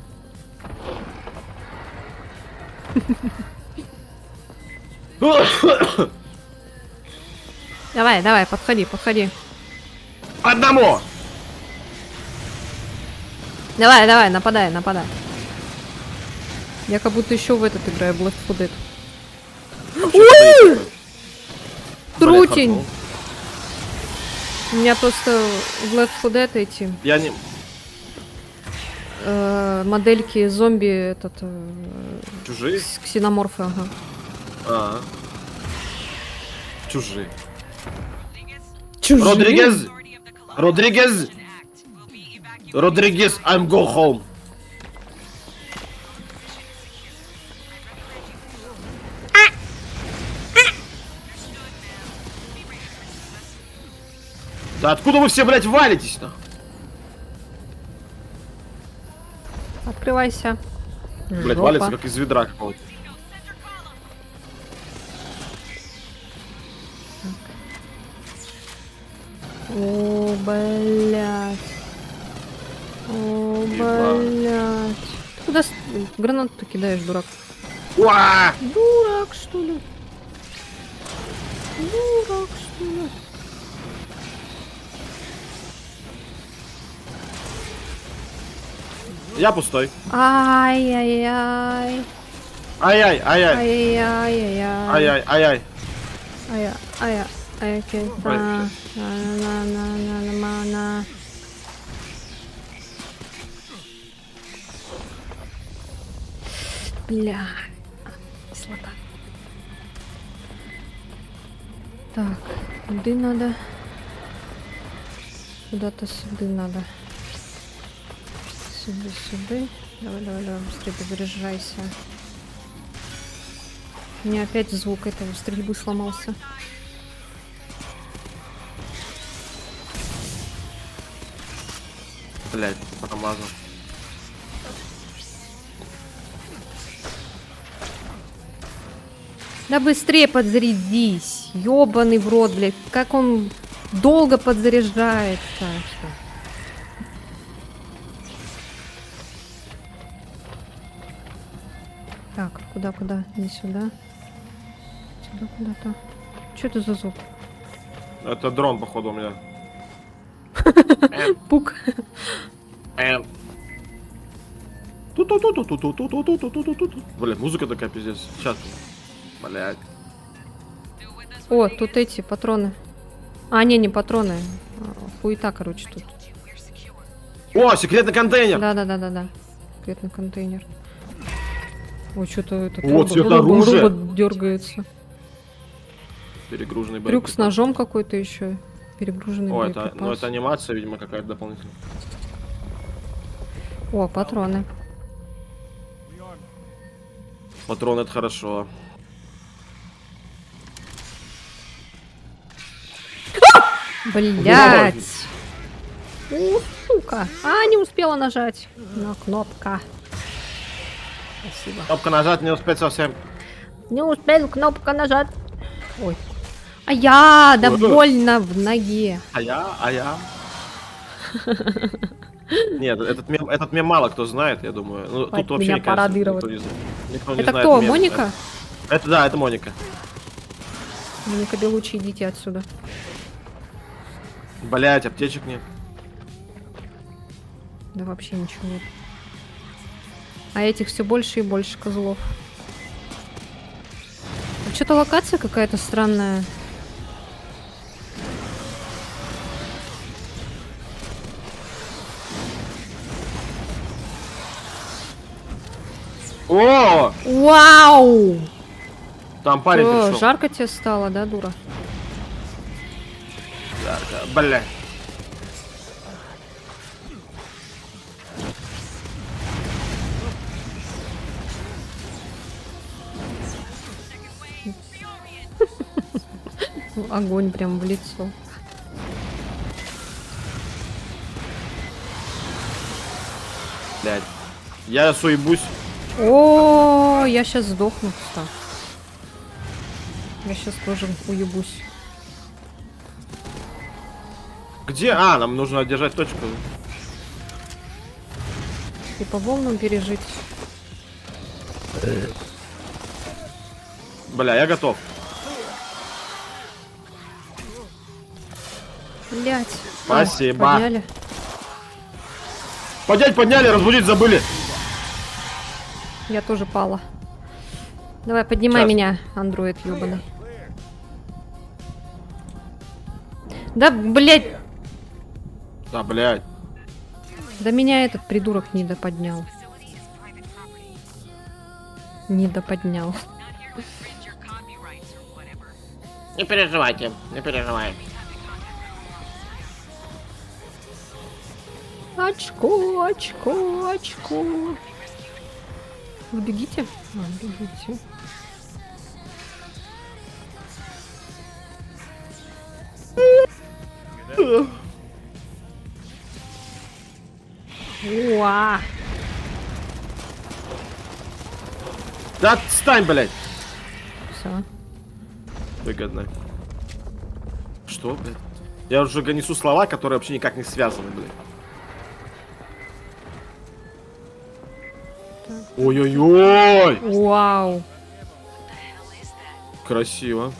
Давай, давай, подходи, подходи. Одному! Давай, давай, нападай, нападай. Я как будто еще в этот играю, в Left 4 Dead. Трутень! У меня просто в Left 4 Dead эти Я не... модельки зомби, этот Чужие? ксеноморфы, ага. А. Чужие. Чужие? Родригес! Родригес! Родригес, I'm go home. Да откуда вы все, блядь, валитесь-то? Открывайся. Блядь, Жопа. валится как из ведра какого-то. О, блядь. О, Еба. блядь. Ты куда гранату кидаешь, дурак? Уа! Дурак, что ли? Дурак, что ли? Я пустой. Ай-яй-яй. Ай-яй, ай-яй. Ай-яй-яй-яй. Ай-яй, ай-яй. Ай-яй. Ай, окей. Ой, На-на-на-на-на-на-на. Бля. Кислота. Так, сюда надо. Куда-то сюда надо. Сюда. Давай, быстрее подзаряжайся. У меня опять звук этого стрельбы сломался. Блядь, промазал. Да быстрее подзарядись. Ёбаный в рот, блядь. Как он долго подзаряжается. Так, куда? Не сюда. Сюда куда-то. Что это за звук? Это дрон, походу, у меня. Пук. Ту-ту-ту-ту-ту-ту-ту-ту-ту-ту-ту-ту-ту. Блядь, музыка такая пиздец. Сейчас. Блядь. О, тут эти патроны. А, не патроны. Хуета, короче, тут. О, секретный контейнер! Да. Секретный контейнер. Ой, что-то это Вот это оружие. робот дергается. Перегруженный Трюк боеприпас. с ножом какой-то еще. Перегруженный О, это, боеприпас. ну, это анимация, видимо, какая-то дополнительная. О, патроны. Патрон, это хорошо. Блять. О, сука. А, не успела нажать. На кнопка. Спасибо. Кнопка нажать не успеть совсем. Не успел кнопка нажать. Ой. А я, да Ой. больно в ноге. А я. Нет, этот мем мало кто знает, я думаю. Ну, Хватит тут вообще, меня мне кажется, пародировать. никто не Это знает кто, мем. Моника? Это да, это Моника. Моника Белучи, идите отсюда. Блять, аптечек нет. Да вообще ничего нет. А этих все больше и больше козлов. Что-то локация какая-то странная. О! Вау! Там парень О, пришел. жарко тебе стало, да, дура? Бля. Огонь прям в лицо. Блядь. Я суебусь. О, я сейчас сдохну, кстати. Я сейчас тоже уебусь. Где? А, нам нужно держать точку. И по волнам пережить. Бля, я готов. Блять. Спасибо. Подняли. Подняли, разбудить забыли. Я тоже пала. Давай, поднимай Сейчас. меня, андроид ёбаный. Да, блять, Да, блядь. да меня этот придурок не доподнял. Не доподнял. Не переживайте, не переживай. Очко, очко, очко. Вы бегите? А, бегите. Уа! Да отстань, блядь. Все. Выгодно. Что, блядь? Я уже несу слова, которые вообще никак не связаны, блядь. Ой-ой-ой! Вау! Красиво.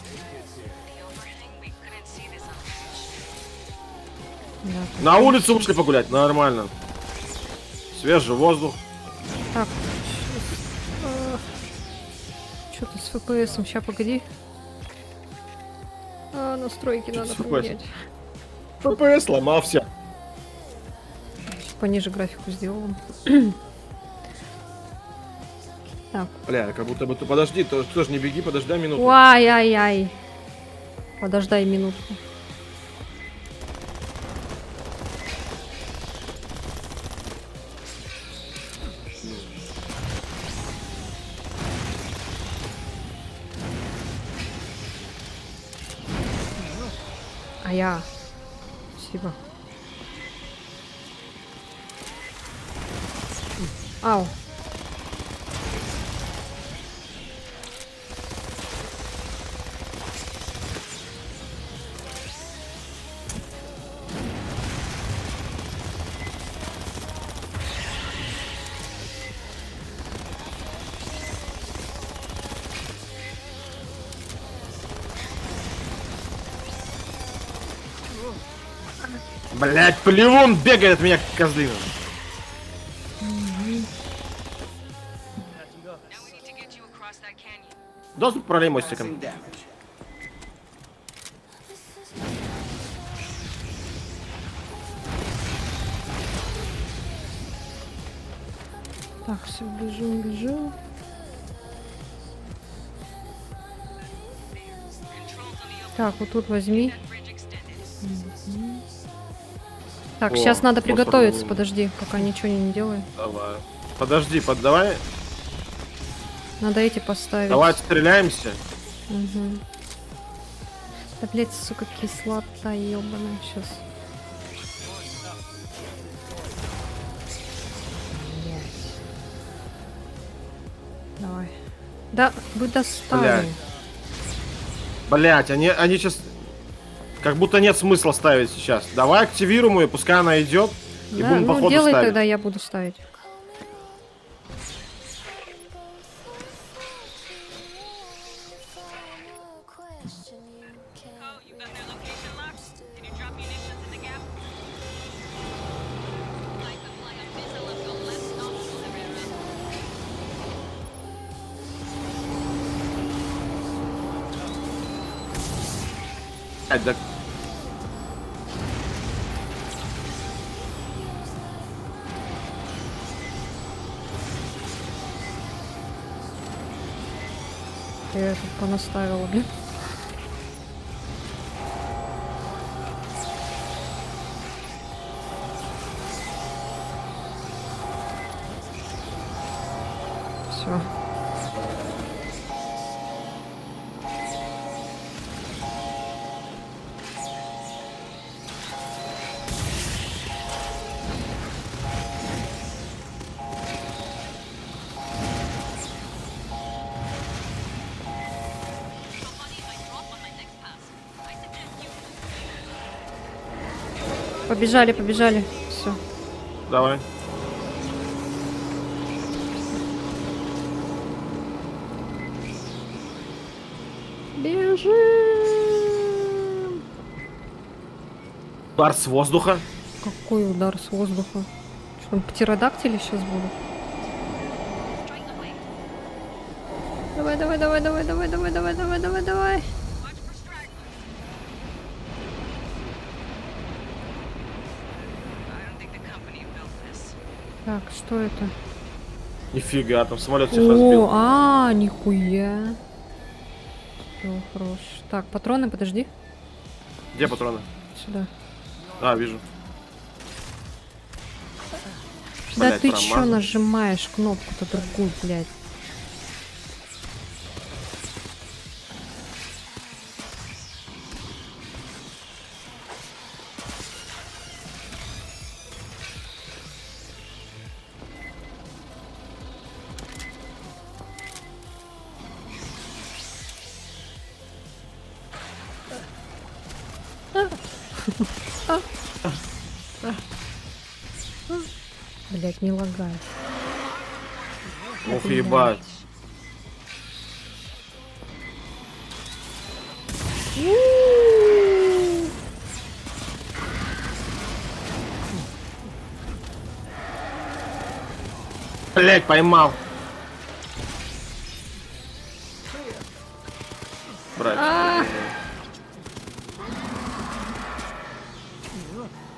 Да. На улицу вышли погулять, нормально. Свежий воздух. Так. Что-то с FPS-ом. Сейчас, погоди. Настройки Чё надо с FPS? поменять. ППС сломался. Пониже графику сделаем. Так. Бля, как будто бы ты подожди, тоже не беги, подожди минуту. Ай-яй-яй. Подождай минутку. А я. Спасибо. Ау. Блять, плевун бегает от меня, как козлина. Доступ пролей мостиком. Так, все, бежим, бежим. Так, вот тут возьми. Мгм. Так, О, сейчас надо фосфорный приготовиться, лун. подожди, пока ничего не делаю. Давай. Подожди, давай, Надо эти поставить. давай отстреляемся. Угу. Да, блядь, сука, кислота ебаная. Сейчас. Давай. Да, вы достали. Блядь. Блять, они сейчас... Как будто нет смысла ставить сейчас. Давай активируем ее, пускай она идет. И Да, будем по ну ходу делай ставить. тогда, я буду ставить. Да. Я тут понаставила, блин. Все. Побежали, побежали. Все. Давай. Бежим. Удар с воздуха. Какой удар с воздуха? Что, там птеродактили сейчас будут? Давай, давай, давай, давай, давай, давай, давай, давай, давай, давай. Так, что это? Нифига, там самолет всех разбил. О, нихуя. Все, хорош. Так, патроны, подожди. Где патроны? Сюда. А, вижу. Да Блядь, ты промазал. чё нажимаешь кнопку-то другую, блядь? Блядь, не лагай. Ох, ебать. Блять, поймал. Брать.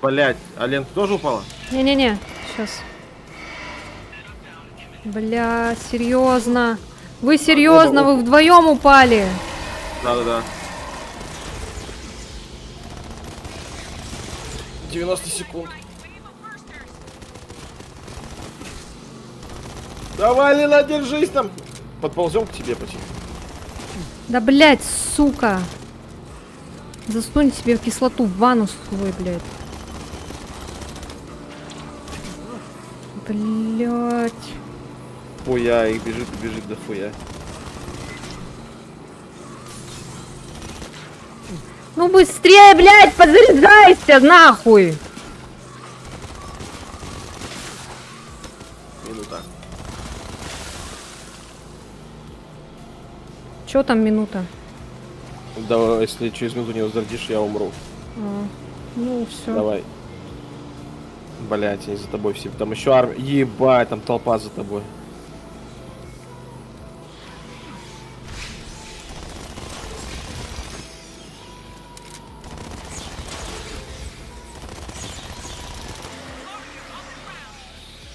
Блять, а лента тоже упала? Не-не-не, сейчас. Бля, серьезно. Вы серьезно, вы вдвоем упали. Да-да-да. 90 секунд. Давай, Лена, держись там. Подползем к тебе почти. Да, блядь, сука. Засунь себе в кислоту в ванну свой, блядь. Блядь. Хуя, их бежит и бежит до хуя. Ну быстрее, блядь, подзаряжайся, нахуй. Минута. Чё там минута? Да, если через минуту не возродишь, я умру. А, ну все. Давай. Блять, они за тобой все. Там еще армия. Ебать, там толпа за тобой.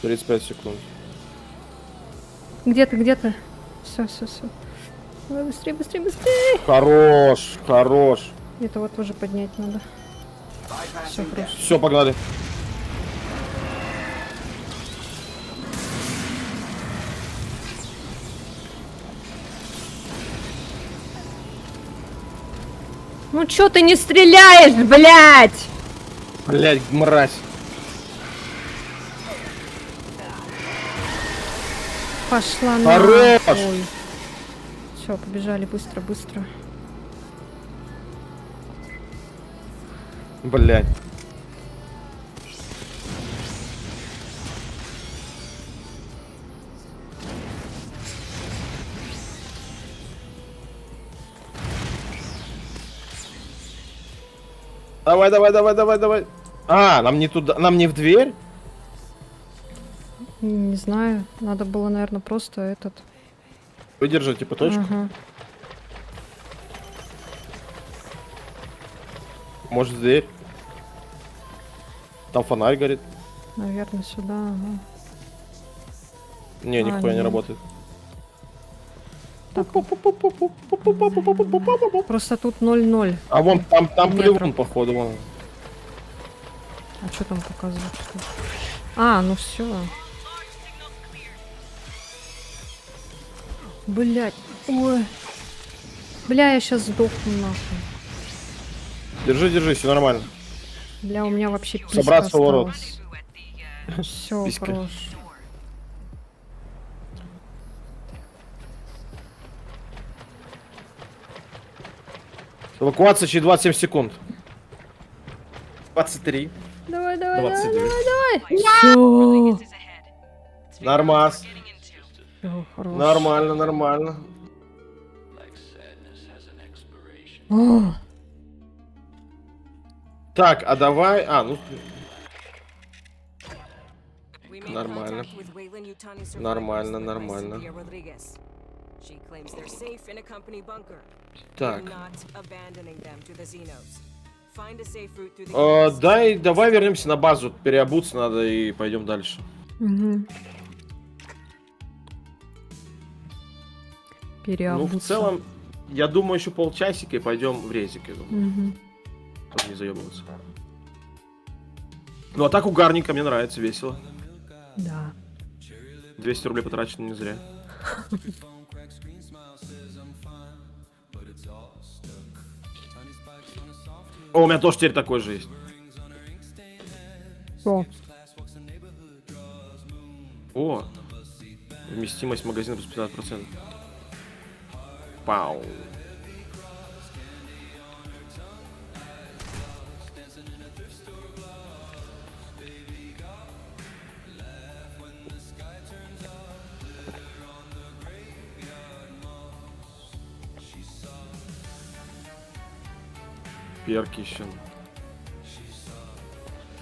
Тридцать 35 секунд. Где ты, где ты? Все, все, все. Давай быстрее, быстрее, быстрее. Хорош, хорош. Этого тоже поднять надо. Все, хорошо. Все, погнали. Ну чё ты не стреляешь, блядь? Блять, мразь. Пошла Хорош! нахуй. Все, побежали быстро, быстро. Блять. Давай, давай, давай, давай, давай. А, нам не туда, нам не в дверь? Не знаю. Надо было, наверное, просто этот... Выдержите типа точку. Ага. Может, дверь? Там фонарь горит. Наверное, сюда. Ага. Не, нихуя не нет. работает. Просто тут 0-0. А вон там Метров. плевун, походу, вон. А что там показывает? А, ну все. Блять. Ой. Бля, я сейчас сдохну нахуй. Держи, держи, все нормально. Бля, у меня вообще писька Собраться в урод. Все, Писька. хорош. Эвакуация через 27 секунд. 23. Давай, давай, 29. Все. Нормас. Хорош. Нормально, нормально. О, Так, а давай... А, ну... We made Нормально. contact with Wayland Yutani survivors Нормально, led by нормально. Cynthia Rodriguez. She claims they're safe in a company bunker. Так. We're not abandoning them to the Xenos. Find a safe route through the East. Давай вернемся на базу. Переобуться надо и пойдем дальше. угу. Ну, Переобуться. в целом, я думаю, еще полчасика и пойдем в резик, я думаю. Мгм. Чтобы не заебываться. Ну, а так угарненько, мне нравится, весело. Да. 200 рублей потрачено не зря. О, у меня тоже теперь такой же есть. О, О, вместимость магазина плюс 50%. Пау. Перки еще.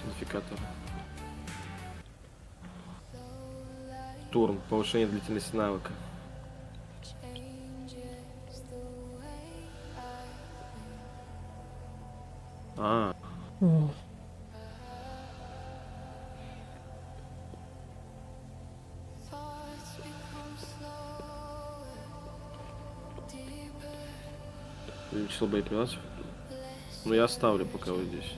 Идентификатор. Турн. Повышение длительности навыка. А, о. число боеприпасов. Ну я оставлю пока вот здесь.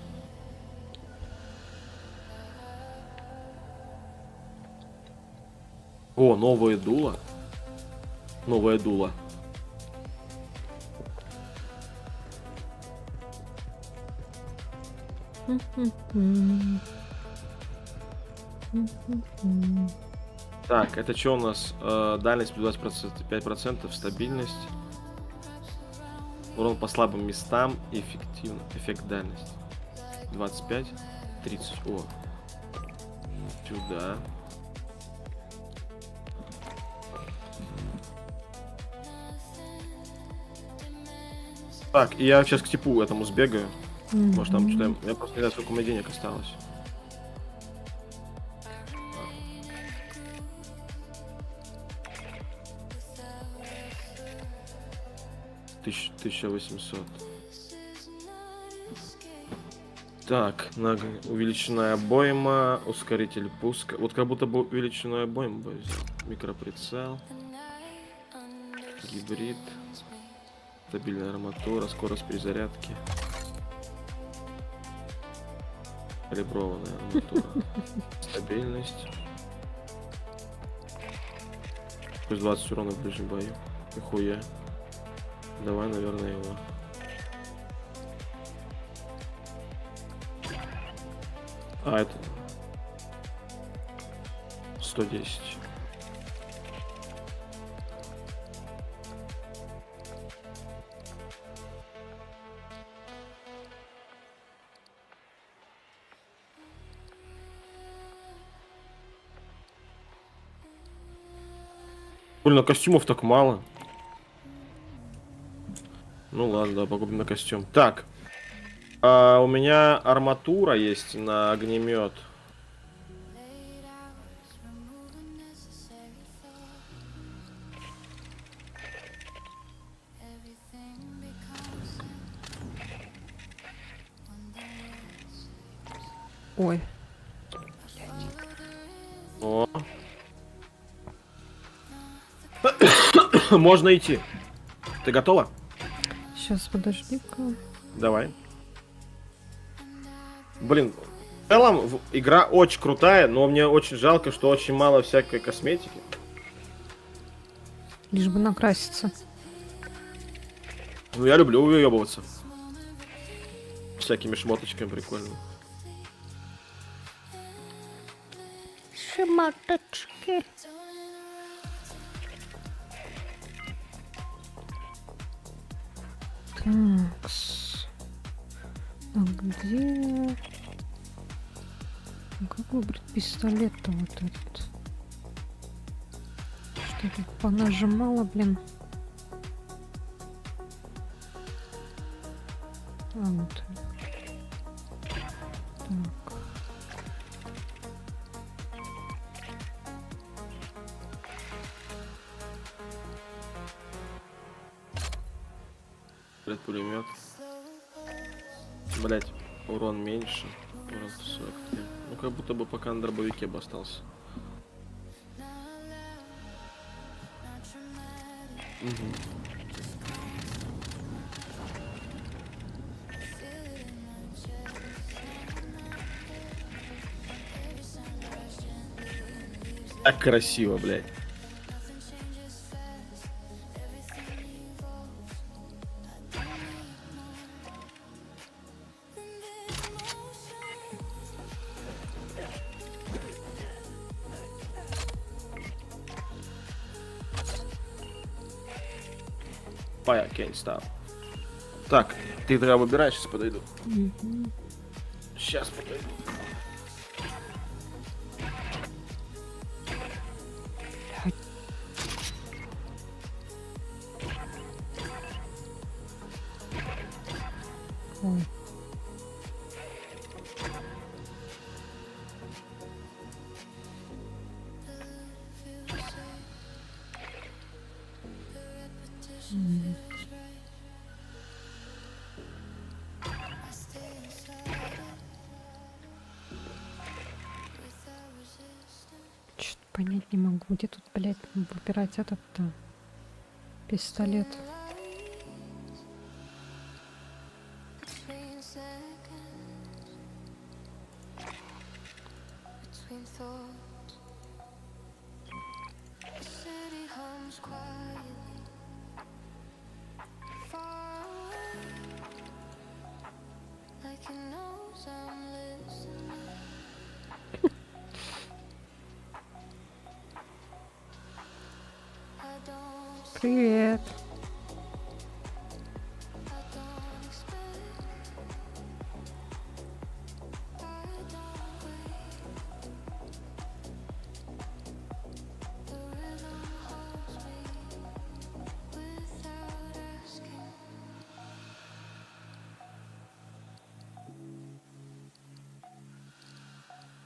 О, новое дуло. Новое дуло. Так, это что у нас? Дальность плюс 20%, 5%, стабильность. Урон по слабым местам и эффективно. Эффект дальности. 25, 30. О. Сюда. Так, и я сейчас к типу этому сбегаю. Может там что-то... Я просто не знаю, сколько у меня денег осталось. 1800. Так, увеличенная обойма, ускоритель пуска. Вот как будто бы увеличенную обойму бы взял. Микроприцел. Гибрид. Стабильная арматура, скорость перезарядки. Калиброванная арматура. Стабильность. Плюс 20 урона в ближнем бою. Нихуя. Давай, наверное, его. А, это... 110. Блин, а костюмов так мало. Ну ладно, да, погубим на костюм. Так. У меня арматура есть на огнемет. Ой. О. Можно идти. Ты готова? Сейчас, подожди-ка. Давай. Блин, в целом игра очень крутая, но мне очень жалко, что очень мало всякой косметики. Лишь бы накраситься. Ну, я люблю уебываться. Всякими шмоточками прикольно. Шмоточки. Такс. А где... А как выбрать пистолет-то вот этот? Что тут понажимала, блин? А, вот. Так. Блять, пулемет. Блять, урон меньше. Урон 143. Ну, как будто бы пока на дробовике бы остался. Мгм. Так красиво, блядь. Fire can't stop. Так, ты тогда выбираешь, сейчас подойду. Сейчас подойду. Ой. Чё-то понять не могу, где тут, блядь, выбирать этот-то пистолет. Between seconds, between thoughts, the city hums quietly, far away, like it knows I'm listening. I don't Привет.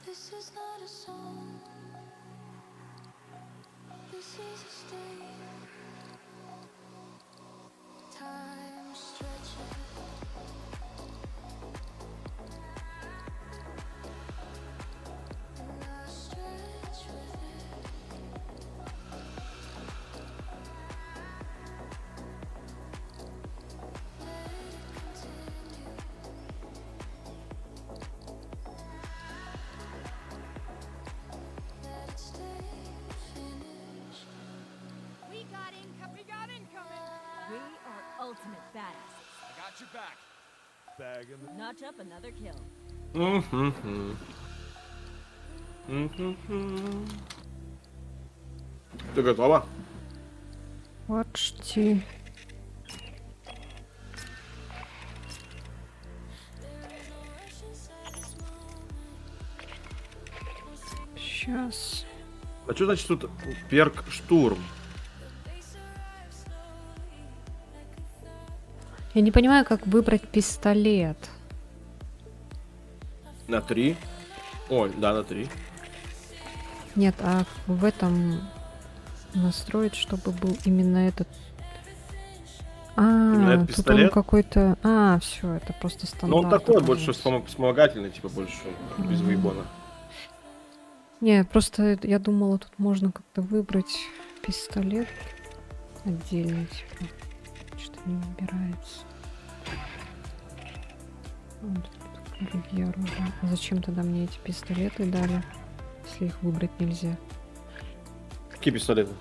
This is not a song. This is a state. Time stretches. And I stretch with it. Let it continue. Let it stay finished. We got incoming! We are ultimate badasses. I got your back. Notch up another kill. Ты готова? Почти. Сейчас. А что значит тут перк штурм? Я не понимаю, как выбрать пистолет. На 3. Ой, да, на 3. Нет, а в этом настроить, чтобы был именно этот. Именно этот Тут он пистолет? какой-то. Все, это просто стандарт. Ну он такой больше оказывается. вспомогательный, типа больше без выебона. Не, просто я думала, тут можно как-то выбрать пистолет отдельно, типа. Что-то не выбирается. Вот тут другие оружия. А зачем тогда мне эти пистолеты дали, если их выбрать нельзя? Какие пистолеты?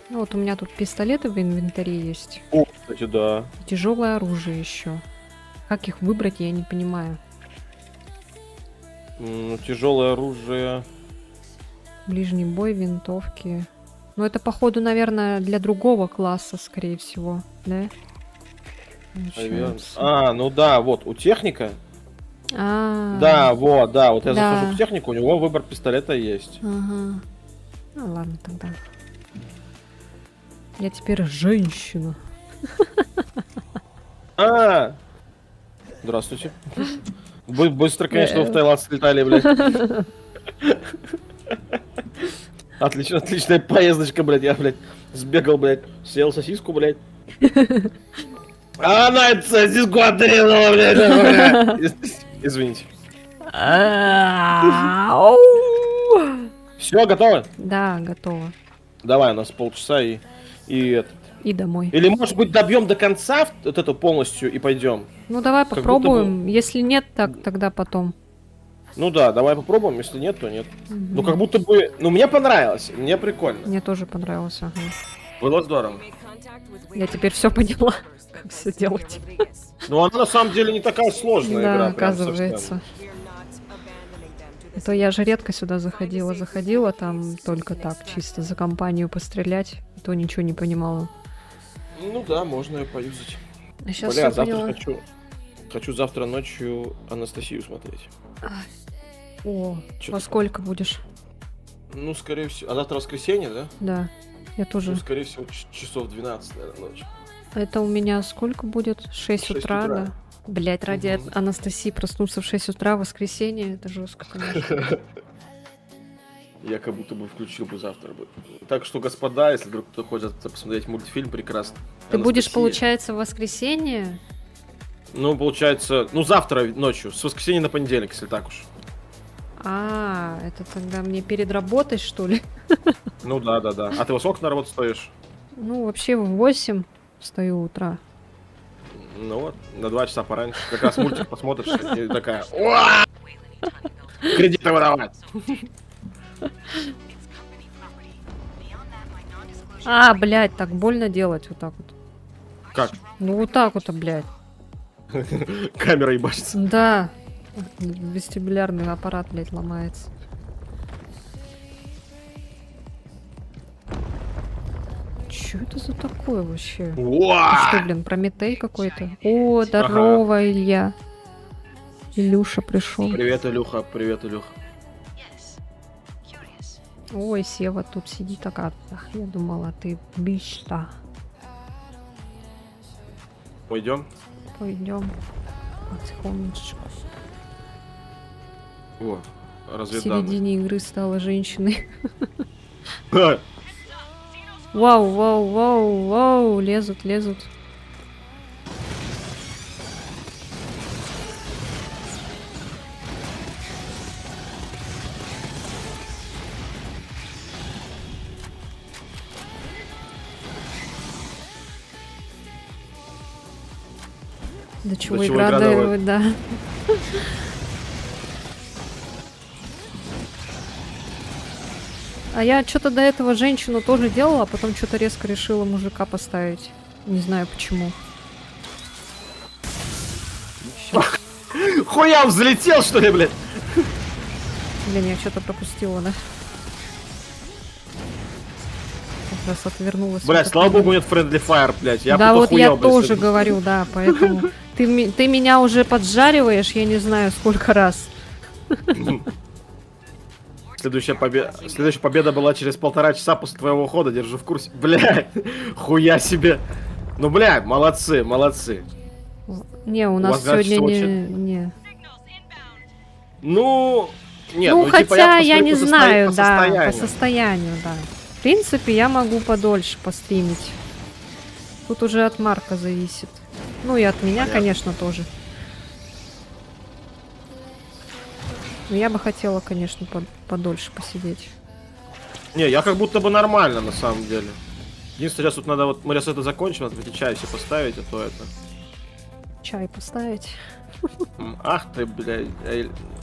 Ну вот у меня тут пистолеты в инвентаре есть. О, кстати, да. Тяжелое оружие еще. Как их выбрать, я не понимаю. Тяжелое оружие. Ближний бой, винтовки. Ну это походу, наверное, для другого класса, скорее всего, да? Наверное. Получается. Ну да, вот, у техника. А, Да, вот я Да. захожу в технику, у него выбор пистолета есть. Ага. Ну ладно тогда. Я теперь женщина. Здравствуйте. Быстро, конечно, в Таиланд слетали, блядь. Отличная поездочка, блядь. Я, блядь, сбегал, блядь, съел сосиску, блядь. А она эту сосиску отрезала, блядь. Извините. Все, готово? Да, готово. Давай, у нас полчаса и это. И домой. Или, может быть, добьем до конца вот это полностью и пойдем? Ну давай будто попробуем. Если нет, так тогда потом. Ну да, давай попробуем, если нет, то нет. Ну как будто бы, мне понравилось, мне прикольно. Мне тоже понравилось. Ага. Было здорово. Я теперь все поняла, как все делать. Но она на самом деле не такая сложная Да, игра. прям оказывается. А то я же редко сюда заходила там только так, чисто за компанию пострелять, и то ничего не понимала. совсем. Ну да, можно ее поюзать. А сейчас Бля, все завтра поняла. хочу завтра ночью Анастасию смотреть. О, Чё во ты? сколько будешь? Ну, скорее всего. А завтра воскресенье, да? Да, я тоже. Ну, скорее всего, часов 12, наверное, ночи. Это у меня сколько будет? 6 6 утра, утра. да? Блять, ради Мгм. Анастасии проснуться в 6 утра в воскресенье, это жестко, конечно. Я как будто бы включил бы завтра бы. Так что, господа, если вдруг кто хочет посмотреть мультфильм, прекрасно. Ты будешь, Анастасия. получается, в воскресенье? Ну, получается, завтра ночью, с воскресенья на понедельник, если так уж. Это тогда мне перед работой, что ли? Ну да. А ты во сколько на работу стоишь? Ну, вообще в 8 встаю утра. Ну вот, на 2 часа пораньше. Как раз мультик посмотришь и такая: «Уа! Кредиты выдавать!» Блядь, так больно делать вот так вот. Как? Ну, вот так вот, блядь. Камера ебашится. Да. Вестибулярный аппарат, блядь, ломается. Чё это за такое вообще? Ты Уа! что, блин, Прометей какой-то? О, здорово, Илья. Илюша пришел. Привет, Илюха, привет, Илюха. Ой, Сева тут сидит, ах, я думала, ты бичта. Пойдем. Пойдем потихонечку. О, В разведданные. середине игры стала женщиной. Вау, лезут. До чего игра доводит, да. А я что-то до этого женщину тоже делала, а потом что-то резко решила мужика поставить. Не знаю почему. Хуя взлетел, что ли, блядь? Блин, я что-то пропустила, да? Как раз отвернулась. Блядь, от слава этого. богу, нет Friendly Fire, блядь. Я Да, тут вот я охуел, блядь, тоже сегодня. говорю, да, поэтому ты меня уже поджариваешь, я не знаю сколько раз. Следующая победа была через 1,5 часа после твоего ухода, держу в курсе. Блядь, хуя себе. Ну, блядь, молодцы. Не, у нас вас, значит, сегодня не... очень- не. Ну, нет, Ну, типа, хотя я посмотрю не по знаю, по да, по состоянию. состоянию, да. В принципе, я могу подольше постримить. Тут уже от Марка зависит. Ну и от меня, Понятно. конечно, тоже. Но я бы хотела, конечно, подольше посидеть. Не, я как будто бы нормально, на самом деле. Единственное, сейчас тут надо, вот, мы сейчас это закончим, надо пойти чай себе поставить, а то это... Чай поставить. Ах ты, блядь,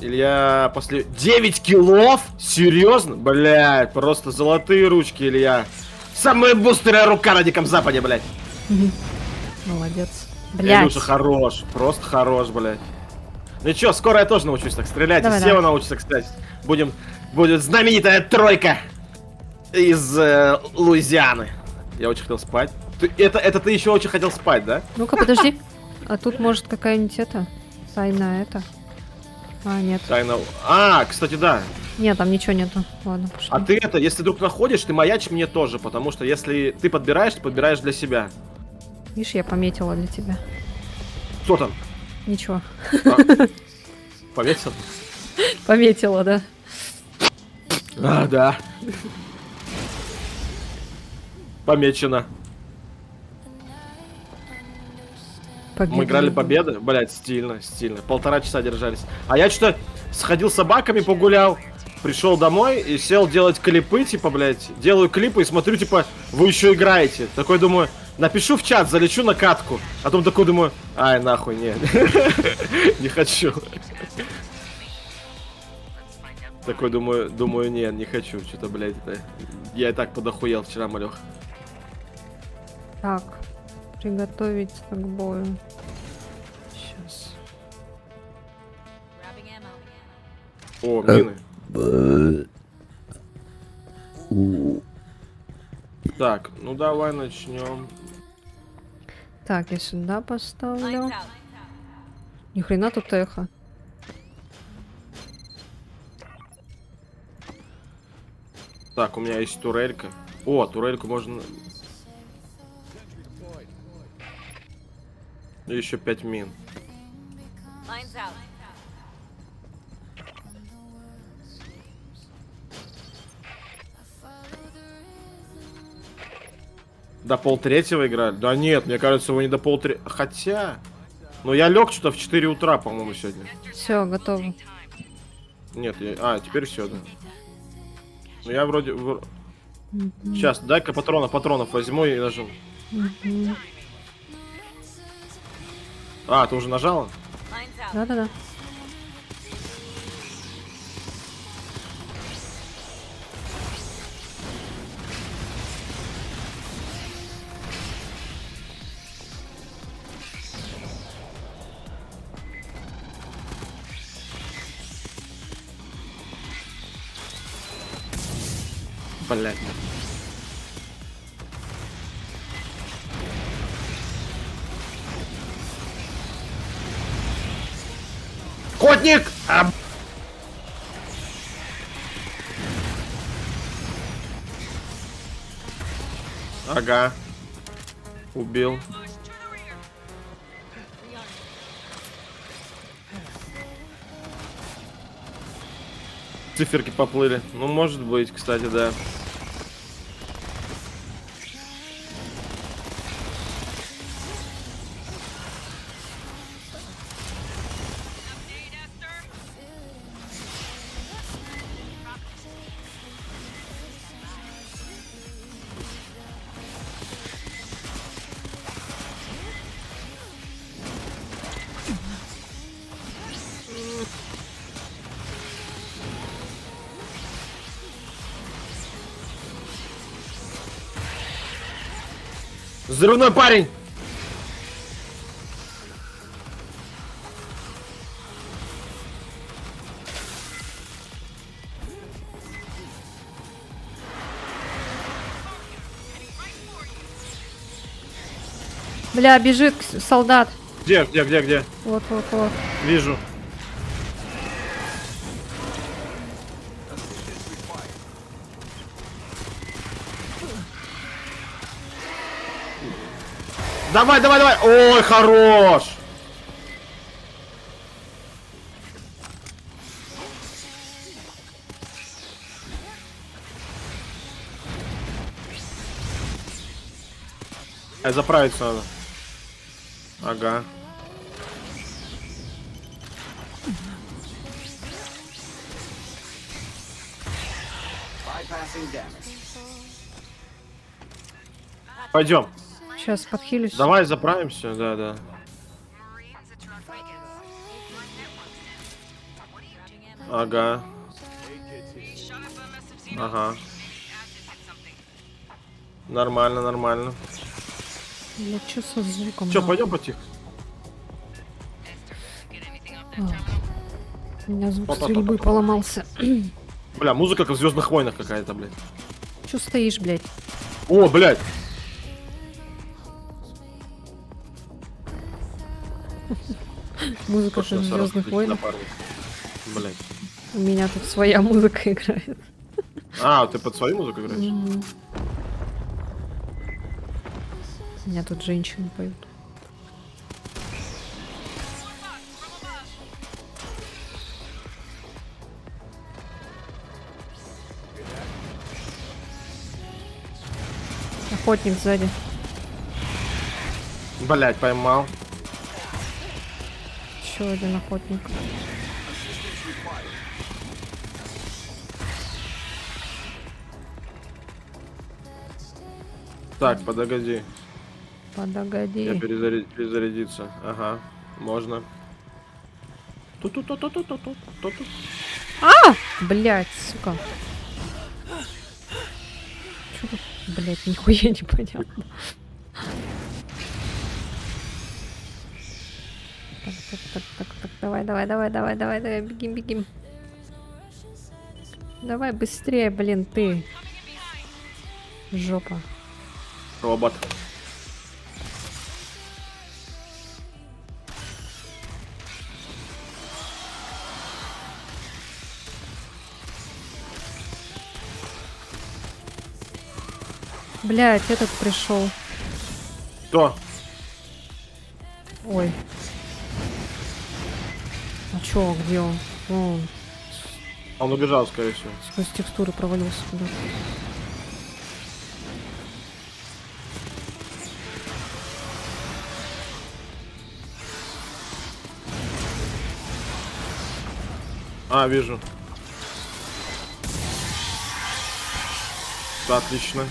Илья после... 9 киллов? Серьезно? Блядь, просто золотые ручки, Илья. Самая быстрая рука на Диком Западе, блядь. Молодец. Блядь. Илюша хорош, просто хорош, блядь. Ну чё, скоро я тоже научусь так стрелять, Давай, и Сева давай. научится, кстати. Будет знаменитая тройка из Луизианы. Я очень хотел спать. Это ты еще очень хотел спать, да? Ну-ка, подожди. А тут, может, какая-нибудь это... Тайна это... А, нет. Тайна... кстати, да. Нет, там ничего нету. Ладно, пошли. А ты это, если вдруг находишь, ты маячь мне тоже, потому что если ты подбираешь для себя. Видишь, я пометила для тебя. Кто там? Ничего. Пометил? Пометила, да. Да. Помечено. Мы играли победы, блять, стильно. 1,5 часа держались. А я что-то сходил с собаками, погулял, пришел домой и сел делать клипы, типа, блять. Делаю клипы и смотрю, типа, вы еще играете. Такой думаю, напишу в чат, залечу на катку. А потом такой думаю, ай, нахуй, не. Не хочу. Такой думаю, не хочу. Что-то, блять, это... Я и так подохуел вчера, малех. Так, приготовиться к бою. Сейчас. Grabbing ammo. О, мины. Так, ну давай начнем. Так, я сюда поставлю. Lights out. Ни хрена тут эхо. Так, у меня есть турелька. О, турельку можно... И еще 5 мин. Lines out. До 2:30 играли? Да нет, мне кажется, вы не до 2:30. Хотя... Ну я лег что-то в 4 утра, по-моему, сегодня. Все, готово. Нет, теперь все, да. Ну я вроде... Сейчас, дай-ка патронов возьму и нажму. Ты уже нажала? Lines out. Да-да-да. Блять. Котник! Ага. Убил. Циферки поплыли. Ну, может быть, кстати, да. Взрывной парень! Бля, бежит солдат. Где? Вот. Вижу. Давай! Ой, хорош! Заправиться надо. Ага. Пойдем. Сейчас подхилюсь. Давай заправимся, да. Ага. Ага. Нормально, нормально. Бля, чё со звуком? Че, нахуй? пойдем потихо? У меня звук Па-па-па-па-па. стрельбы поломался. Бля, музыка как в Звездных войнах какая-то, блядь. Чё стоишь, блядь? О, блядь. Музыка Точно, из Сара, Звездных отлично, войн. напарник. Блядь. У меня тут своя музыка играет. А, ты под свою музыку играешь? Мгм. У меня тут женщины поют. Охотник сзади. Блядь, поймал. Еще один охотник. Так, подогоди. Я Подогоди. перезарядиться. Ага, можно. Ту-ту-ту-ту-ту-ту-ту-ту. Блять, сука. Чё тут, блять, нихуя не понятно. Так, давай, бегим. Давай быстрее, блин, ты. Жопа. Робот. Блять, этот пришел. Кто? Ой. А чё, где он? Вон, Он убежал, скорее всего. сквозь текстуры провалился куда. А, вижу. Да, отлично.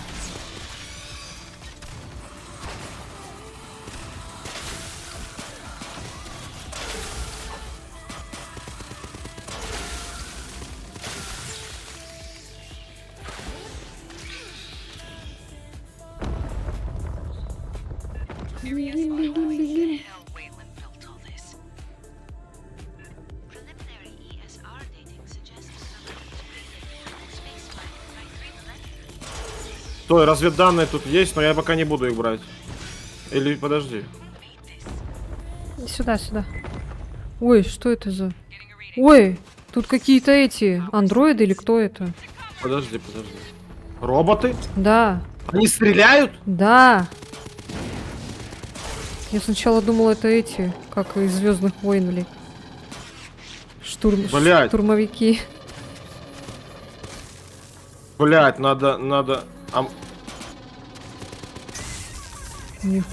Стой, разведданные тут есть, но я пока не буду их брать. Или подожди. Сюда. Ой, что это за... Ой, тут какие-то эти... Андроиды или кто это? Подожди. Роботы? Да, Они стреляют? да. Я сначала думала, это эти, как из Звездных войн, или... Блядь. Штурмовики. Блять, надо...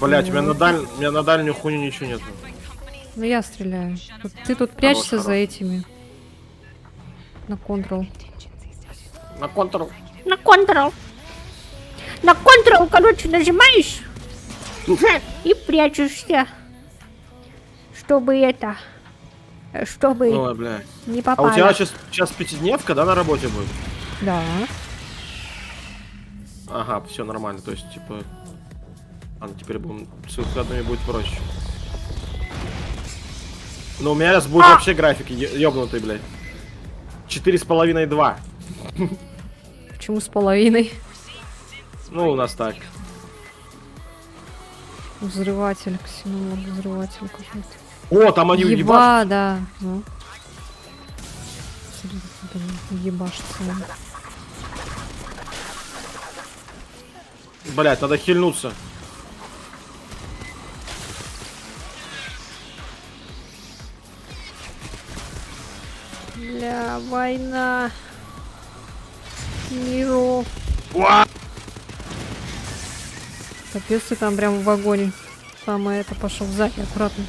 Блять, у меня на дальнюю хуйню ничего нету. Ну я стреляю. Ты тут прячься Хорош. за этими. На контрол. На контур. На Ctrl. На Ctrl, короче, нажимаешь и прячешься. Чтобы это... Чтобы Ой, бля. не А попало. у тебя сейчас пятидневка, да, на работе будет? Да. Ага, все нормально, то есть, типа... Ладно, теперь будем... С выходными будет проще. Но у меня сейчас будет вообще график ёбнутый, блядь. 4,5 2. Почему с половиной? Ну, у нас так. Взрыватель, ксенолог, взрыватель какой-то. О, там они уебашат. Еба, да. Ну. Смотри, блин, ебашится. Блять, надо хильнуться. Бля, война. Миров. Капец, ты там прям в вагоне. Самое это пошел сзади, аккуратно.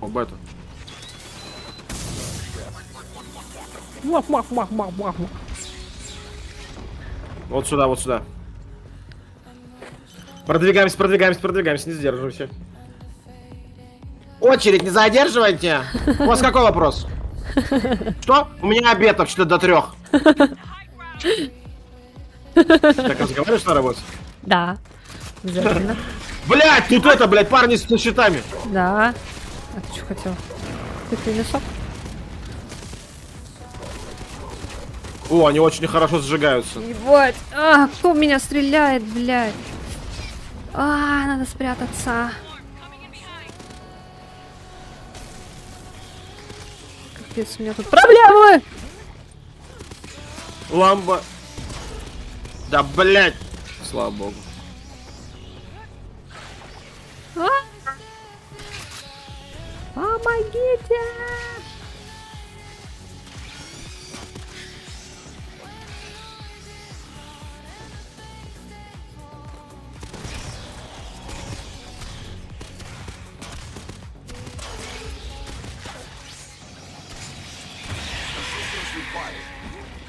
Об это. Вот сюда, вот сюда. Продвигаемся, продвигаемся, продвигаемся, не сдерживайся. Очередь не задерживайте. У вас какой вопрос? Что? У меня обед вообще-то до 3. Так разговариваешь на работе? Да. Обязательно. Блять, тут это, блять, парни с щитами. Да. А ты что хотел? Ты мясок? О, они очень хорошо сжигаются. Ебать. А, кто в меня стреляет, блядь? А, надо спрятаться. Капец, у меня тут проблемы! Ламба. Да, блять. Слава богу. Помогите!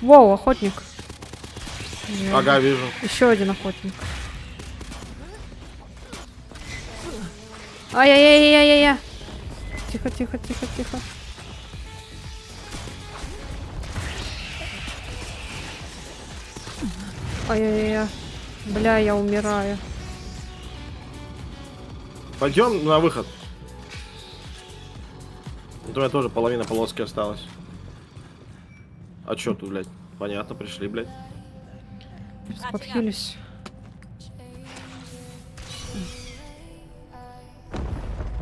Воу, охотник. Ага, вижу. Еще один охотник. Ай-яй-яй-яй-яй-яй. Тихо, тихо, тихо, тихо. Ай-яй-яй. Бля, я умираю. Пойдем на выход. У меня тоже половина полоски осталась. А чё тут, блядь? Понятно, пришли, блядь. Подхились.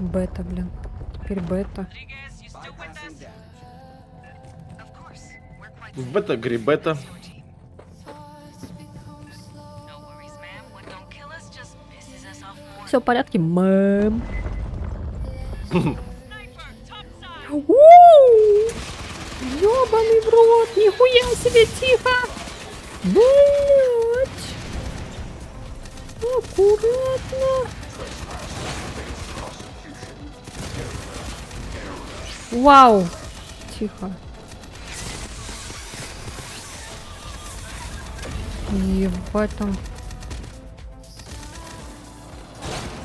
Бета, блин. Теперь бета. Бета, грибета. Все в порядке, мэм. Ёбаный в рот, нихуя себе, тихо! Блять! Аккуратно! Вау! Тихо. Ебать там.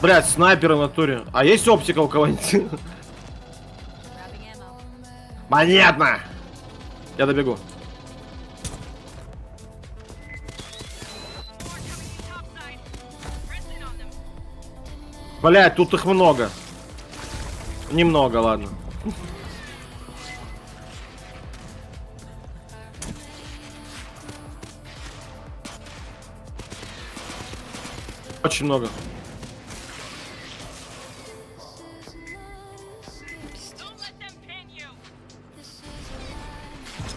Блядь, снайперы в натуре. А есть оптика у кого-нибудь? Понятно. Я добегу. Блядь, тут их много. Немного, ладно. Очень много.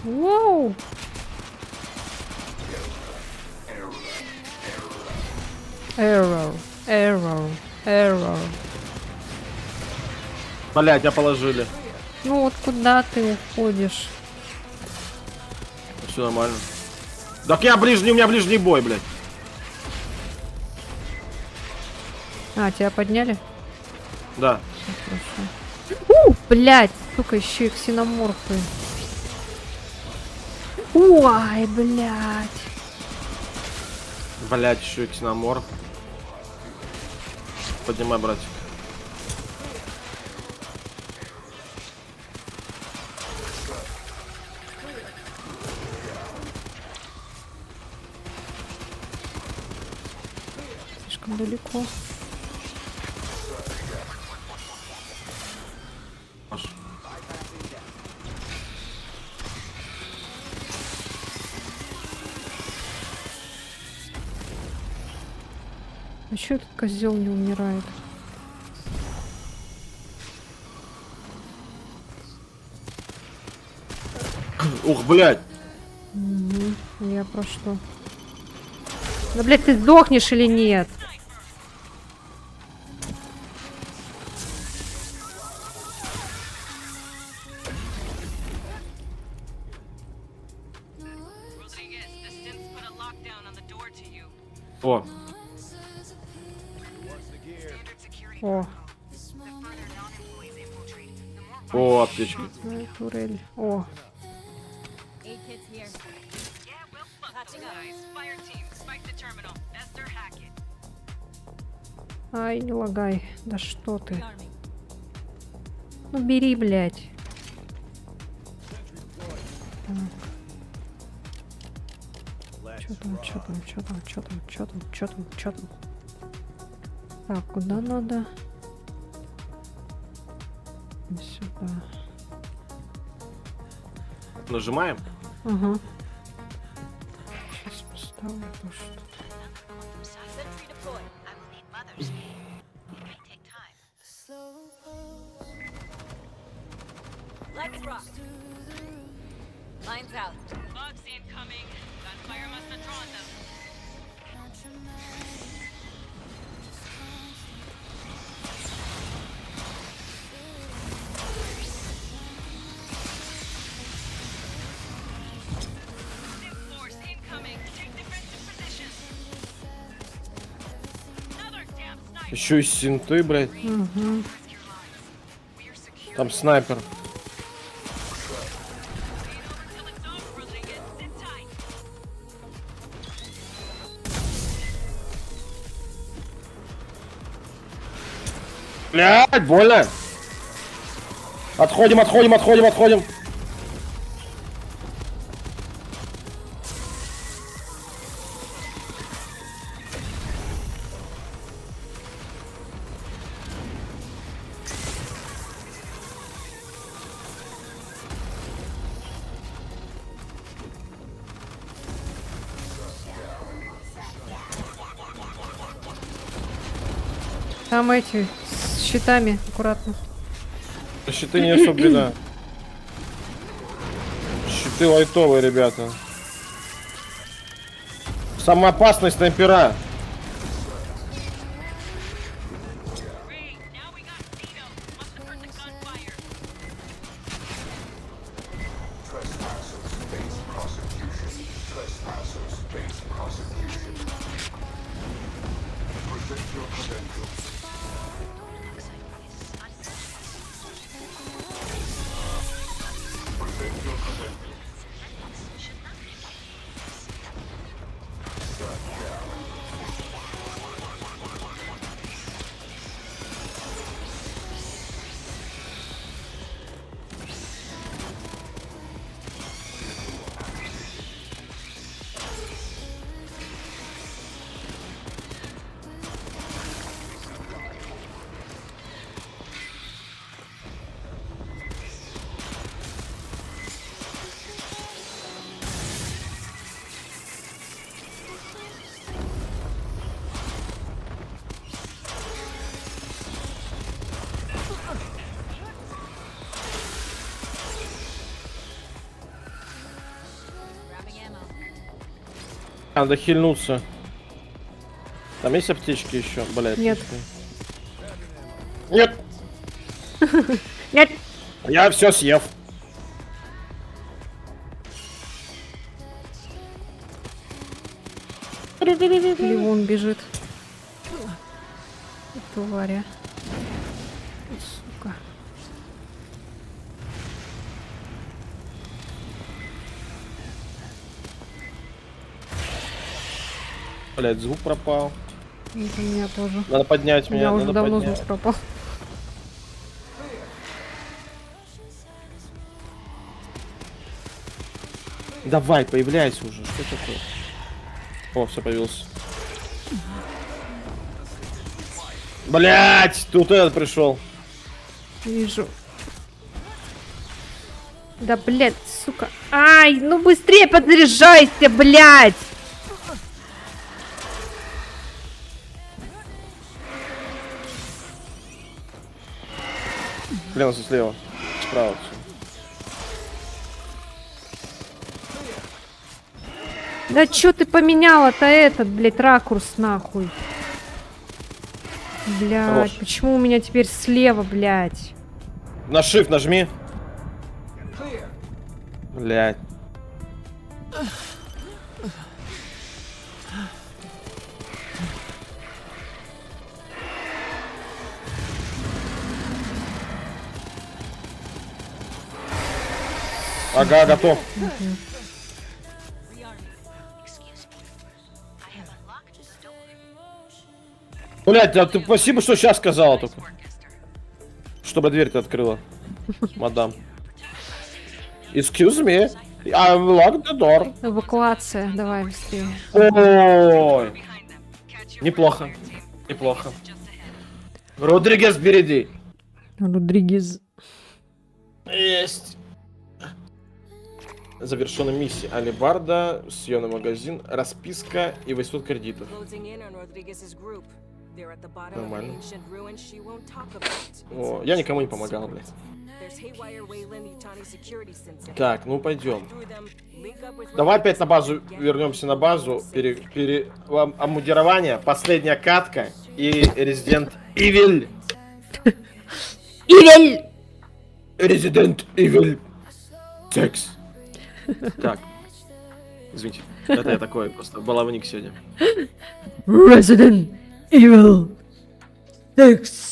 Вау! Error, error, error. Блядь, тебя положили. Ну вот куда ты уходишь? Все нормально. Так я ближний, у меня ближний бой, блядь. А, тебя подняли? Да. Блять, сука, еще и ксеноморфы. Ой, блять. Блядь, еще и ксеноморф. Поднимай, братик. Слишком далеко. А чё этот козел не умирает? Ух, блядь. Я про что? Да, блядь, ты сдохнешь или нет? О, О, о, аптечка. ну, турель. О, Aid kits here. Patching up. Fire team, spike the terminal. Esther Hackett. ай, не лагай. Да что ты? Army. Ну бери, блядь. Чё там, чё там, чё там, чё там, чё там, чё там, чё там? Так, куда надо? Сюда. Нажимаем. Ага. Сейчас поставлю то, что... Sentry deployed. I will need mothers. It may take time. Let's rock. Lines out. Bugs incoming. Gunfire must have drawn them. Force incoming. Take defensive position. Another damn sniper. Еще и синты, блядь. Угу. Там снайпер. Till it's over, Liggett. Sit tight. Блядь, больно. Отходим, отходим, отходим, отходим. Там эти с щитами, аккуратно. Щиты не особо беда. Щиты лайтовые, ребята. Самая опасная снайпера. Great. Now we got Zeno. Must have heard the gunfire. Grabbing ammo. Надо хильнуться. Там есть аптечки еще? Блядь. Нет. Нет. Нет! Я все съев. Ливон бежит. Тваря. Сука. Блядь, звук пропал. Это у меня тоже. Надо поднять У меня. меня уже Надо давно поднять. звук пропал. Давай, появляйся уже. Что такое? О, все появился. Блять, тут этот пришел. Вижу. Да, блядь, сука. Ай, ну быстрее подзаряжайся, блядь! Блин, слева. Справа. всё. Да чё ты поменяла-то этот, блядь, ракурс нахуй? Блядь, Хорош. почему у меня теперь слева, блядь? На shift нажми. Блять. Ага, готов. Блять, а ты спасибо, что сейчас сказала только. Чтобы дверь-то открыла, мадам. Excuse me, I locked the door. Эвакуация, давай быстрее. Ой, неплохо, неплохо. Родригес впереди. Родригес. Есть. Завершена миссия. Алибарда, съемный магазин, расписка и 800 кредитов. Closing in on Rodriguez's group. They're at the bottom of an Нормально. ancient ruin she won't talk about. О, я никому не помогал, блядь. There's Haywire Wayland Yutani security sensor. Так, ну пойдем. Through them, link up with Давай опять на базу Rodriguez, вернемся на базу. Амудирование, последняя катка и Resident Evil. Ивель! Resident Evil 6. Так. Извините. Это я такой просто баловник сегодня. Resident Evil 6.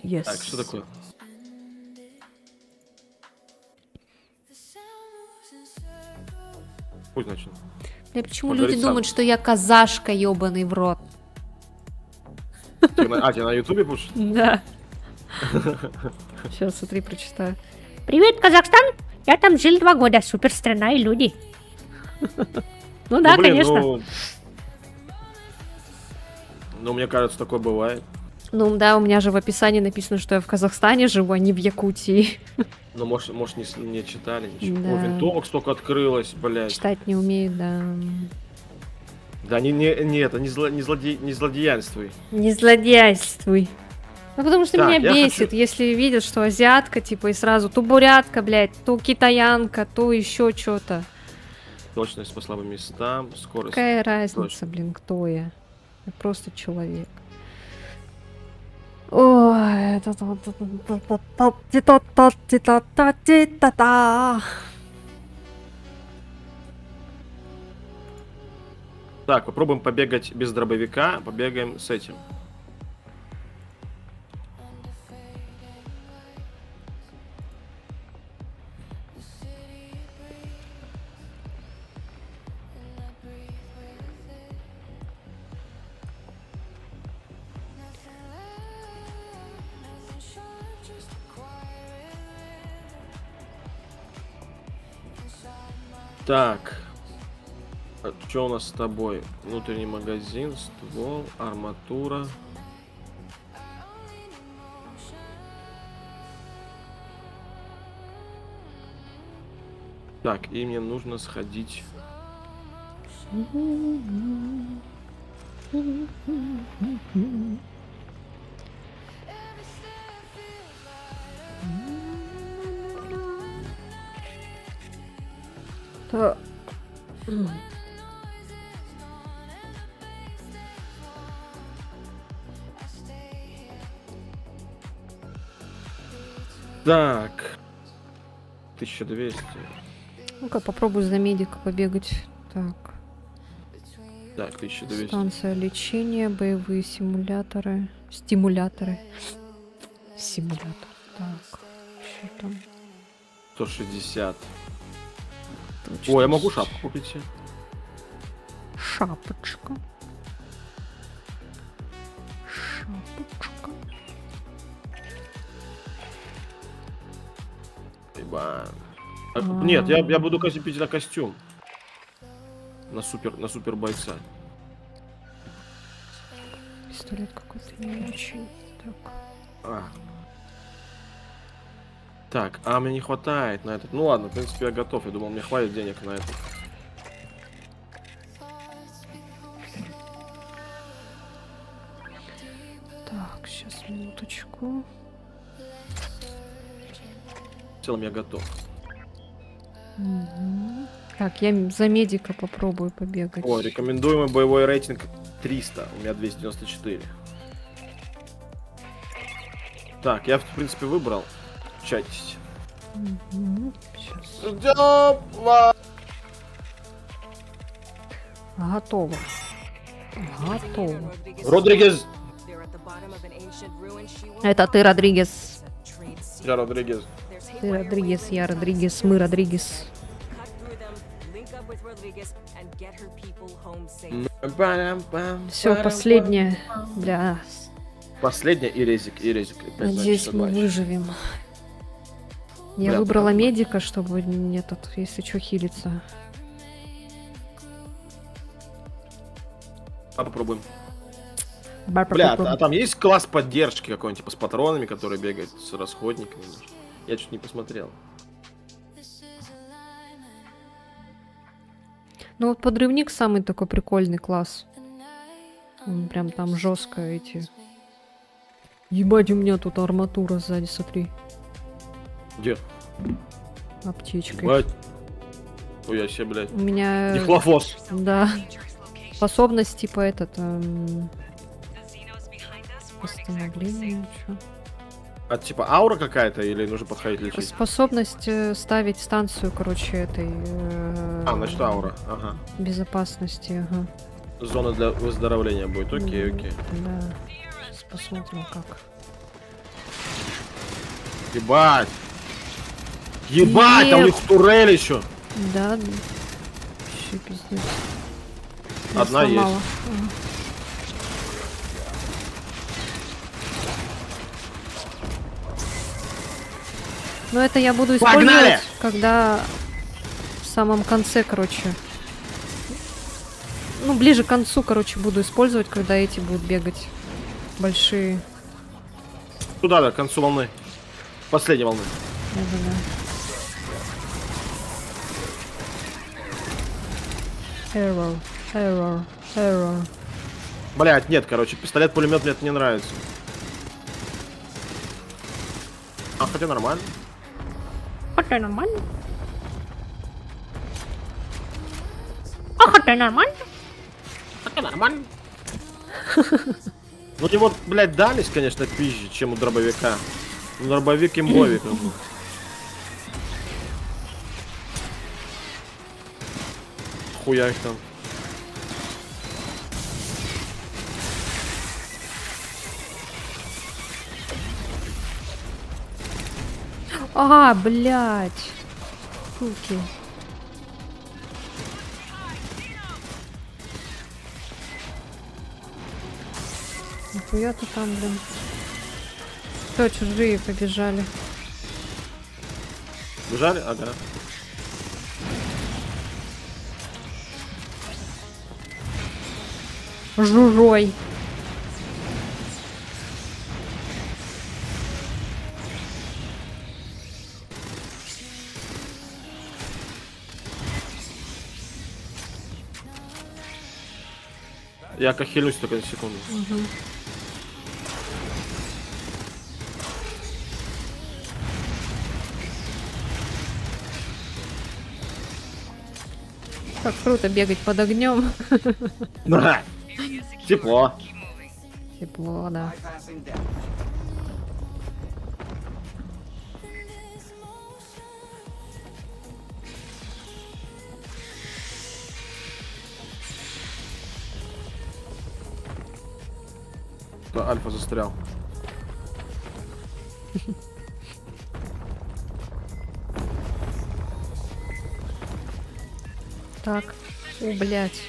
Yes. Так, что такое? Пусть начнем. Бля, почему Поговорить люди сам. думают, что я казашка, ёбаный в рот? Тебе на ютубе пушишь? Да. Сейчас, смотри, прочитаю. Привет, Казахстан! Я там жил 2 года. Супер страна и люди. Ну да, Ну, блин, конечно. Ну, мне кажется, такое бывает. Ну да, у меня же в описании написано, что я в Казахстане живу, а не в Якутии. Ну, может, не читали ничего. Да. О, винтовок столько открылось, блядь. Читать не умею, да. Да не злодеянствуй. Не злодействуй. Ну потому что Так, меня я бесит, хочу- если видят, что азиатка, типа, и сразу то бурятка, блядь, то китаянка, то еще что-то. Точность по слабым местам, скорость. Какая разница, Точно. блин, кто я? Я просто человек. Ой, это Так, попробуем побегать без дробовика. Побегаем с этим. Так. Что у нас с тобой? Внутренний магазин, ствол, арматура. Так, и мне нужно сходить. то- Так. 1200. Ну-ка, попробую за медика побегать. Так, Так, 1200. станция лечения, боевые симуляторы. Стимуляторы. Симулятор. Так, что там? 160. Точно. О, я могу шапку купить себе. Шапочка. Шапочка. Ибо... Нет, я буду копить на костюм. На супер бойца. Пистолет какой-то не очень. Так. Так, а мне не хватает на этот. Ну ладно, в принципе, я готов. Я думал, мне хватит денег на это. Так, сейчас минуточку. В целом я готов. Мгм. Так, я за медика попробую побегать. О, рекомендуемый боевой рейтинг 300. У меня 294. Так, я, в принципе, выбрал. Чатись. Мгм. Щас. Ждем вас. Готово. Готово. Родригес. They're at the bottom of an ancient ruin she won't Это ты, Родригес. trade secrets. Я Родригес. There's Ты haywire Родригес, ways я to Родригес, мы Родригес. cut through them, link up with Rodriguez, and get her people home safe. Все, последнее для нас. Последняя и резик, и резик. Опять, Надеюсь, значит, мы два. выживем. Я Бля, выбрала так. медика, чтобы не тут, если что, хилиться. А попробуем. Бля, а там есть класс поддержки какой-нибудь, типа с патронами, который бегает с расходниками? Я чуть не посмотрел. Ну вот подрывник самый такой прикольный класс. Он прям там жестко эти. Ебать, у меня тут арматура сзади, смотри. Где? Аптечкой. Бать. Ой, я себе, блядь. У меня... Дихлофос. Да. Способность типа этот... восстановление, чё? А типа аура какая-то или нужно подходить лечить? Способность ставить станцию, короче, этой... А, значит аура. Ага. безопасности, ага. Зона для выздоровления будет. Окей, окей. Да. Сейчас посмотрим, как. Ебать! Ебать, там у них турель еще. Да. Вообще пиздец. Я Одна есть. сломала. Но это я буду использовать, Погнали! когда в самом конце, короче. Ну, ближе к концу, короче, буду использовать, когда эти будут бегать. Большие. Туда, да, к концу волны. Последней волны. Да-да-да. Error, error, error. Блять, нет, короче, пистолет-пулемет мне это не нравится. А, хотя нормально. Хотя нормально. А хотя нормально. Хотя нормально. Ну, у него, блядь, дальность, конечно, пизже, чем у дробовика. Ну, дробовик имбовик. Хуя их там. А, блядь. Суки. Нихуя ты там, блин. Кто, чужие побежали? Бежали? Ага. Жужой. Я кахилюсь только на секунду. Как круто бегать под огнем. Да. Тепло. Тепло, да. Да, Альфа застрял. Так. О, блядь.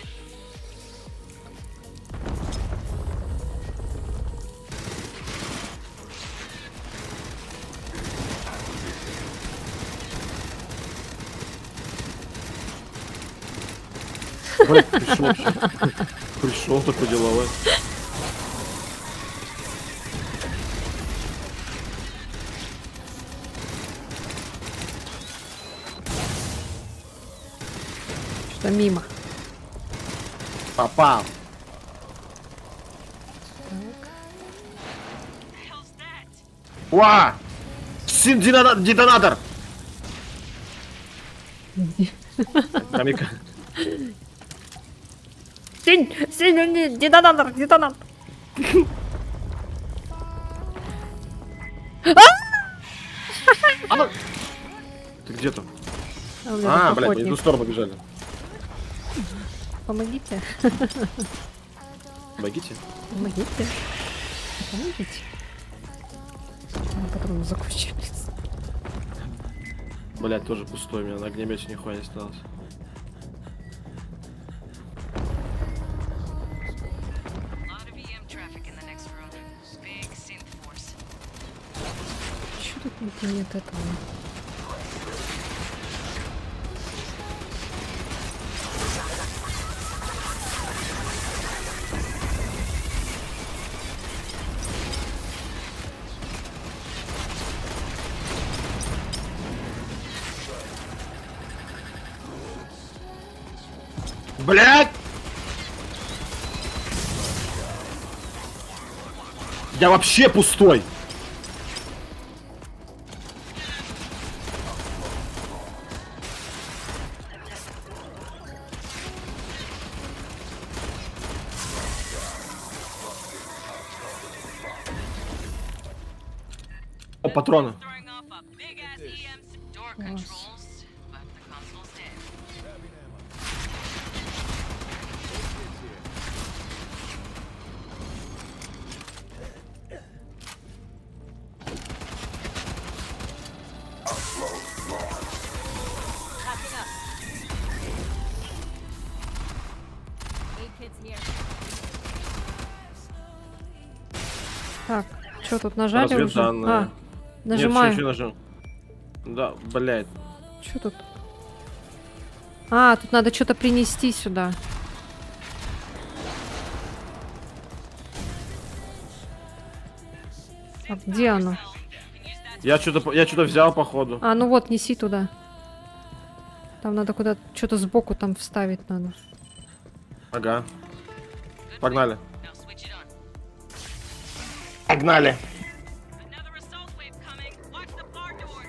Блядь, пришел вообще. Пришел такой деловой. Что мимо. Попал. Уа! Детонатор! Камика. Синь, детонатор, детонатор. Ты где там? А, у меня А, тут блядь, в охотник. эту сторону бежали. Помогите. Помогите. Помогите. Помогите. У меня патроны закончились. Блять, тоже пустой, у меня на огнемете нихуя не осталось. Чё тут нигде нет этого? Блять! Я вообще пустой! О, патроны. Throwing off a big ass EM door controls, but the console's dead. Packing up. 8 kids here. Так, что тут нажали уже? Разведданные. А, нажимаю. Нет, ничего нажал. Да, блять. Что тут? А, тут надо что-то принести сюда. А где оно? Я что-то взял, походу. А, ну вот, неси туда. Там надо куда-то что-то сбоку там вставить надо. Ага. Погнали. Now switch it on. Погнали. Another assault wave coming. Watch the bar doors.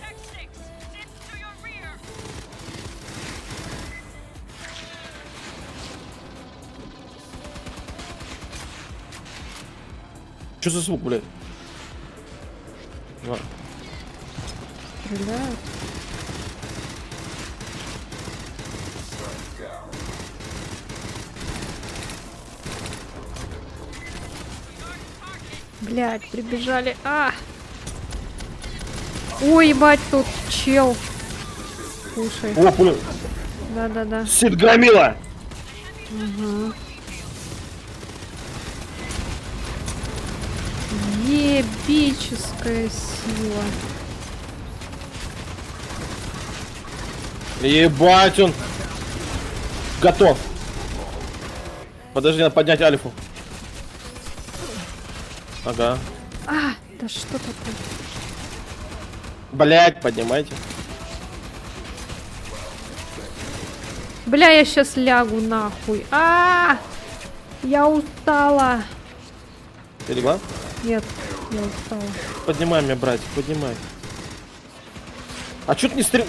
Tech 6, sit to your rear. Что за звук, блядь? Стреляют. Блять, прибежали. А! Ой, ебать, тут чел. Слушай. О, пуля. Да-да-да. Сид громила. Ебическая сила. Ебать он. Готов. Подожди, надо поднять альфу. Ага. А, да что такое? Блять, поднимайте. Бля, я сейчас лягу нахуй. Я устала. Ты легла? Нет, я устала. Поднимай меня, братик, поднимай. А чё ты не стрел...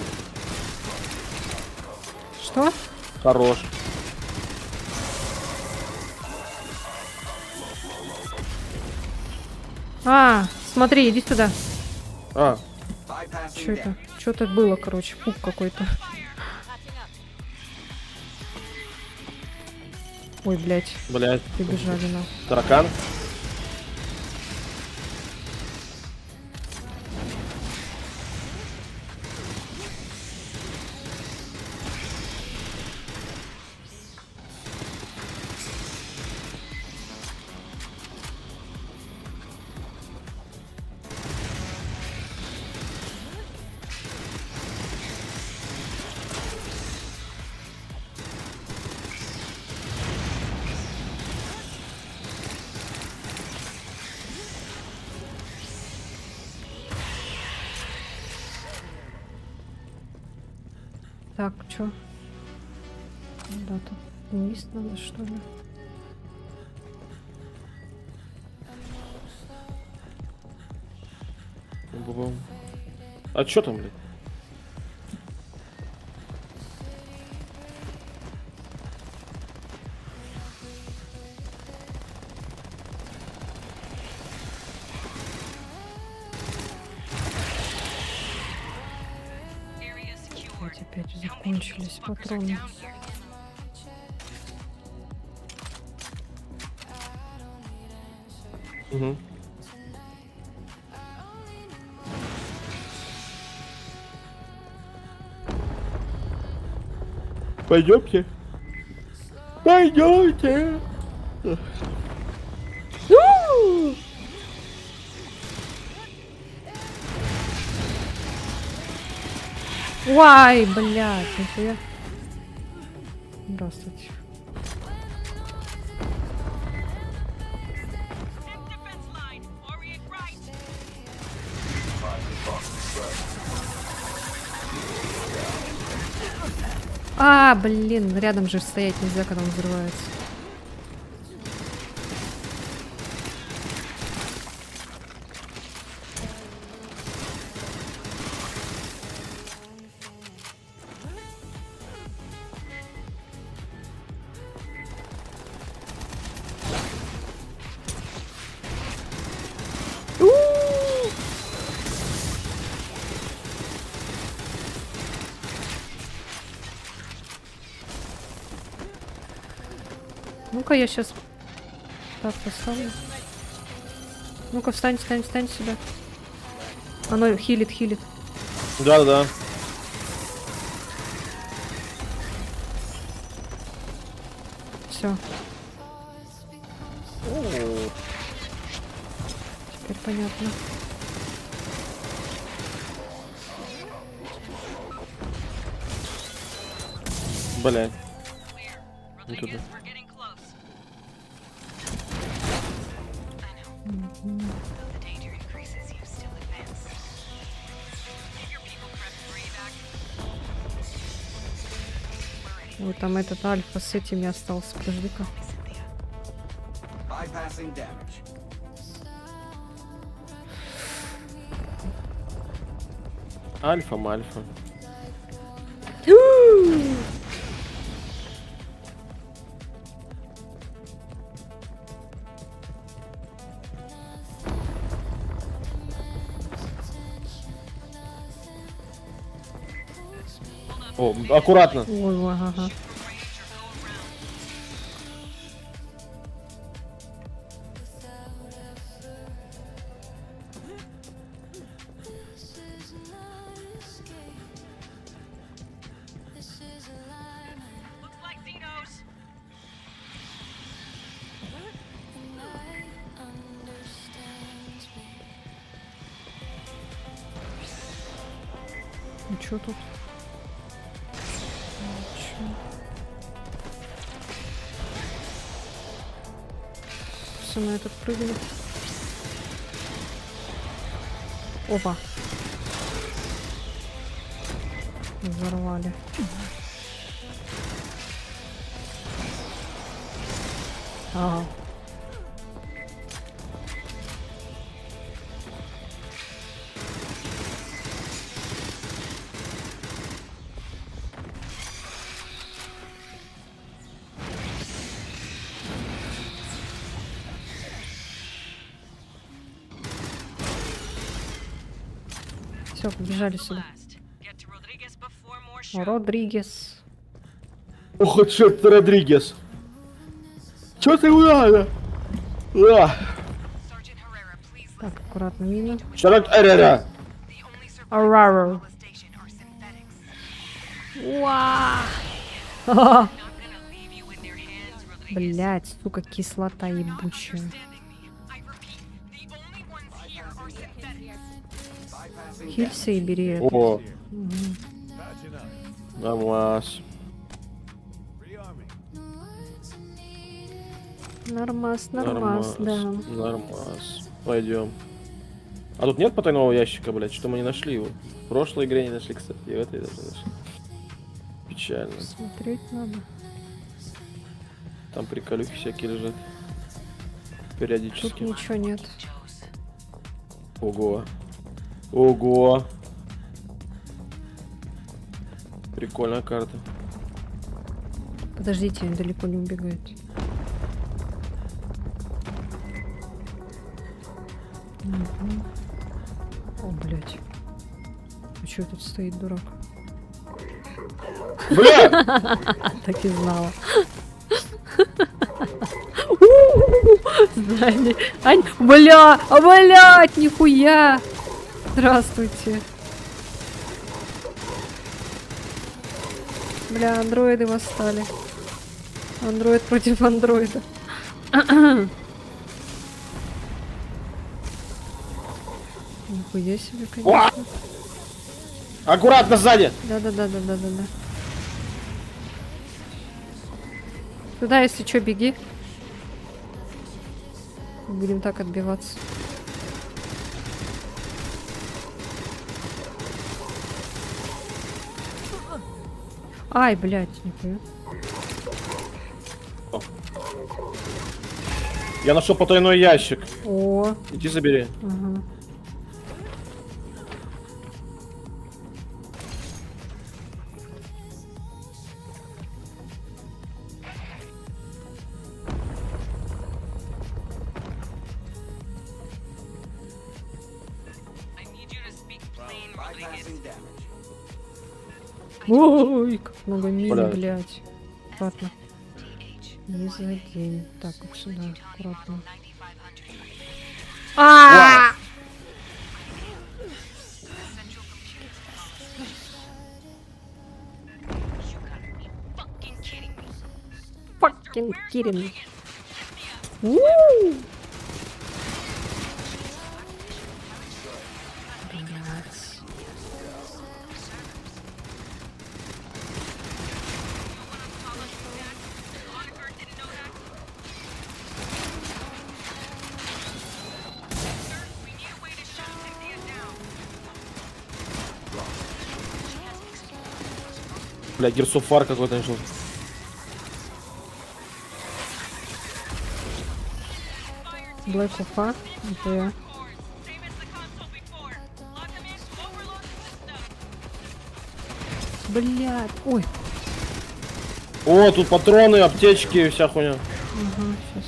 Что? Хорош. Смотри, иди сюда. А, Что это? Что-то было, короче, пук какой-то. Ой, блядь, блядь. прибежали на. Таракан. Так, чё? Да, тут вниз надо, что ли? Бу-бум. А чё там, блядь? Блять, опять закончились патроны. Угу. Пойдемте. Пойдемте. Уай, блядь, нихуя. Здравствуйте. Defense line. Orient right. А, блин, рядом же стоять нельзя, когда он взрывается. Ну-ка, я сейчас так поставлю. Ну-ка, встань, встань, встань сюда. Оно хилит, хилит. Да-да-да. Все. Теперь понятно. Блядь. Rodriguez, Никуда. we're getting close. I know. Though the danger increases, you still advance. Get your people prepped for evac. We're ready. Вот там этот альфа с этими остался. Подожди-ка. Bypassing damage. Альфа-мальфа. О, аккуратно. Ой, ага. Looks like Xenos. Ну чё тут? Ничего. Все на этот прыгнет. Опа. Взорвали. Ага. Все, побежали сюда. Blast. Get to Rodriguez before more show. Родригес. Ох, черт, Родригес. Чё ты надо? Sergeant Herrera, please listen. Так, аккуратно, мина. Шарат Эрера. The only survivors Арарар. on the station are synthetics. Уа! Not gonna leave you in their hands, Rodriguez. Блять, сука, кислота ебучая. Understanding me. I repeat, the only ones here are synthetics. Хилься и бери это. О, Мгм. нормас. Нормас, нормас, да. Нормас. Пойдем. А тут нет потайного ящика, блядь? Что мы не нашли его? В прошлой игре не нашли, кстати. И в этой даже не нашли. Печально. Смотреть надо. Там приколюхи всякие лежат. Тут Периодически. ничего нет. Ого. Ого. Прикольная карта. Подождите, они далеко не убегают. Мгм. О, блядь. А чё тут стоит, дурак? Бля! Так и знала. Знали. Ань, блядь, нихуя. Здравствуйте. Бля, андроиды восстали. Андроид против андроида. Нихуя себе, конечно. Аккуратно сзади! Да. Туда, если что, беги. Будем так отбиваться. Ай, блядь, нихуя. Я нашел потайной ящик. О, Иди забери. ага. Ой, как много мин, Бля. блядь. Аккуратно. Не задень. Так, вот сюда, аккуратно. А! Fucking kidding me. Блядь. Бля, гирсофар какой-то нашел. Black Ufa. Это я. Блядь. Ой. О, тут патроны, аптечки и вся хуйня. Ага, сейчас.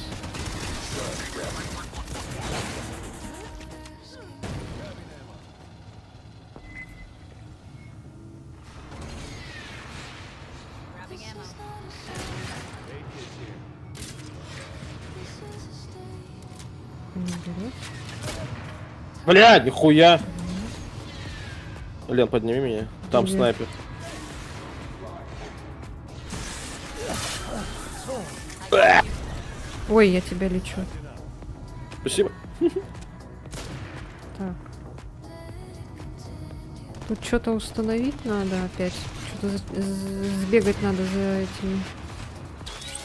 Блядь, нихуя. Лен, подними меня. Там Где? снайпер. Ой, я тебя лечу. Спасибо. Так. Тут что-то установить надо опять. Что-то сбегать надо за этими.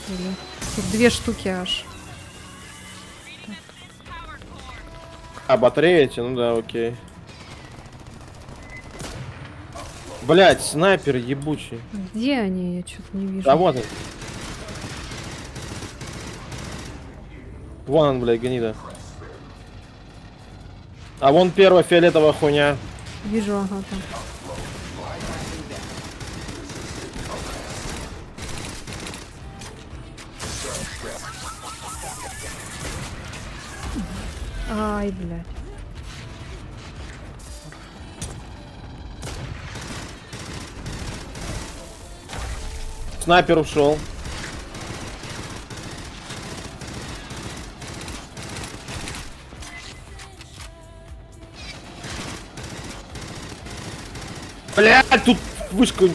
Или... Тут 2 штуки аж. А, батареи эти? Ну да, окей. Блять, снайпер ебучий. Где они? Я что-то не вижу. Да вот он. Вон он, блядь, гнида. А вон первая фиолетовая хуйня. Вижу, ага, там. Ай, блядь. Снайпер ушел. Блять, тут вышка.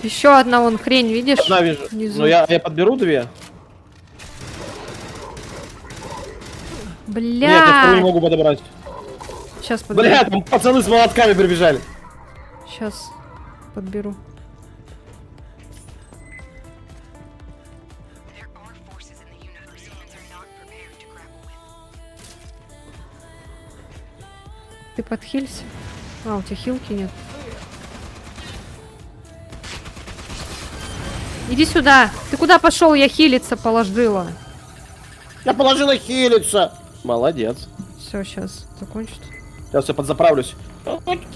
Еще одна вон хрень, видишь? Одна вижу. Внизу. Ну я подберу 2. Нет, я вторую не Бля! могу подобрать. Сейчас подберу. Бля, там пацаны с молотками прибежали. Сейчас подберу. Ты подхилься? А, у тебя хилки нет. Иди сюда. Ты куда пошел? Я хилиться положила. Я положила хилиться. Молодец. Все, сейчас закончит. Сейчас я подзаправлюсь.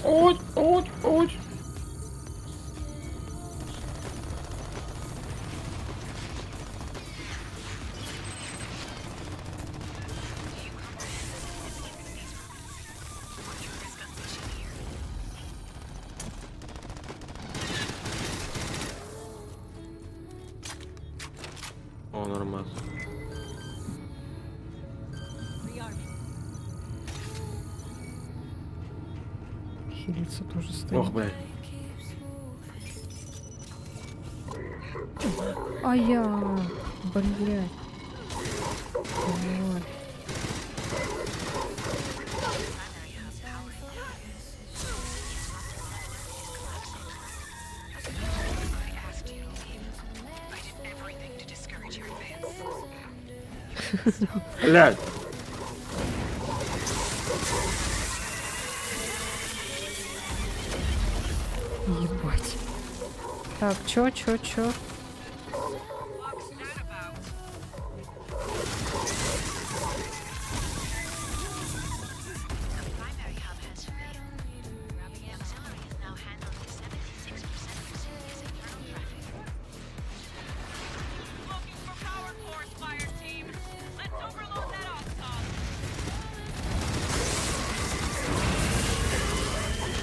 Ой. хилиться тоже стоит. Ох, блядь. А я, блядь. Ой. Блядь. Ебать. Так, чё?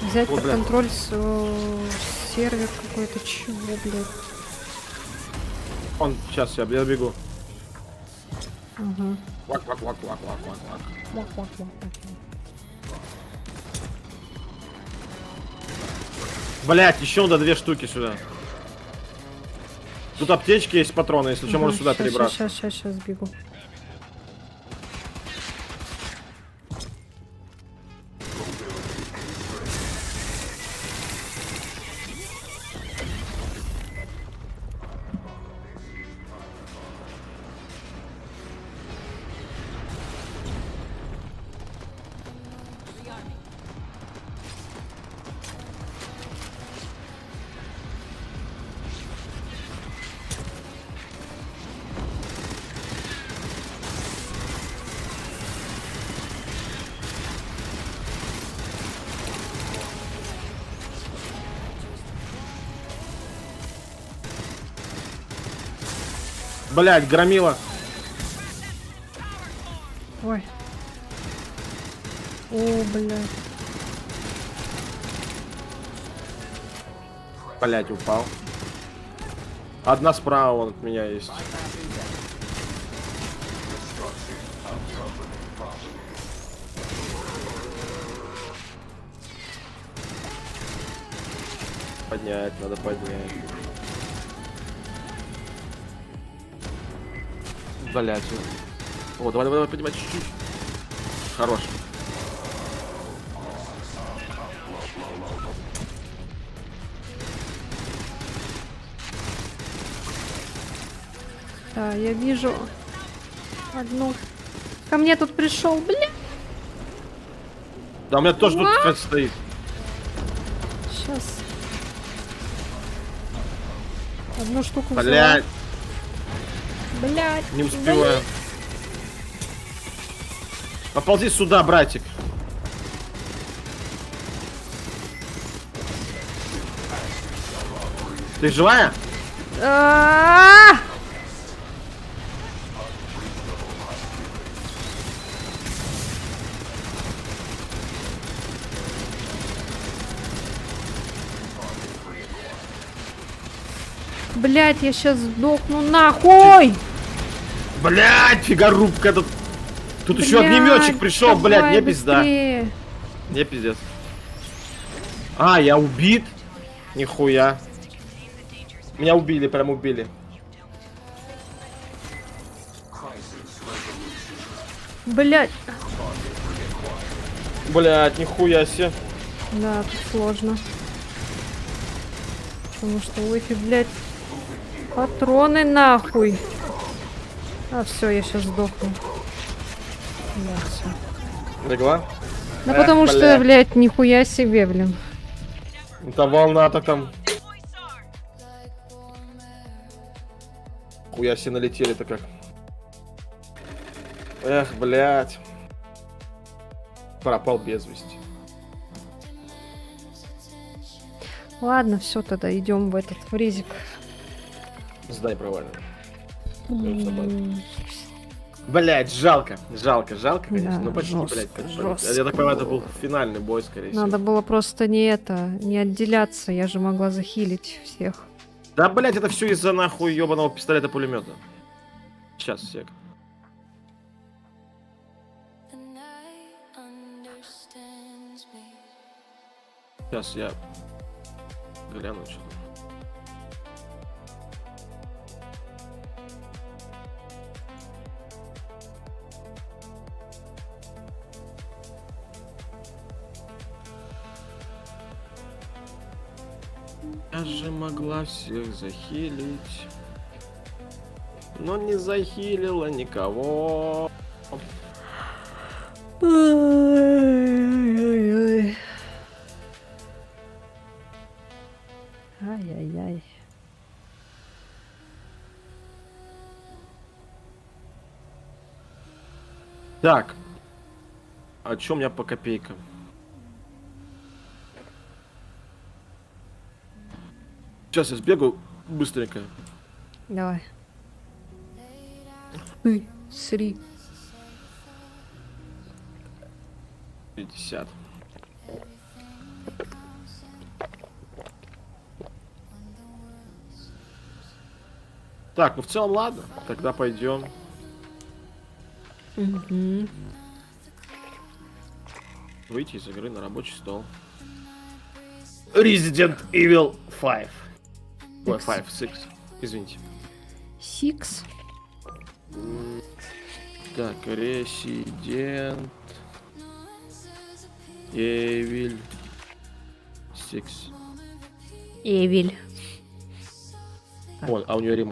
Взять О, под блядь. контроль сервер какой-то, чего, блядь. Он, сейчас я бегу. Ага. Вак. Мак. Блять, еще надо 2 штуки сюда. Тут аптечки есть, патроны, если что, можно сюда перебраться. Сейчас бегу. Блять, громила. Ой. О, блядь. Блять, упал. Одна справа вон от меня есть. Поднять, надо поднять. Блять. О, давай, поднимай чуть-чуть. Хорош. Да, я вижу одну. Ко мне тут пришел, бля. Да у меня тоже тут кстати, стоит. Сейчас. Одну штуку взяла. Блять, Блядь. не успеваю. Поползи сюда, братик. Ты живая? А-а-а! Блять, я сейчас сдохну нахуй! Блять, фигарубка тут. Тут еще Блядь, огнеметчик пришел, блядь, давай мне пизда. быстрее. Мне пиздец. А, я убит? Нихуя. Меня убили, прям убили. Блять. Блять, нихуя себе. Да, тут сложно. Потому что Лэфи, блядь, патроны нахуй. А, все, я сейчас сдохну. Да, все. Легла? Да Эх, потому что, блядь. блядь, нихуя себе, блин. Это волна-то там. Хуя себе налетели-то как. Эх, блядь. Пропал без вести. Ладно, все, тогда идем в этот в резик. Сдай провально. Блять, жалко, конечно. Да, Ну почти, жёстко, блять, как жёстко. Я так понимаю, это был финальный бой, скорее всего. Надо было просто не отделяться, я же могла захилить всех. Да, блять, это все из-за нахуй ебаного пистолета-пулемета. Сейчас, сек. The night understands me. Сейчас я гляну, что там. Я же могла всех захилить, но не захилила никого. Ай-яй-яй. Ай-яй-яй. Так, о чем я по копейкам? Сейчас я сбегаю быстренько. Давай. Ой, сри. 50. Так, ну в целом ладно, тогда пойдем. Мгм. Выйти из игры на рабочий стол. Resident Evil 5. Ой, 5, 6. Извините. Six. Так, Resident Evil 6. Эвель. О, а у нее ремастер.